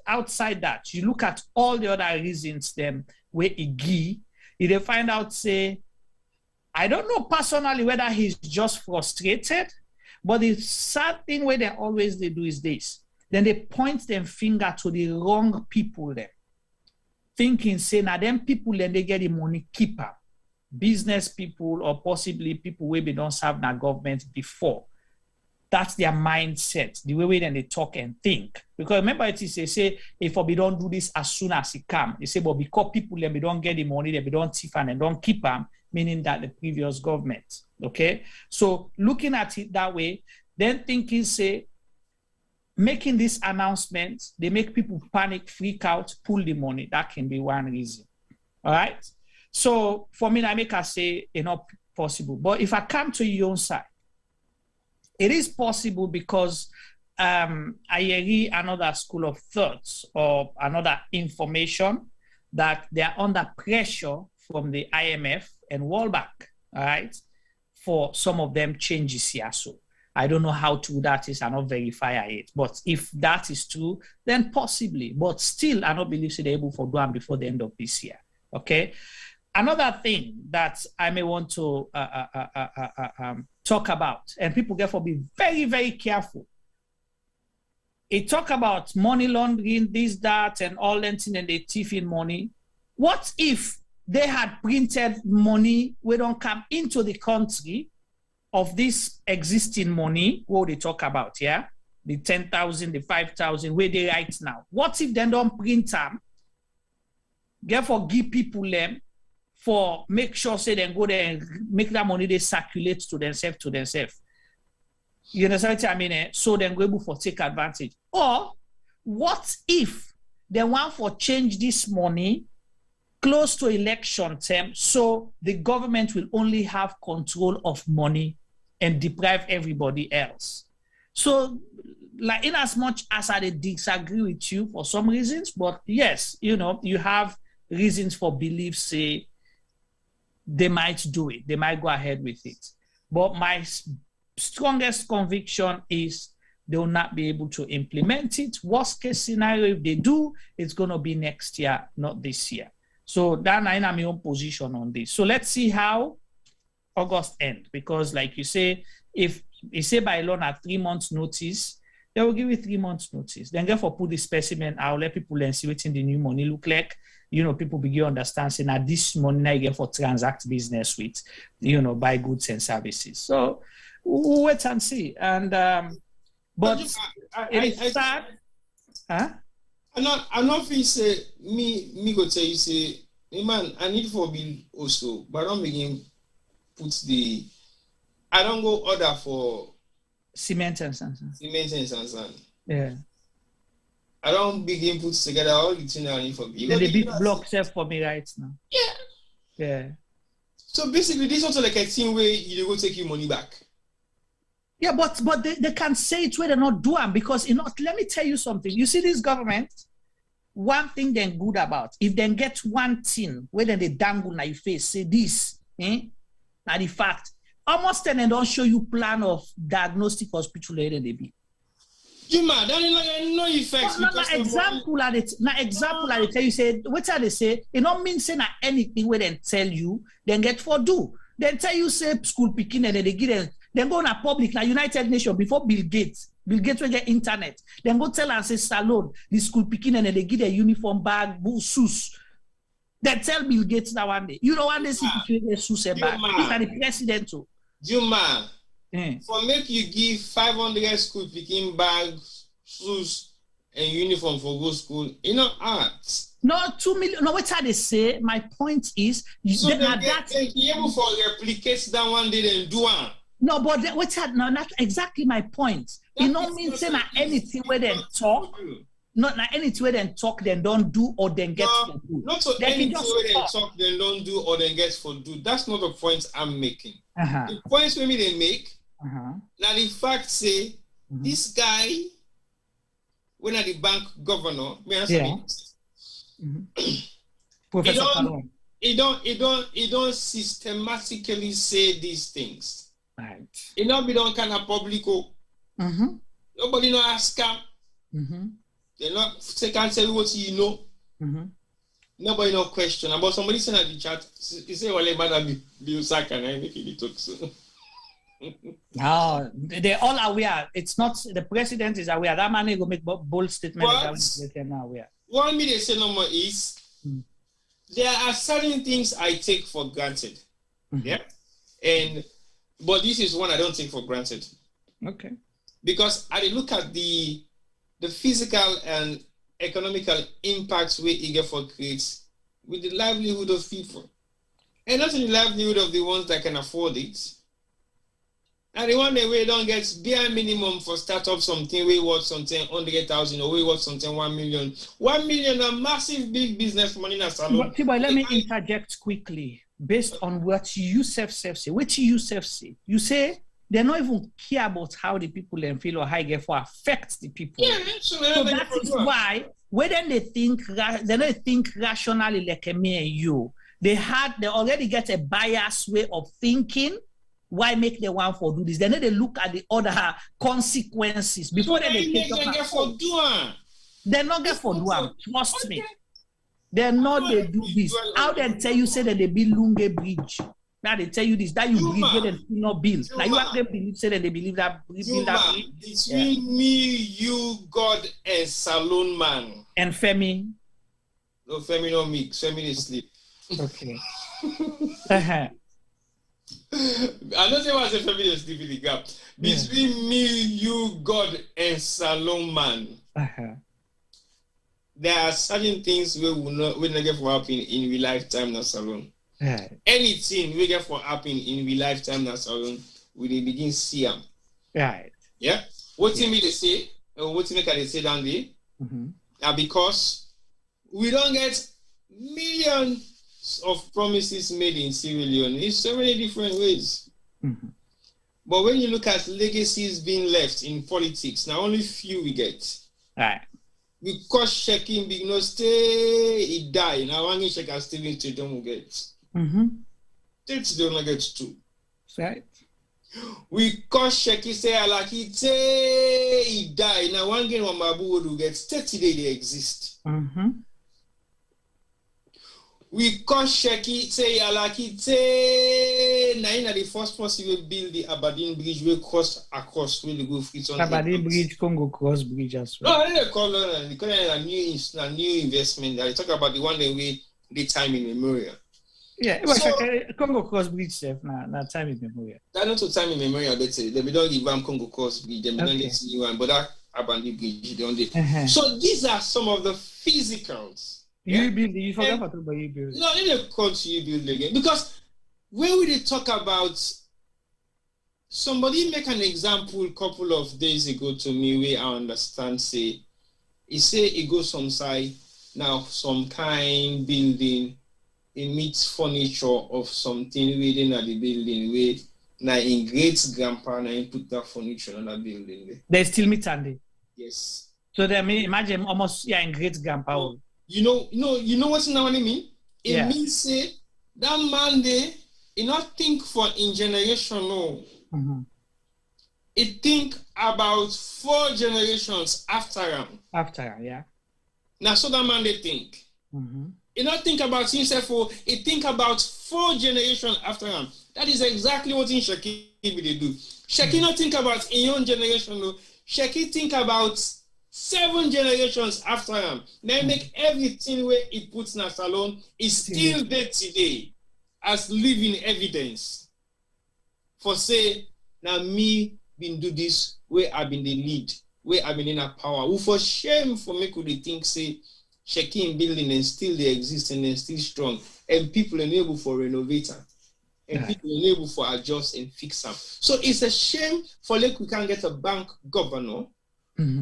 outside that, you look at all the other reasons them where he give, they find out, say, I don't know personally whether he's just frustrated, but the sad thing where they do is this. Then they point their finger to the wrong people there. Thinking, say, now them people, then they get the money keeper. Business people or possibly people where they don't serve the government before. That's their mindset, the way then they talk and think. Because remember, it is they say, if we don't do this as soon as it comes, they say, but because people then we don't get the money, they don't thief and don't keep them, meaning that the previous government. Okay? So looking at it that way, then thinking, say, making this announcement, they make people panic, freak out, pull the money. That can be one reason. All right? So for me, I make us say it's not possible. But if I come to your own side, it is possible because I read another school of thoughts or another information that they are under pressure from the IMF and World Bank, all right, for some of them changes here. So I don't know how true that is. I not verify it. But if that is true, then possibly. But still, I don't believe they're able to do them before the end of this year. Okay. Another thing that I may want to talk about, and people therefore be very, very careful. It talk about money laundering, this, that, and all that, and they thief in money. What if they had printed money we don't come into the country of this existing money, what they talk about, yeah? The 10,000, the 5,000, where they right now. What if they don't print them? Therefore, give people them for make sure say they go there and make that money they circulate to themselves. You understand what I mean? So then go able for take advantage. Or what if they want for change this money close to election term, so the government will only have control of money and deprive everybody else? So, like, in as much as I disagree with you for some reasons, but yes, you know, you have reasons for belief, say they might do it, they might go ahead with it. But my strongest conviction is they will not be able to implement it. Worst case scenario, if they do, it's going to be next year, not this year. So that's my own position on this. So let's see how August ends, because like you say, if you say by law at 3 months notice, they will give you 3 months notice. Then therefore put the specimen out, let people learn, see what in the new money look like. You know, people begin to understand, say, now this money I get for transact business with, you know, buy goods and services. So we'll wait and see. And but it's sad. Huh? I'm not feel say me go tell you say, hey man, I need for bill also, but I don't begin put the, I don't go order for cement and sand. Yeah. I don't begin put together all the things I need for bill. The big block set for me right now. Yeah. Yeah. So basically, this is also like a thing where you go take your money back. Yeah, but they can say it where they're not doing, because, you know, let me tell you something. You see this government, one thing they're good about, if they get one thing where they dangle on your face, say this, now the fact, almost then they don't show you plan of diagnostic hospital where they be. Juma, that is no effects. No, example, I tell you, say, what they say, it don't mean say that anything where they tell you, then get for do. They tell you, say, school picking, and they give them. Then go on a public, like United Nations, before Bill Gates will get internet. Then go tell and say, Salon, the school picking, and they give a uniform bag, shoes. Then tell Bill Gates that one day. You know, one day, see a shoes and bag. He's the president too. Juma, for make you give 500 school picking bags, shoes, and uniform for go school, you know, art. No, 2 million. No, what they say. My point is, so they be able to replicate that one day and do one. No, but what's that? No, not exactly my point. It don't mean saying that anything where they talk, not anything where they talk, then don't do or then get for do. Not so anything where they talk, then don't do or then get for do. That's not the point I'm making. The points maybe they make, now the fact say, this guy, when at the bank governor, Professor Kallon. He don't systematically say these things. Right. It not be done kind of publico. Nobody no ask him. They not say can't tell you what you know. Nobody no question. About somebody saying at the chat, he say, well, madam, be sack and I make it talk so. No, they're all aware. It's not the president is aware. That man go make bold statement. One me they say no more is there are certain things I take for granted. Yeah. But this is one I don't take for granted. Okay. Because I look at the physical and economical impacts where Igefo creates with the livelihood of people. And not in the livelihood of the ones that can afford it. And the one that we don't get bare minimum for start up something, we worth something 100,000 or we worth something 1 million. 1 million a massive big business money in a salon. But let me interject quickly. Based on what you say, what you say, you say they don't even care about how the people then feel or how it affects the people. Yeah, so that is why when they don't think rationally like me and you. They already get a biased way of thinking, why make the one for do this? Then they look at the other consequences before they take up. They're not get for do am. Trust me. They're not they do this. How they tell you say that they build Lunge Bridge? Now they tell you this, that you believe where they do not build. Now you have them believe say that they believe that build that bridge. Between me, you, God, and Salon man. And Femi. No, Femi no mix. Femi is sleep. Okay. I don't say what I say Femi is sleep in the gap. Between me, you, God, and Salon man. There are certain things we will not get for happen in real lifetime na Salon. Right. Anything we get for happen in real lifetime na Salon, we dey begin see them. Right. Yeah. What me they say, or what make they say down there? Now because we don't get millions of promises made in Sierra Leone in so many different ways. But when you look at legacies being left in politics, now only few we get. Right. Because checking big no stay, it die. Now one check as Steven to don't get. That's don't get two. Right. We cause checking say I like it say it die. Now one game on Mabu would get 30 days they exist. We cause Sheki say Alaki say na the first person we build the Aberdeen Bridge we cross across where the go free on Aberdeen Bridge, Congo Cross Bridge as well. No, they call it a new investment. They talk about the one that we the time in memorial. Yeah, it was Congo Cross Bridge na time in memorial. That not to time in memorial, they say they don't give them Congo Cross Bridge, they don't get new one, but that Aberdeen Bridge they don't. So these are some of the physicals. You build it, you forgot about you build it. No, let me continue build again. Because when we talk about somebody make an example a couple of days ago to me where I understand say it goes some side now some kind building it meets furniture of something within the building where now in great grandpa now put that furniture on that building there. They still meet Andy. Yes. So they imagine almost in great grandpa. You know what's now what I mean? It means say that man there, he not think for in generation no. It think about 4 generations after him. Yeah. Now so that man they think. He not think about himself for he think about 4 generations after him. That is exactly what in Sheki they do. Sheki not think about his own generation no. Sheki think about 7 generations after him. They make everything where he puts in a salon is still there today as living evidence. For say, now me been do this where I've been the lead, where I've been in a power. Who for shame for me could they think say checking building and still they exist and they're still strong. And people enable for renovator. And people enable for adjust and fix them. So it's a shame for like we can't get a bank governor.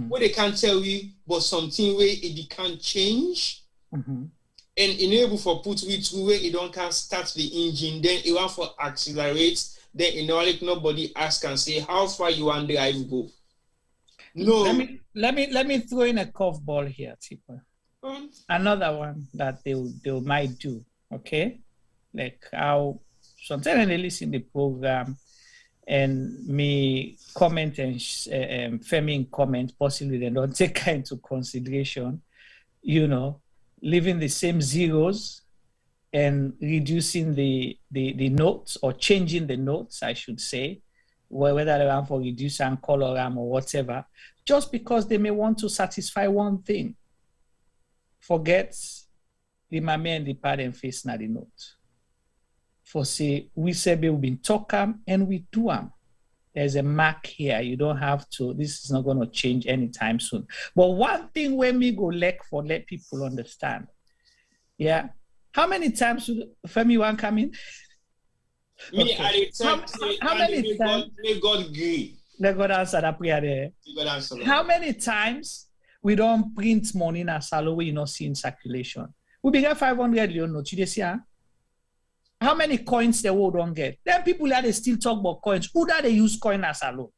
Where they can't tell you, but something where it can't change, and enable for put we through where it don't can start the engine, then it want for accelerate, then like nobody ask and say how far you want drive go. No. Let me throw in a curveball here, Tipper. Another one that they might do, okay? Like how sometimes they listen to the program. And me comment and Femi comment, possibly they don't take into consideration, leaving the same zeros and reducing the notes or changing the notes, I should say, whether they want for reduce and color or whatever, just because they may want to satisfy one thing. Forget the mame and the pad and face na the note. For say, we say we've been talking and we do them. There's a mark here. You don't have to, this is not going to change anytime soon. But one thing when we go let people understand. Yeah. How many times should Femi want come in? Okay. How many times? May God agree. Let God answer that prayer there. How many times we don't print money in a salon where you not see in circulation? We began 500 Leon notes. You see, huh? How many coins the world don't get? Then people that they still talk about coins. Who that they use coin as a loan?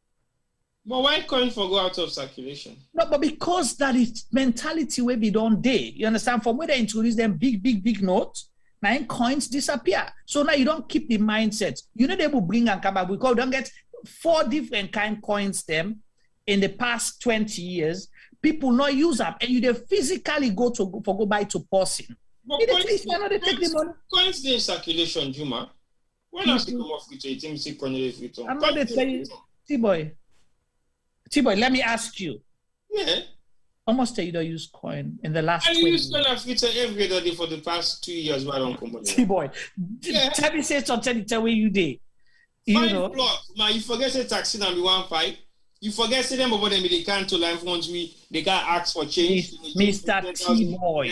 But why coin for go out of circulation? No, but because that is mentality where we don't day. You understand? From where they introduce them big notes, Now coins disappear. So now you don't keep the mindset. You know they will bring and come back because we don't get 4 different kind coins them in the past 20 years. People not use them, and you they physically go buy to person. But coins in circulation, Juma. When I come off with you, think see coin return. I'm not saying T-boy, let me ask you. Yeah. Almost you don't use coin in the last 20 years. I use coin every day for the past 2 years. Why don't come on? T-boy, tell me say something. Tell me you did. You know, man, you forget the taxi and be 1.5. You forget say them about them they can't to life once they can't ask for change. Mr. T-boy.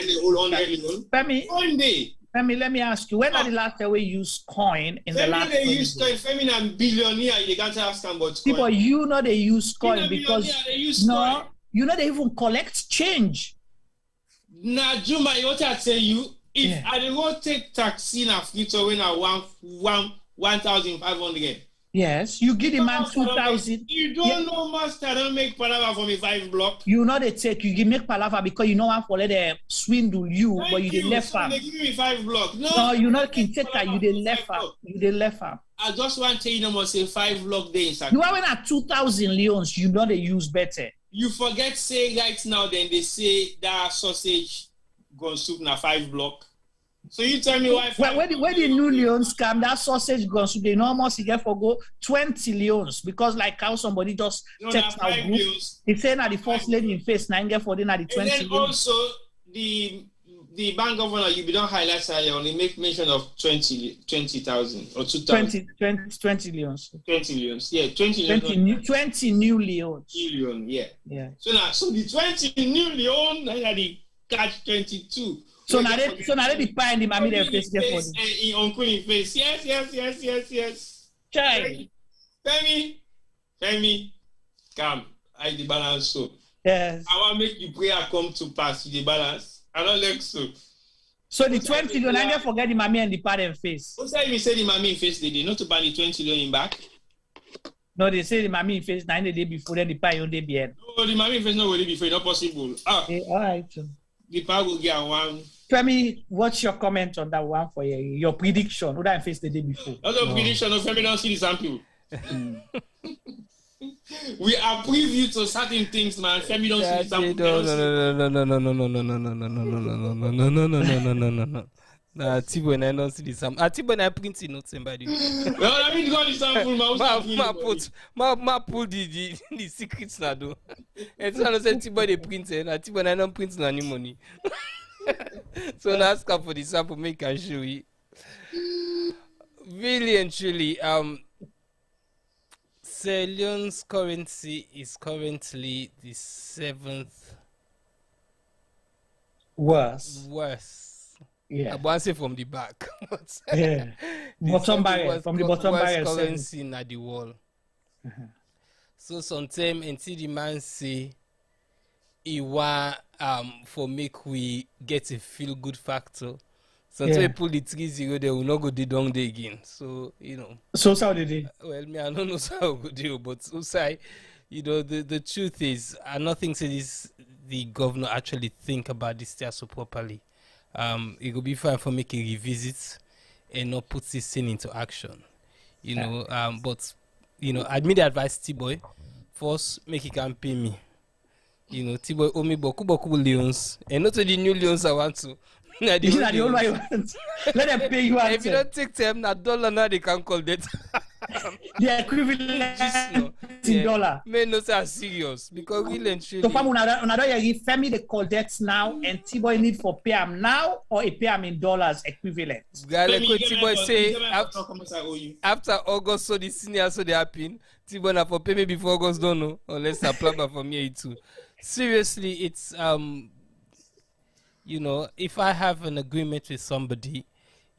Let me ask you, when are the last time we use coin in the last they use coin, Femi and billionaire, they can't ask them about coin. People, you know they use coin because you know they even collect change. Nah, Juma, what I tell you, if I don't take taxi in a future when I want 1,500. Yes, you give the man 2,000. You don't know, master. Don't make palava for me 5 block. You know they take you make palava because you know one for let them swindle you, but you did left farm. They give me 5 block. No, you not can take that. You did left farm. You did left farm. I just want to tell you, no more say 5 block days. You are when at 2,000 leons. You know they use better. You forget say right now. Then they say that sausage gone soup na 5 block. So you tell me why? Where the new leons come, that sausage gone soup, they almost get for go 20 leons because like how somebody just text our group. It's saying that the first lady in face 9 get for them at the 20 and then also the bank governor you don't highlight Sierra Leone make mention of 20,000 or 2,000. 20 leons. 20 leons. Yeah, 20 new leons. Yeah. So the 20 new leons are the catch 22. So now they be paying the mommy their face there for them. In uncle in face. Yes. Chai. Femi, come. I the balance so. Yes. I want to make the prayer come to pass. The balance. I don't like so. So the 20 million, I never forget the mommy and the parent face. What's that even say the mommy in face they did? Not to buy the 20 million in back? No, they say the mommy in face 9 the day before, then the pie on the behind. No, the mommy in face not really before. Not possible. Okay, all right. The pie will get one. Femi, what's your comment on that one for your prediction? Who that face the day before? That's a prediction of Femi don't see the sample. We are preview to certain things, man. Femi don't see the sample. No. Nah, Tibo and I don't see the sample. Tibo and I printing notes somebody. Well, I mean, got the sample, ma pull the secrets now, though. And so I said Tibo they print and Tibo and I don't print any money. So now ask for the sample, make and show you. Really and truly, Sierra Leone's currency is currently the 7th worst. Yeah. I want to say from the back. Yeah. Bottom barrel, from the bottom barrel. Currency in the wall. So sometimes until the man say he want for make we get a feel good factor. Sometimes we pull the 3-0, they will not go down there again. So So how did they? Well, I don't know how good deal, but so say, the truth is, I nothing says the governor actually think about this so properly. It will be fine for making a revisit and not put this thing into action. But admit the advice, T-boy. First, make it can pay me. T-boy owe me boku leons, and not the new leons I want to. The old one you want. Let them pay you. If you don't take them, $1 now they can call that. The equivalent in dollar. Men no say serious because really and truly. So from another Femi they call debts now and T-boy need for pay am now or a pay am in dollars equivalent. T-boy say after August so the senior so they happen. T-boy na for pay me before August don't know unless I plug back from here too. Seriously, it's if I have an agreement with somebody,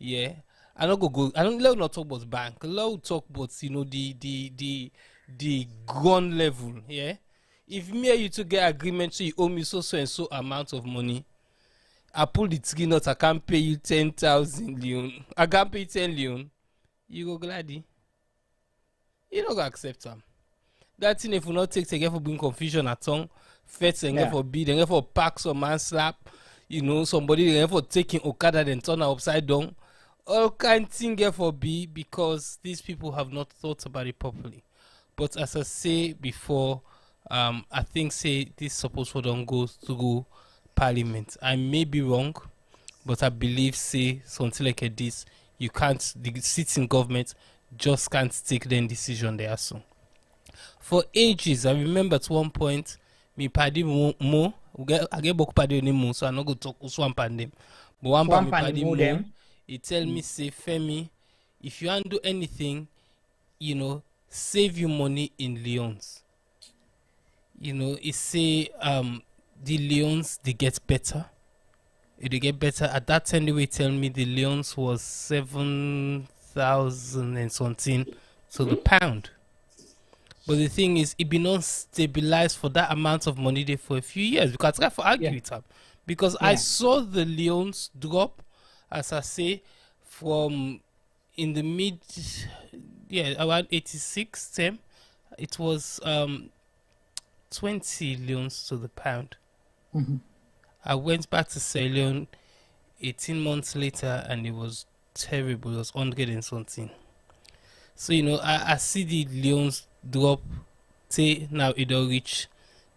I don't let not talk about bank. Let talk about the gun level. Yeah, if me and you to get agreement, so you owe me so and so amount of money. I pull the 3 notes. I can't pay you 10,000 leon. I can't pay 10 leon. You go gladly. You don't go accept them. That thing if you not take again for bring confusion at tongue, fets and get for bid and get for pack some man slap. Somebody for taking Okada then turn her upside down. all kind thing here for B because these people have not thought about it properly. But as I say before, I think say this supposed to don't go through Parliament. I may be wrong, but I believe say something like this, you can't, the seats in government just can't take the decision there. So for ages, I remember at one point, me paddy mo, I get boku paddy anymore, so I'm not going to talk also one pandem. But one pan me paddy mo, he tell me say, Femi, if you want do anything, you know, save your money in Leons. You know, it say the Leons they get better. They get better. At that time they were telling me the Leons was 7,000 and something to the pound. But the thing is, it been not stabilized for that amount of money there for a few years. Because I try to argue with them. Because I saw the Leons drop, as I say, from in the mid, around 86 term, it was 20 Leons to the pound. Mm-hmm. I went back to Sierra Leone 18 months later, and it was terrible. It was 100 and something. So, you know, I see the Leons drop. Say now it will reach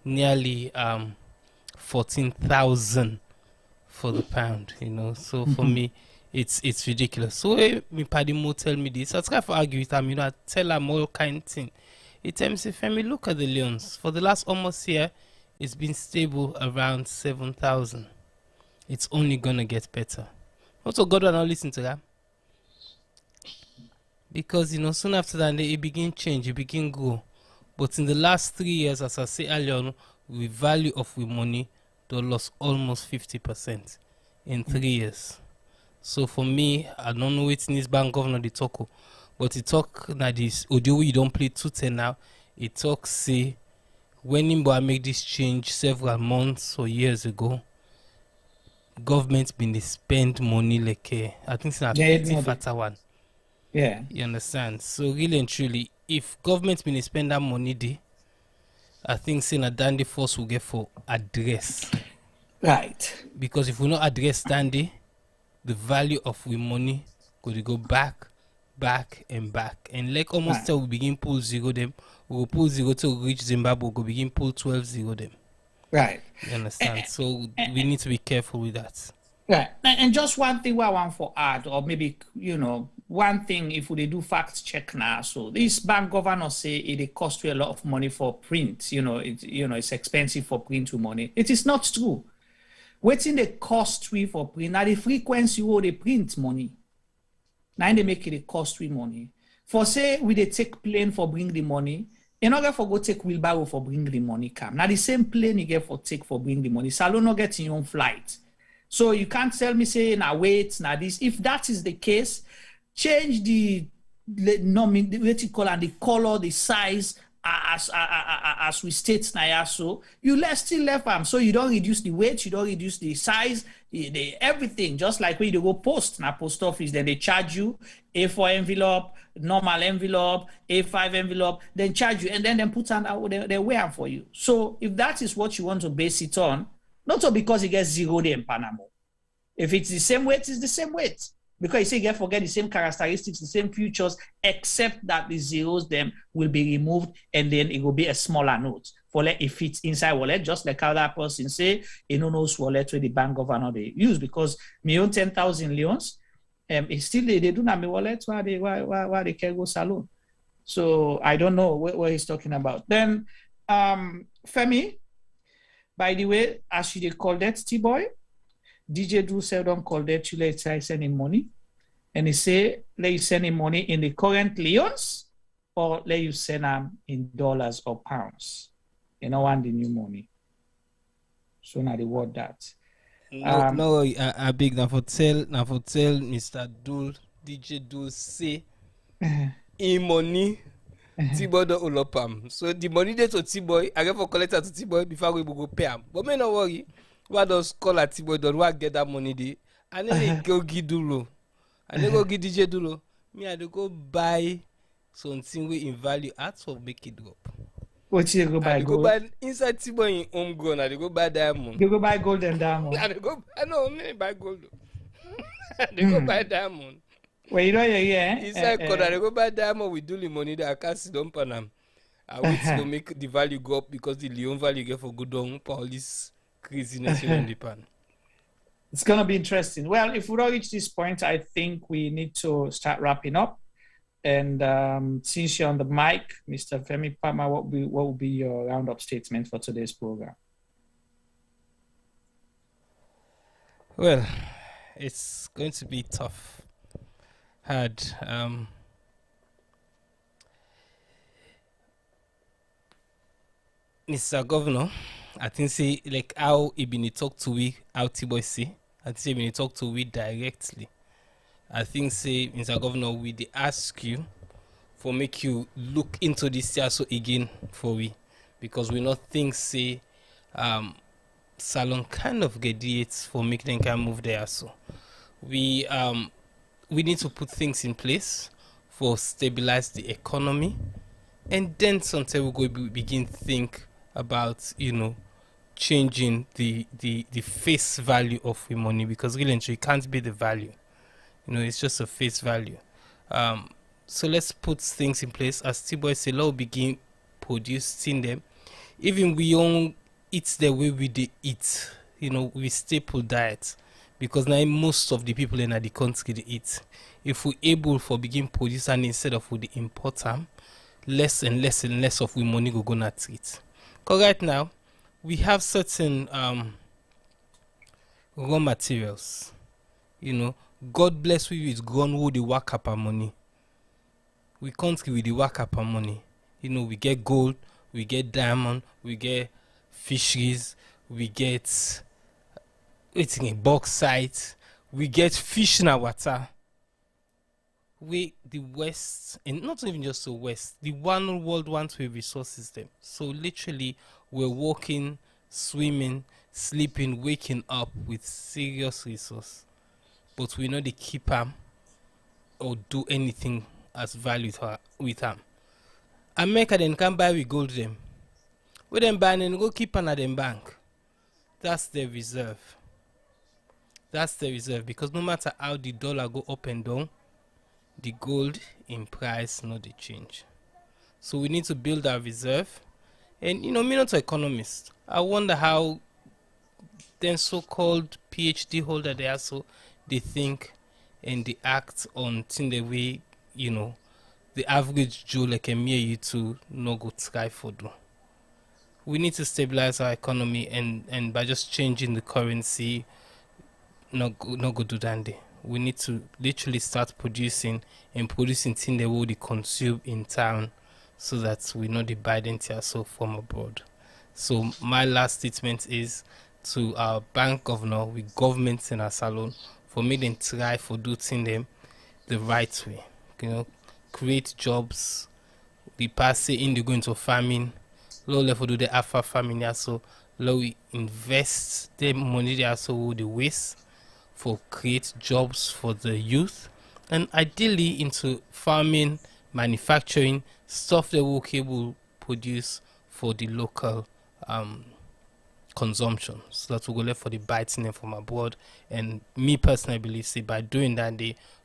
nearly 14,000 for the pound. You know, so for me, it's ridiculous. So me paddy mo tell me this. I try to argue with him. You know, I tell him all kind of thing. He tells me, say, Femi, look at the Leons. For the last almost year, it's been stable around 7,000. It's only gonna get better. Also, God will not listen to that. Because, you know, soon after that, it begin change, it begin grow. But in the last 3 years, as I say earlier, the value of the money, they lost almost 50% in 3 years. So for me, I don't know what in this bank governor they talk, but he talk that this audio you don't play 210 now. It talk say when Imbo make this change several months or years ago, government been they spend money like I think it's not 50 fatter one. Yeah. You understand? So really and truly, if government been spend that money there, I think saying a dandy force will get for address. Right. Because if we not address dandy, the value of we money could go back. And like almost till we begin pull zero them, we will pull zero to reach Zimbabwe, we will begin pull 12-0 them. Right. You understand? So we need to be careful with that. Right. And just one thing I want for add, or maybe, you know, one thing if we do fact check now. So this bank governor say it costs you a lot of money for print. You know, it's expensive for print to money. It is not true. Waiting the cost we for print, now the frequency or the print money. Now they make it a cost we money. For say we they take plane for bring the money. In order for go take wheelbarrow for bring the money come. Now the same plane you get for take for bring the money. Salon not get in your own flight. So you can't tell me say now wait, now this. If that is the case, change the color, the size as we state now. So you still left them. So you don't reduce the weight, you don't reduce the size, the everything. Just like when you go post now post office, then they charge you A4 envelope, normal envelope, A5 envelope, then charge you, and then put on they wear for you. So if that is what you want to base it on, not so because it gets zero there in Panama. If it's the same weight, it's the same weight. Because you say you forget the same characteristics, the same features, except that the zeros them will be removed and then it will be a smaller note. For like it fits inside wallet, just like how that person say, you know, those wallet where the bank governor they use, because me own 10,000 leons, it's still they do not me wallet why they can go salon. So I don't know what he's talking about. Then Femi, by the way, as you call that T-boy, DJ Drew said don't call that you let send him money. And he say let you send him money in the current leons or let you send them in dollars or pounds. You know, want the new money. So now the word that. No, I beg now for tell Mr. Dul, DJ Dul say in money T-boy don't hold up him. So the money there to T-boy, I get for collector to T-boy before we go pay him. But me no worry. What does call at T-boy don't want get that money there? And then they go give Dulo. And they go give DJ Dulo. Me I go buy something we in value at for make it drop. What you go buy? They go buy inside T-boy in homegrown. And they go buy diamond. They go buy gold and diamond. And they go. I know me buy gold. They go buy diamond. Well, you know, yeah. He said, "Could I go buy diamond with duly money that I can't sit on Panam? I wait to make the value go up because the Leon value get for good on all this craziness in the pan." It's gonna be interesting. Well, if we don't reach this point, I think we need to start wrapping up. And since you're on the mic, Mr. Femi Pama, what will be your roundup statement for today's program? Well, it's going to be tough. Hard. Mr. Governor, I think say like how he been talk to we, how T-boy say, I think say been talk to we directly. I think say Mr. Governor, we dey ask you for make you look into this year so again for we, because we not think say Salon kind of get dates for make them can move there. So we need to put things in place for stabilize the economy, and then sometimes we go begin think about, you know, changing the face value of the money, because really it can't be the value, you know, it's just a face value. So let's put things in place. As T-boy say, let's begin producing them. Even we don't eat the way we eat, you know, we staple diet, because now most of the people in the country they eat. If we able for begin producing instead of with the import them, less and less and less of we money go gonna treat. Because right now we have certain raw materials, you know. God bless we with grown wood, the work up our money. We country with the work up our money. You know, we get gold, we get diamond, we get fisheries, we get bauxite, we get fish in our water. We the West, and not even just the West, the one world wants with resource system. So literally we're walking, swimming, sleeping, waking up with serious resource. But we know they keep them or do anything as value with them. America then can buy with gold them. We then buy and go keep on at them bank. That's the reserve. That's the reserve, because no matter how the dollar go up and down, the gold in price not the change. So we need to build our reserve. And you know, me not an economist. I wonder how then so-called PhD holder they are, so they think and they act on the way, you know, the average Joe like a mere you to no go try for do. We need to stabilize our economy, and by just changing the currency, not go do that. We need to literally start producing things they will consume in town, so that we know the buy them so from abroad. So my last statement is to our bank governor with governments in our salon, for me then try for do them the right way. You know, create jobs. The past say in they go into farming, low level do the alpha farming, so low invest the money there, so the waste for create jobs for the youth, and ideally into farming, manufacturing, stuff that will produce for the local consumption, so that we go left for the biting them from abroad. And me personally believe say by doing that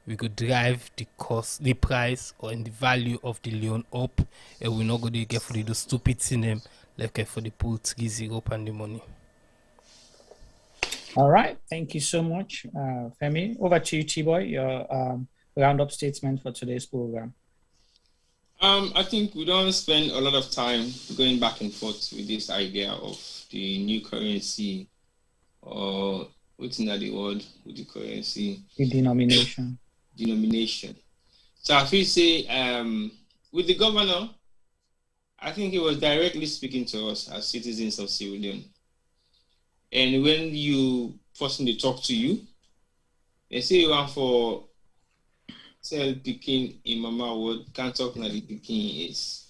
we could drive the cost, the price, or in the value of the Leon up, and we not go to get for the stupid in them like for the pool 3-0 and the money. All right, thank you so much, Femi. Over to you, T-boy, your roundup statement for today's program. I think we don't spend a lot of time going back and forth with this idea of the new currency, or what's in the word with the currency? Denomination. So I feel say with the governor, I think he was directly speaking to us as citizens of Sierra Leone. And when you person they talk to you, they say you want for tell Peking in Mama word can't talk na the Peking is.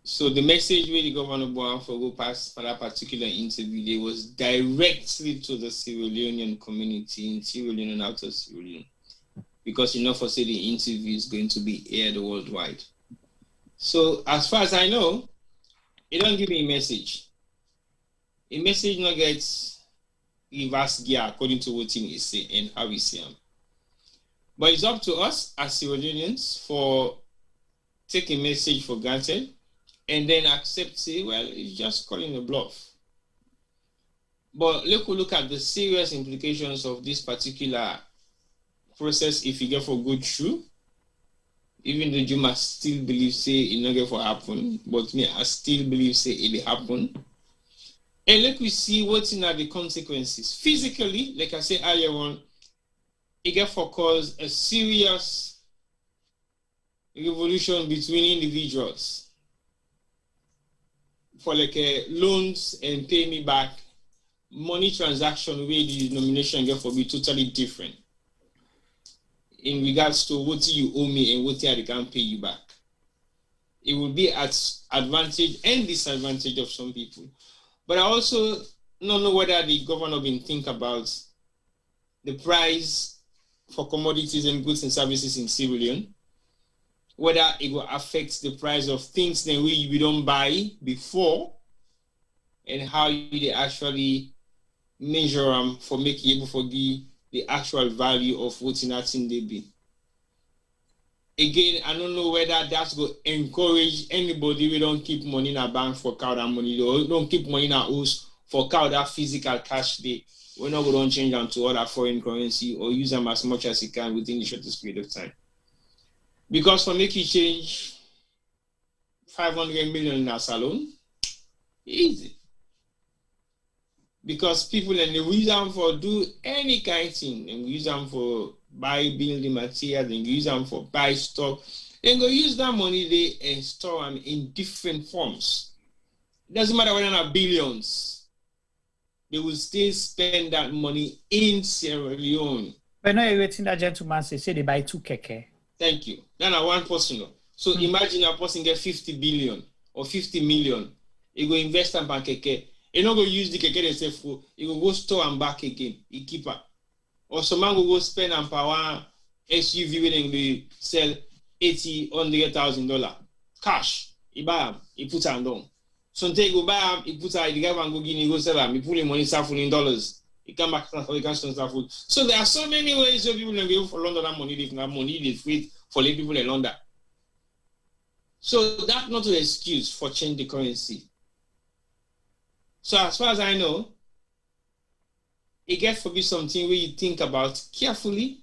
So the message where the governor want for go past for that particular interview, they was directly to the Sierra Leonean community in Sierra Leone and out of Sierra Leone, because you know for say the interview is going to be aired worldwide. So as far as I know, it don't give me a message. A message not gets reverse gear according to what he say and how we see him. But it's up to us as Sierra Leoneans for taking message for granted and then accept, say, well, it's just calling a bluff. But look at the serious implications of this particular process if you get for good true. Even though you must still believe, say, it not get for happen, but me, I still believe, say, it will happen. And let we see what's in the consequences. Physically, like I said earlier on, it get for cause a serious revolution between individuals for like loans and pay me back money transaction where the denomination get for be totally different in regards to what you owe me and what I can pay you back. It will be at advantage and disadvantage of some people. But I also don't know whether the governor been think about the price for commodities and goods and services in Sierra Leone, whether it will affect the price of things that we don't buy before, and how they actually measure them for making able to give the actual value of what's in that thing they be. Again, I don't know whether that's going to encourage anybody we don't keep money in a bank for cow that money, or don't keep money in a house for cow that physical cash day. We're not going to change them to other foreign currency or use them as much as you can within the shortest period of time. Because for making change 500 million in a salon, easy. Because people and they use them for do any kind of thing, and we use them for buy building materials, and use them for buy stock, and go use that money they and store them in different forms. It doesn't matter whether they're billions. They will still spend that money in Sierra Leone. But now you're waiting that gentleman say they buy 2 keke. Thank you. Then one person. So imagine a person get 50 billion or 50 million. He go invest in bank keke. He not go use the keke themselves for. He go store and back again. He keep up. Or some man go spend and power SUV when they sell $80,000 cash. He buy them. He put them down. Sometimes go buy, he put out the guy and go give him, go sell them. He put him money full in dollars. He come back for the cash full. So there are so many ways of people can go for London that money. They have money they free for the people in London. So that's not an excuse for change the currency. So as far as I know, it gets to be something where you think about carefully.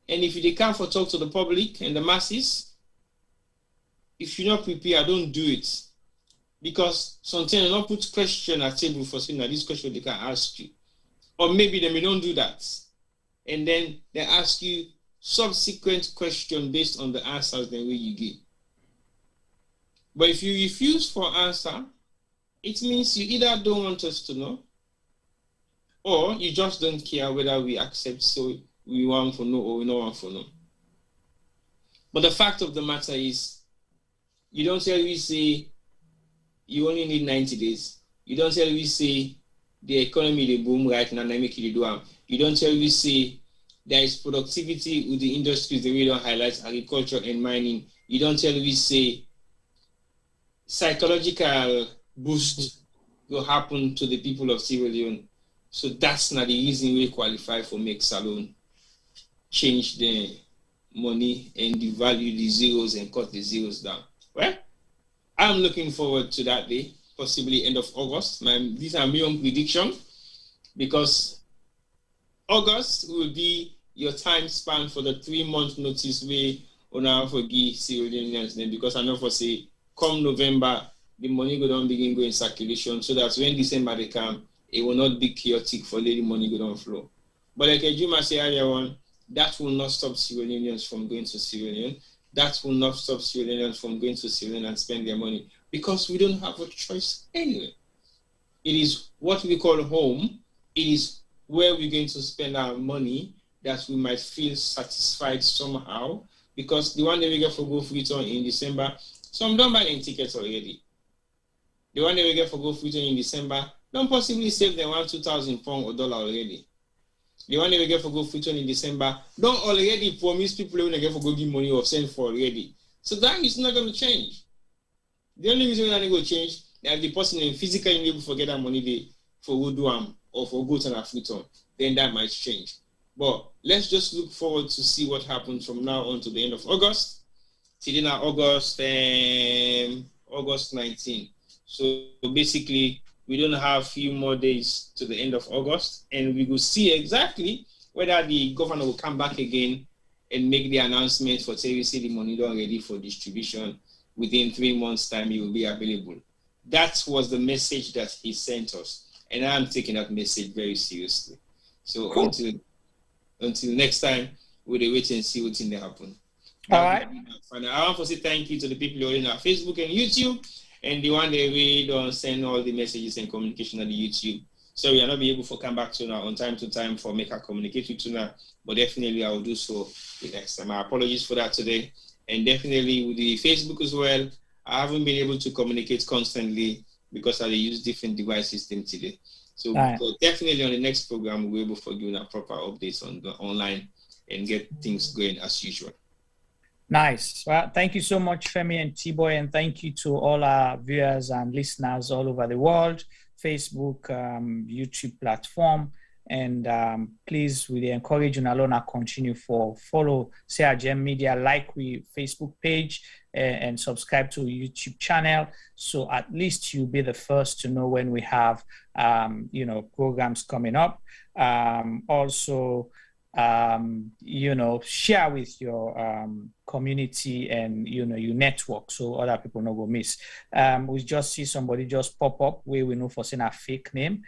And if you can't talk to the public and the masses, if you're not prepared, don't do it. Because sometimes they don't put question at table for saying that this question they can ask you. Or maybe they may not do that. And then they ask you subsequent question based on the answers the way you give. But if you refuse for answer, it means you either don't want us to know, or you just don't care whether we accept, so we want to know or we don't want to know. But the fact of the matter is, you don't tell me say you only need 90 days. You don't tell me say the economy they boom right now, they make it do them. You don't tell me say there is productivity with the industries the way don't highlight agriculture and mining. You don't tell me say psychological boost will happen to the people of Sierra Leone. So that's not the reason we qualify for make Salon change the money and devalue the zeros and cut the zeros down. Well, I'm looking forward to that day, possibly end of August. These are my own prediction, because August will be your time span for the 3-month notice we on our forgive Sierra Leoneans then, because I know for say come November the money go down begin go in circulation, so that when December they come, it will not be chaotic for the money go down flow. But like Juma said earlier on, that will not stop Sierra Leoneans from going to Sierra Leone. That will not stop Sierra Leoneans from going to Sierra Leone and spend their money, because we don't have a choice anyway. It is what we call home. It is where we're going to spend our money that we might feel satisfied somehow, because the one that we get for Go Freetown in December, some don't buy any tickets already. The one that we get for Go Freetown in December don't possibly save them £2,000 or dollar already. The one that we get for Go Freetown in December don't already promise people when they get for Go give money or send for already. So that is not going to change. The only reason that it will change is the person physically able to get that money they for go do or for go to Freetown, then that might change. But let's just look forward to see what happens from now on to the end of August. Till now, August 19. So basically, we don't have a few more days to the end of August, and we will see exactly whether the governor will come back again and make the announcement for say we see the money done ready for distribution. Within 3 months' time, it will be available. That was the message that he sent us, and I'm taking that message very seriously. So cool. until next time, we'll wait and see what's in there happen. All right. I want to say thank you to the people who are in our Facebook and YouTube, and the one they read or send all the messages and communication on the YouTube. So we are not be able to come back to now on time to time for make a communicate with you now, but definitely I will do so the next time. My apologies for that today, and definitely with the Facebook as well. I haven't been able to communicate constantly because I use different device systems today. So definitely on the next program we'll be able to give you proper updates on the online and get things going as usual. Nice. Well, thank you so much, Femi and T-Boy, and thank you to all our viewers and listeners all over the world, Facebook, YouTube platform. And please, we encourage you to continue follow CRGM Media, like we Facebook page, and subscribe to YouTube channel. So at least you'll be the first to know when we have, programs coming up. Also, share with your community and, your network so other people not go miss. We just see somebody just pop up where we know for saying a fake name,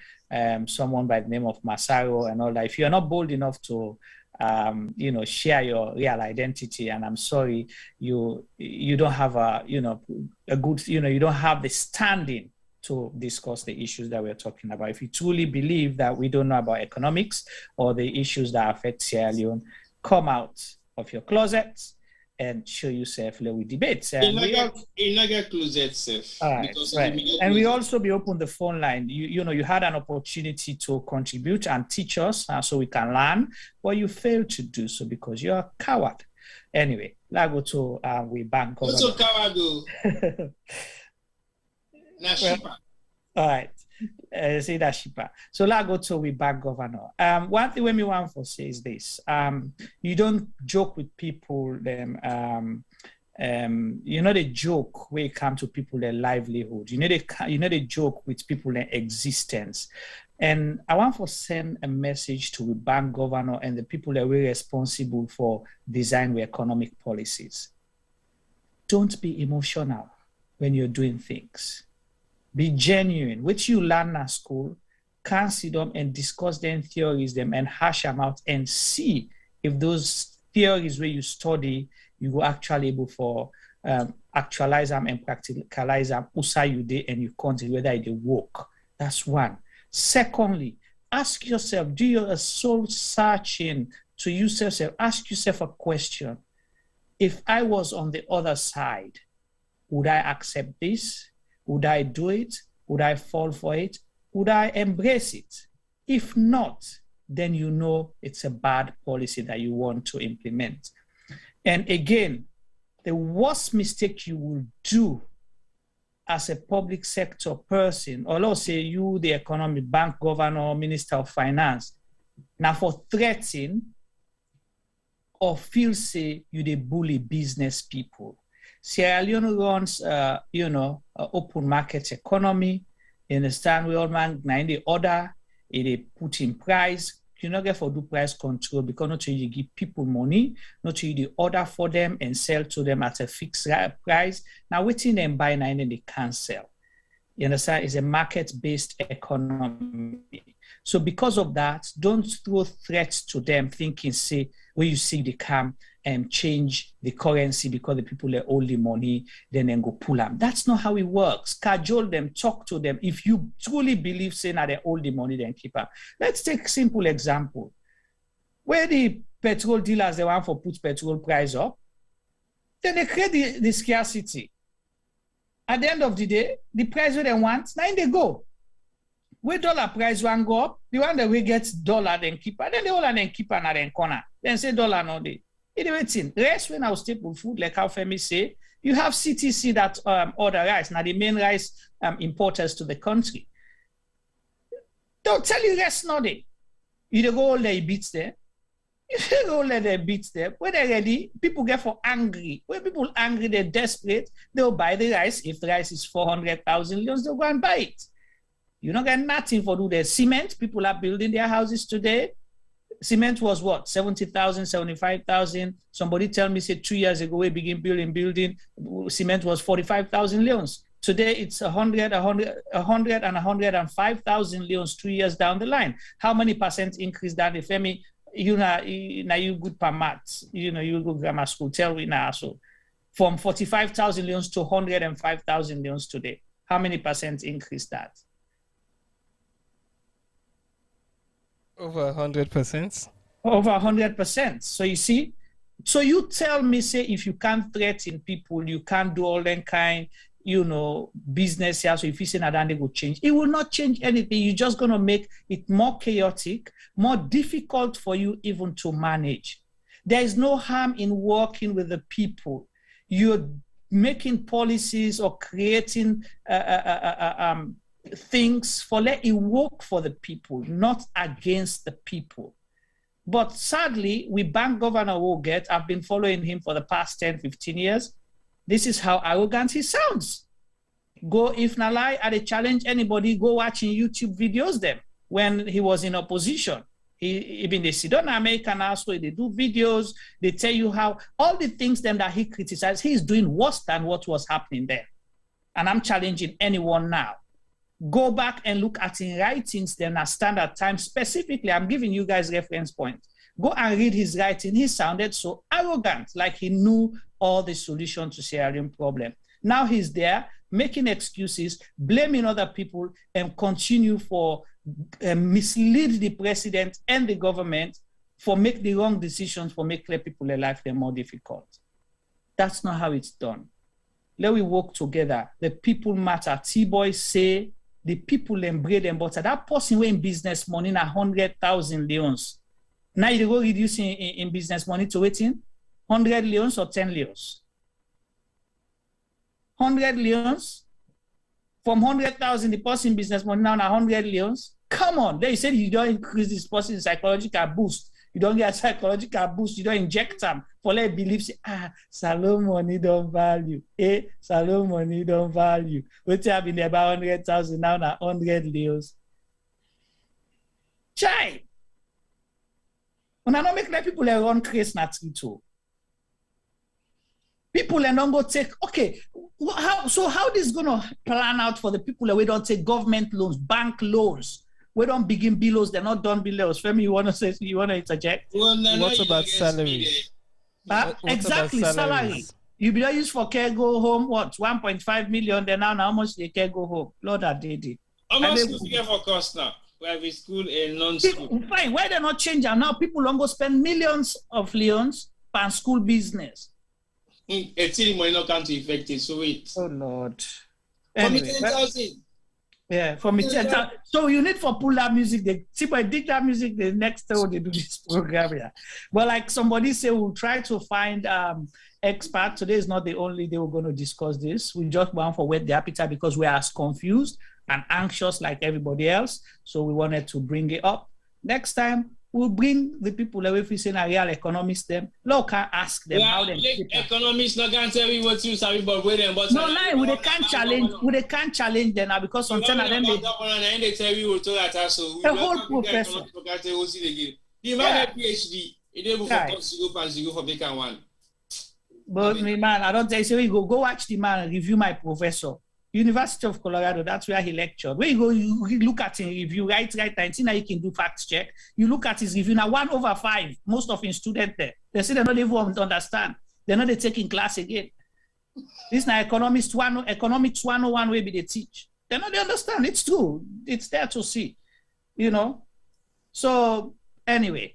someone by the name of Masaro and all that. If you're not bold enough to, share your real identity, and I'm sorry, you don't have a good, you don't have the standing to discuss the issues that we're talking about. If you truly believe that we don't know about economics or the issues that affect Sierra Leone, come out of your closets and show yourself with debates. And we also be open the phone line. You had an opportunity to contribute and teach us so we can learn, but you failed to do so because you're a coward. Anyway, let's go to we Bank Governor. What's a coward though? All right. Say that Shipa. So let's go to we Bank Governor. One thing we want to say is this. You don't joke with people, the joke when it comes to people, their livelihood. The joke with people, their existence. And I want to send a message to the Bank Governor and the people that were responsible for design the economic policies. Don't be emotional when you're doing things. Be genuine. Which you learn at school, can sit them and discuss them, theories them, and hash them out and see if those theories where you study, you will actually able for actualize them and practicalize them, you did and you consider whether they work. That's one. Secondly, ask yourself, do your soul searching to yourself, ask yourself a question. If I was on the other side, would I accept this? Would I do it? Would I fall for it? Would I embrace it? If not, then you know it's a bad policy that you want to implement. And again, the worst mistake you will do as a public sector person, or let's say you, the economic bank governor, minister of finance, now for threatening or feel say you the bully business people. Sierra Leone runs, open market economy. You understand? We all man in the order, they put in price. You not get for do price control because not you give people money, not you the order for them and sell to them at a fixed price. Now waiting them buy and then they can't sell. You understand? It's a market-based economy. So because of that, don't throw threats to them thinking, say, when you see they come and change the currency because the people are owe the money, then go pull them. That's not how it works. Cajole them, talk to them. If you truly believe saying that they owe the money, then keep them. Let's take a simple example. Where the petrol dealers, they want to put petrol price up, then they create the scarcity. At the end of the day, the price they want, now they go. Where dollar price one go up, the one that we get dollar then keep, then the dollar then keep another corner. Then say dollar no day. Anyway, rest when our staple food, like how Femi say, you have CTC that order rice. Now the main rice importers to the country. Don't tell you rest no day. You go all the beats there. You don't let them beat them. When they're ready, people get for angry. When people angry, they're desperate, they'll buy the rice. If the rice is 400,000 leons, they'll go and buy it. You don't get nothing for do the cement. People are building their houses today. Cement was what? 70,000, 75,000. Somebody tell me, say 2 years ago, we begin building. Cement was 45,000 leons. Today, it's 100, and 105,000 leons 2 years down the line. How many percent increase that? If Femi, you good per maths, you go grammar school, tell me now. So from 45,000 leons to 105,000 leons today, how many percent increase that? Over 100%. Over 100%. So you see, so you tell me, say, if you can't threaten people, you can't do all that kind, business here. So if you say that, they will change. It will not change anything. You're just going to make it more chaotic, more difficult for you even to manage. There is no harm in working with the people. You're making policies or creating things for let it work for the people, not against the people. But sadly, we bank governor Woget, I've been following him for the past 10, 15 years. This is how arrogant he sounds. Go, if not lie, I challenge anybody, go watching YouTube videos them when he was in opposition. Even they sit on American also, they do videos, they tell you how all the things them that he criticized, he's doing worse than what was happening then. And I'm challenging anyone now. Go back and look at his writings then at Standard Time. Specifically, I'm giving you guys reference points. Go and read his writing. He sounded so arrogant, like he knew all the solution to Sierra Leone problem. Now he's there making excuses, blaming other people, and continue for mislead the president and the government for make the wrong decisions, for make people's life more difficult. That's not how it's done. Let we work together. The people matter. T-Boy say the people and bread and butter. That person who in business money in 100,000 leons. Now you go reducing in business money to waiting 100 leons or 10 leons. 100 leons from 100,000. The person business money now 100 leons. Come on, they said you don't increase this person's psychological boost. You don't get a psychological boost. You don't inject them for let believe say, Salome money don't value. Salome money don't value. What have been about 100,000 now 100 leos. Chai. When I don't make like people run crazy na too. People and don't go take, okay, how this gonna plan out for the people that we don't take government loans, bank loans? We don't begin belows, they're not done belows. Femi, you wanna interject? Well, what about salaries? Exactly, salary. You be used for care go home, what? 1.5 million, then now how much they care go home? Lord, I did it. How much school you get for cost now? Private school and non-school. Fine, why they not change? Now people don't go spend millions of leons per school business. A team might not come to effect it, so wait. Oh Lord. Anyway, 10,000. Yeah, for me 10,000. So you need for pull that music. They see by dig that music the next time they do this program. Yeah. But like somebody say, we'll try to find expert. Today is not the only day we're going to discuss this. We just want for whet the appetite because we are as confused and anxious like everybody else. So we wanted to bring it up. Next time, we'll bring the people away if we say a real economist them. Look, ask them how they economists not can tell me what you say, but wait them. No, lie, they can't challenge. They can't challenge them now because sometimes then they tell you to that so a whole professor. The man PhD, it able for 0.0 for big one. But me man, I don't tell you, go watch the man review my professor. University of Colorado, that's where he lectured. Where you go, you look at his review, right, and see now you can do fact check. You look at his review, now 1/5, most of his students there. They say they don't even understand. They're not taking class again. This now economics 101 way be they teach. They understand. It's true. It's there to see, So anyway,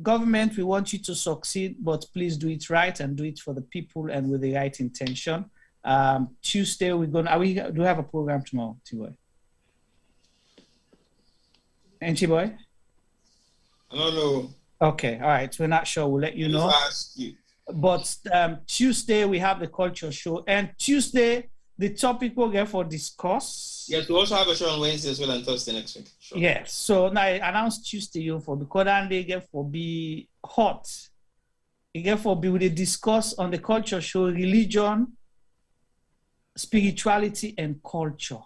government, we want you to succeed, but please do it right and do it for the people and with the right intention. Tuesday do we have a program tomorrow, T-Boy? And T-Boy? I don't know. Okay, all right. We're not sure. We'll let you know. Ask you. But Tuesday we have the culture show, and Tuesday the topic we'll get for discuss. Yes, we also have a show on Wednesday as well and Thursday next week. Sure. Yes. So now I announced Tuesday you for because they get for be hot. You get for be we discuss on the culture show religion, spirituality, and culture.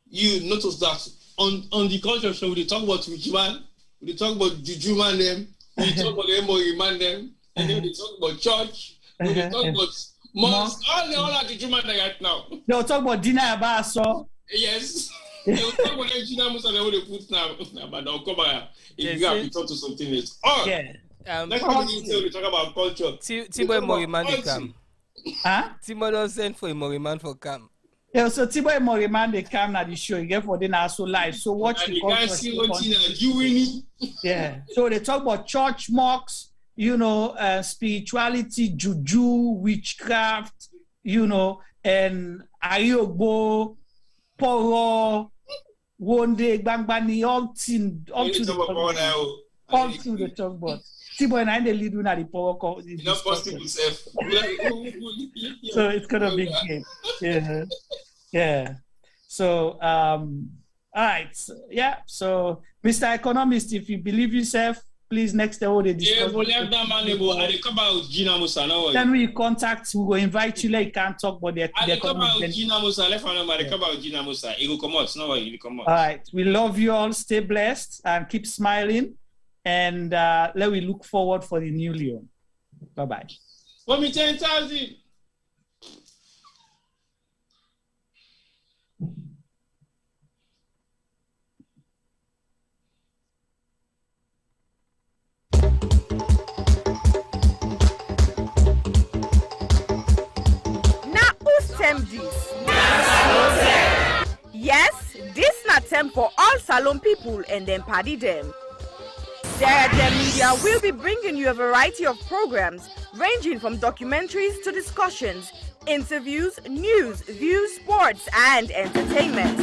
You notice that on the culture show we talk about Jujuman, we talk about Juju man them, we talk about Emory man them, and then we talk about church, we talk about mosque, all are Juju man right now. They'll talk about dinner about so. Yes. They will talk about Gina Musa they will put now, but they'll come back if you have to talk to something else. Oh, yeah. Next time we talk about culture. Tibo Emory man they come. Huh? Tibo don't send for Emory man for come. Yeah, so Tibo Emory man they come now the show. You get for dinner so live. So watch the culture show. Yeah. So they talk about church mosques, you know, spirituality, juju, witchcraft, you know, and Ayogbo, Poro, Wonde, Bangbani, all to the talk about. Tibo and I the lead at the power call. Not possible, self. So it's gonna be game. Yeah. Yeah. So all right. Yeah. So Mr. Economist, if you believe yourself, please next day all the discuss. Then we contact, we will invite you, like you can't talk about the All right. We love you all. Stay blessed and keep smiling. And let we look forward for the new Leon. Bye-bye. What me 10,000? Yes, this not time for all Salon people and them party them. Sierra Leone Media will be bringing you a variety of programs ranging from documentaries to discussions, interviews, news, views, sports, and entertainment.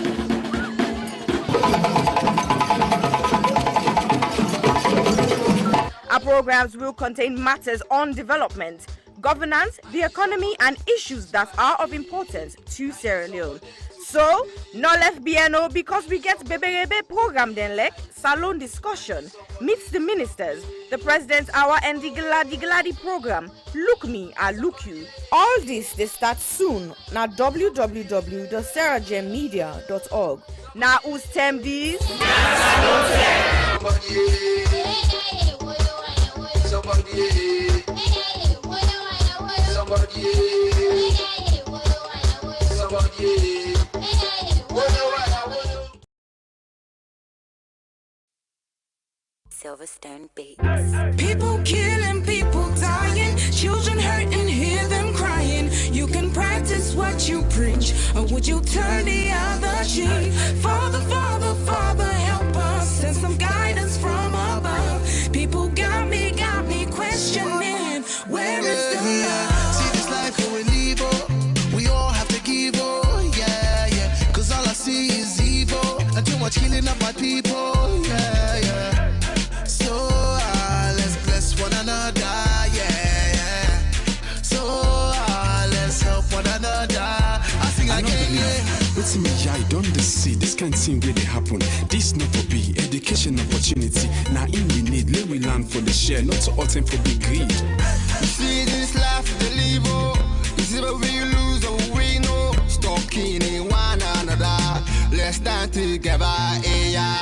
Our programs will contain matters on development, governance, the economy, and issues that are of importance to Sierra Leone. So, no left BNO because we get Bebe program then like Salon discussion, meets the ministers, the president's hour and the Gladi program, Look Me, I Look You. All this they start soon na www.sierragemmedia.org. Now who's tem these? Silverstone Beats. People killing, people dying, children hurt and hear them crying. You can practice what you preach, or would you turn the other cheek? Father, Father, Father, help us, send some guidance from above. People got me questioning, where is the love? See this life going evil, we all have to give, oh, yeah, yeah. Cause all I see is evil, and too much killing of my people, yeah, yeah. So let's bless one another, yeah, yeah. So let's help one another. I sing again, yeah. What's me, I don't see this kind of thing really happen. This not for be education opportunity. Now in we need, let we learn for the share, not to all time for big greed. You see this life, the live, oh. You see where we lose or we know. Stop killing one another. Let's stand together, yeah.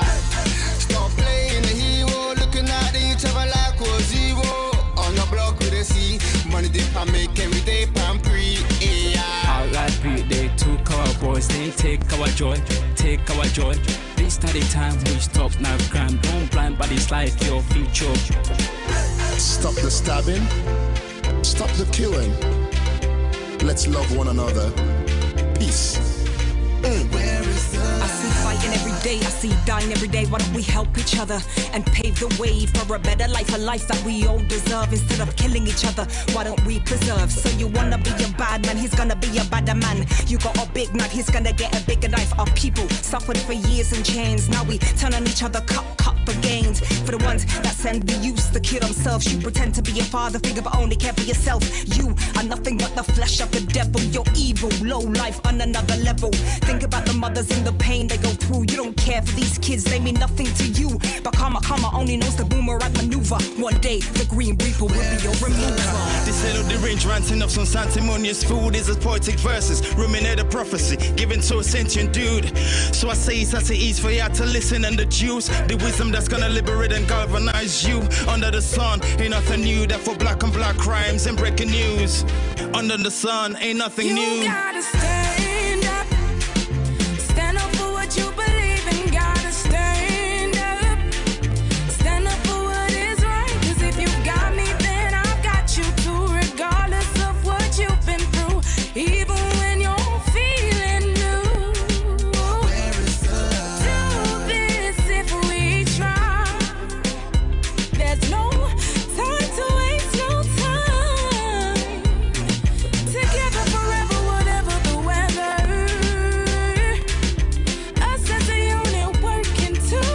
Stop playing the hero, looking at each other like we're zero. On the block with the sea, money they can make every day, pan free, yeah. Alright, they took our boys, they take our joy, take our joy. This not the time we stop now, crime. Don't blind bodies like your future. Stop the stabbing, stop the killing. Let's love one another. Peace. I see fighting every day, I see dying every day. Why don't we help each other and pave the way for a better life, a life that we all deserve? Instead of killing each other, why don't we preserve? So you wanna be a bad man, he's gonna be a badder man. You got a big knife, he's gonna get a bigger knife. Our people suffered for years in chains, now we turn on each other, cut for gains. For the ones that send the youth to kill themselves, you pretend to be a father figure but only care for yourself. You are nothing but the flesh of the devil. You're evil, low life on another level. Think about the mothers and the pain they go through. You don't care for these kids, they mean nothing to you. But karma only knows the boomerang maneuver. One day the green reaper will be your remover. This head of the range ranting up some sanctimonious food is a poetic verses, ruminate a prophecy given to a sentient dude. So I say it's as it is for you to listen and deduce the wisdom that's gonna liberate and galvanize you. Under the sun ain't nothing new, that for black on black crimes and breaking news. Under the sun ain't nothing new. You gotta stand up for what you believe in. Gotta stand up for what is right. 'Cause if you got me, then I've got you too. Regardless of what you've been through, even when you're feeling new. Where is the love? Do this if we try. There's no time to waste, no time. Together forever, whatever the weather. Us as a unit working together.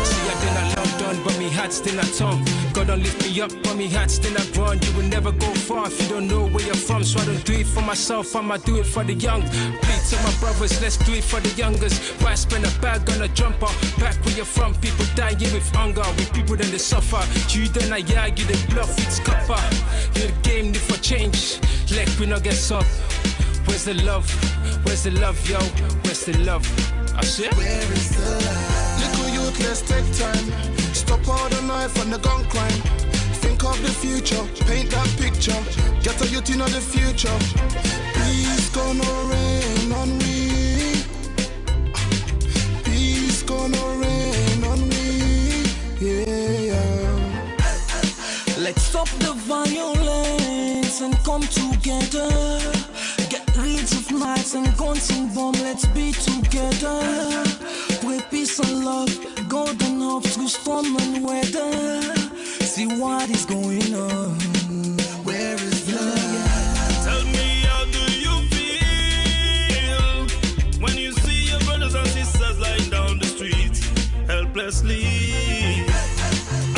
See, I've been a London, but me heart still at home. God don't lift me up, but me heart still at ground. You will never go far if you don't know where you're from. So I don't do it for myself, I'ma do it for the young. Please tell my brothers, let's do it for the youngest. Why spend a bag on a jumper? Back where you're from, people dying with hunger. With people then they suffer. You then I argue, they bluff, it's copper. You're the game, need for change. Like we not get up. Where's the love? Where's the love, yo? Where's the love? I said, where is the love? Little youth, let's take time. Stop all the knife and the gun crime. Think of the future, paint that picture. Get a youth in the future. Peace gonna rain on we. Peace gonna rain on we. Yeah. Let's stop the violence and come together. Get rid of knives and guns and bombs, let's be together. Pray peace and love, golden hope through storm and weather. See what is going on. Where is the love? Tell me, how do you feel when you see your brothers and sisters lying down the street helplessly?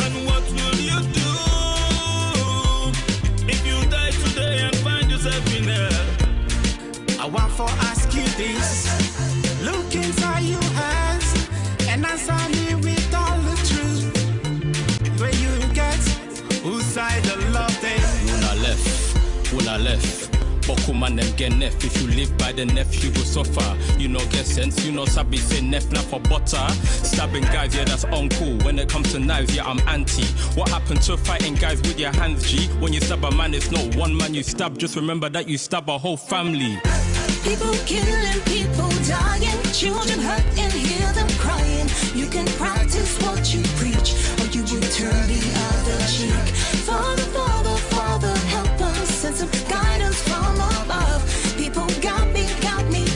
And what will you do if you die today and find yourself in hell? I want to ask you this. Look inside your eyes and answer me with all the truth. Where you get whose side the love they? When I left. Boku man them get nef. If you live by the nef, you go suffer. You know get sense, you know sabi say nef not for butter. Stabbing guys, yeah that's uncool. When it comes to knives, yeah I'm anti. What happened to fighting guys with your hands, G? When you stab a man, it's not one man you stab. Just remember that you stab a whole family. People killing, people dying, children hurt and hear them crying. You can practice what you preach, or you will turn the other cheek. Father, Father, Father, help us, send some guidance from above. People got me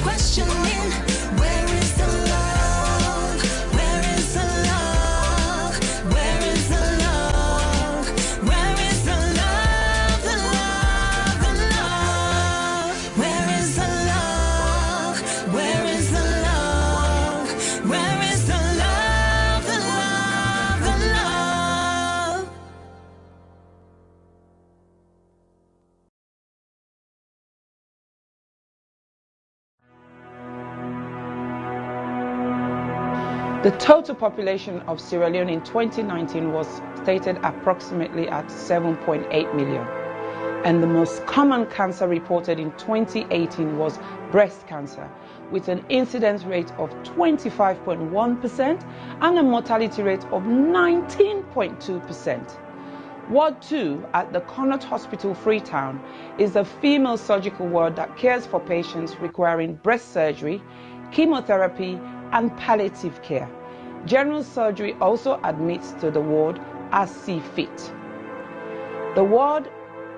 questioning, where is the love? Where is the love? Where is the love? Where is the love? The love, the love. Where is the love? Where is the love? Where is the love? The love, the love. The total population of Sierra Leone in 2019 was stated approximately at 7.8 million. And the most common cancer reported in 2018 was breast cancer, with an incidence rate of 25.1% and a mortality rate of 19.2%. Ward 2 at the Connaught Hospital, Freetown, is a female surgical ward that cares for patients requiring breast surgery, chemotherapy, and palliative care. General surgery also admits to the ward as see fit. The ward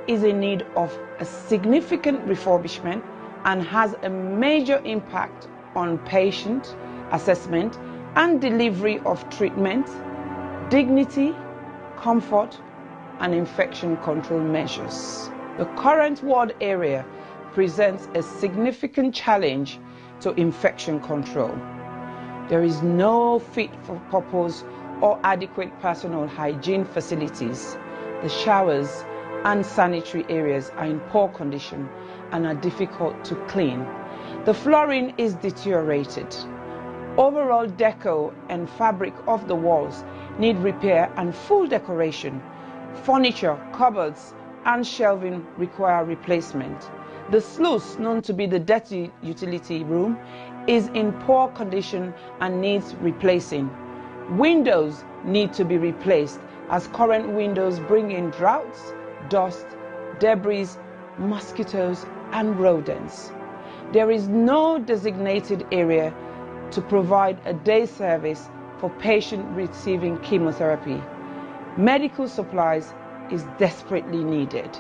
is in need of a significant refurbishment and has a major impact on patient assessment and delivery of treatment, dignity, comfort, and infection control measures. The current ward area presents a significant challenge to infection control. There is no fit for purpose or adequate personal hygiene facilities. The showers and sanitary areas are in poor condition and are difficult to clean. The flooring is deteriorated. Overall deco and fabric of the walls need repair and full decoration. Furniture, cupboards, and shelving require replacement. The sluice, known to be the dirty utility room, is in poor condition and needs replacing. Windows need to be replaced as current windows bring in draughts, dust, debris, mosquitoes, and rodents. There is no designated area to provide a day service for patients receiving chemotherapy. Medical supplies is desperately needed.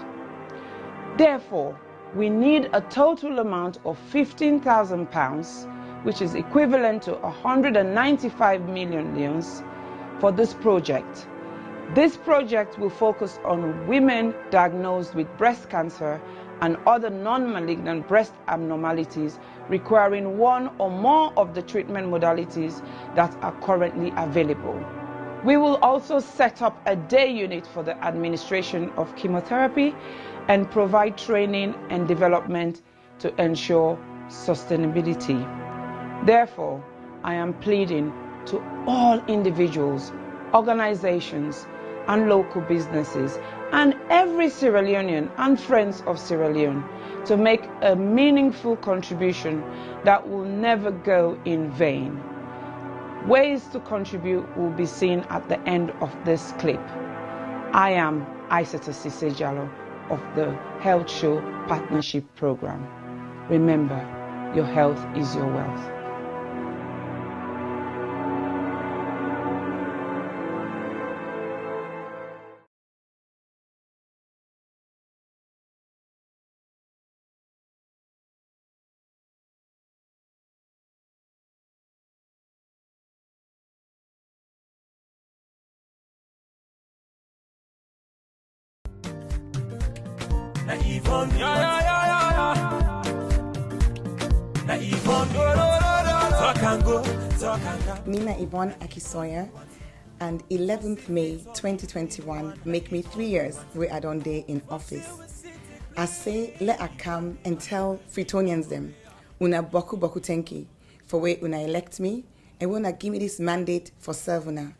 Therefore, we need a total amount of £15,000, which is equivalent to 195 million leones, for this project. This project will focus on women diagnosed with breast cancer and other non-malignant breast abnormalities requiring one or more of the treatment modalities that are currently available. We will also set up a day unit for the administration of chemotherapy and provide training and development to ensure sustainability. Therefore, I am pleading to all individuals, organizations, and local businesses, and every Sierra Leonean and friends of Sierra Leone to make a meaningful contribution that will never go in vain. Ways to contribute will be seen at the end of this clip. I am Aissata Cissé Jallow of the Health Show Partnership Program. Remember, your health is your wealth. Nina Yvonne Akisoya, and 11th May 2021 make me 3 years where I don't day in office. I say let I come and tell Fritonians them una boku boku tenki for where una elect me and when I give me this mandate for serve una.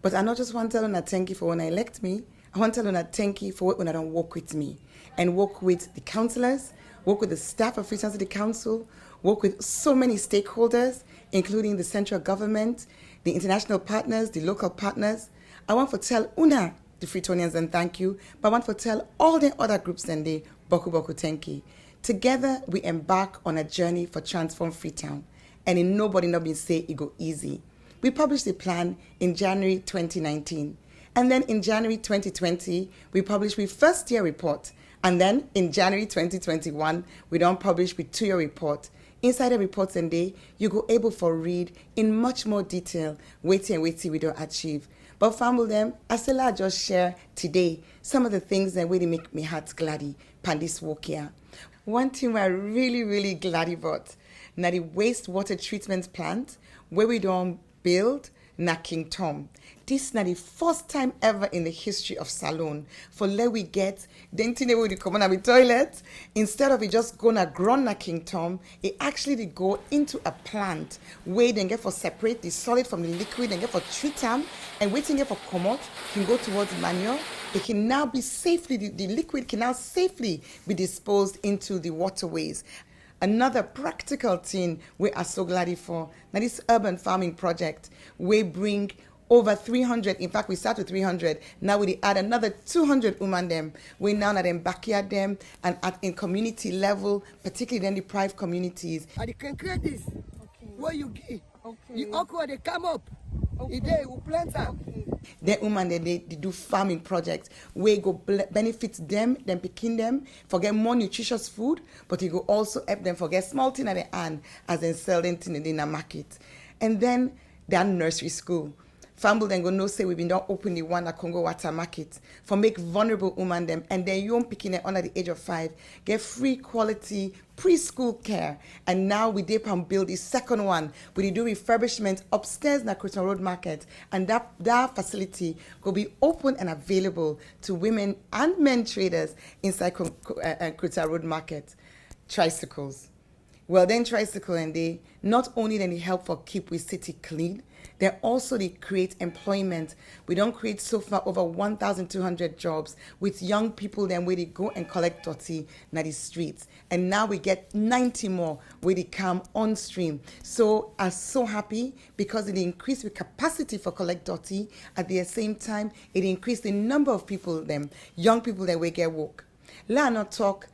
But I not just want to tell una tenki for when I elect me, I want to tell una tenki for when I don't work with me and work with the councillors, work with the staff of Freetown City Council, work with so many stakeholders, including the central government, the international partners, the local partners. I want to tell una, the Freetonians, and thank you, but I want to tell all the other groups and the Boku Boku Tenki. Together, we embark on a journey for Transform Freetown, and in nobody not been say it go easy. We published the plan in January 2019, and then in January 2020, we published our first year report, and then in January 2021, we don't publish with 2-year report. Inside the reports and day, you go able for read in much more detail, waiting we don't achieve. But family them, I still I just share today some of the things that really make me heart gladdy pan this walk here. One thing we're really glad about, now the wastewater treatment plant where we don't build na King Tom. This is not the first time ever in the history of Salone for let we get the thing we come on with toilet. Instead of it just gonna grow na King Tom, it actually go into a plant where they get for separate the solid from the liquid and get for treat them and waiting for come out can go towards manure. It can now be safely the liquid can now safely be disposed into the waterways. Another practical thing we are so glad for now this urban farming project we bring over 300, in fact we start with 300, now we add another 200 women them. We now at them backyard them and in community level, particularly in deprived communities. And you can create this, what you give, the okra they come up, they will plant them. The women they do farming projects where go benefit them picking them, for get more nutritious food, but it will also help them for get small thing at the end as they sell them in the market. And then their nursery school. Famble then go no say we been not open the one at Congo water market for make vulnerable women them and then young picking under the age of 5 get free quality preschool care. And now we dip and build the second one. We do refurbishment upstairs in the Croton Road Market, and that facility will be open and available to women and men traders inside Croton Road Market. Tricycles. Well, then tricycle and they not only then they help for keep we city clean, they also they create employment. We don't create so far over 1,200 jobs with young people then where they go and collect dirty na the streets. And now we get 90 more where they come on stream. So I'm so happy because it increased the capacity for collect dirty. At the same time, it increased the number of people them, young people that we get work. Let not talk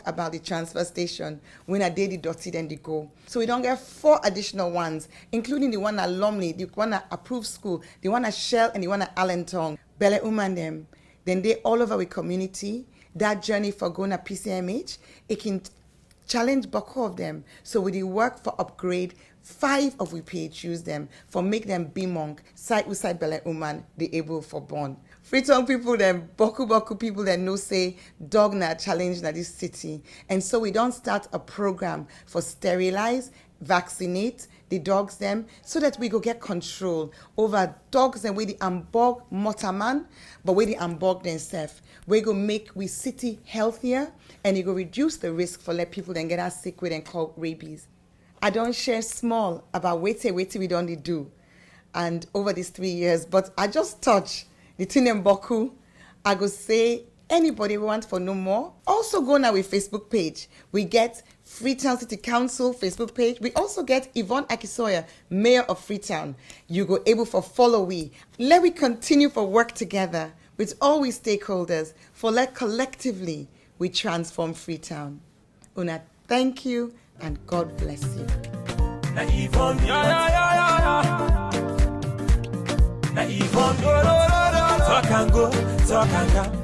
about the transfer station. When I did the dirty, then they go. So we don't get 4 additional ones, including the one at Lumley, the one at Approved School, the one at Shell, and the one at Allentown. Bele Uman them. Then they all over our community. That journey for going to PCMH, it can challenge Boko of them. So with the work for upgrade, 5 of we PHUs them for make them be monk, side with side Bele Uman, the able for born. Freetown people, them boku people that know say dog na challenge na this city. And so we don't start a program for sterilize, vaccinate the dogs them so that we go get control over dogs and we the ambog motaman, but we the ambog themselves. We go make we city healthier and it go reduce the risk for let people then get us sick with and call rabies. I don't share small about wait we don't do. And over these 3 years, but I just touch the Tinem Boku. I go say anybody want for no more. Also go now with Facebook page. We get Freetown City Council Facebook page. We also get Yvonne Akisoya, Mayor of Freetown. You go able for follow we. Let we continue for work together with all we stakeholders for let collectively we transform Freetown. Una, thank you and God bless you. Na Yvonne, Na Yvonne, talk and go, talk and come.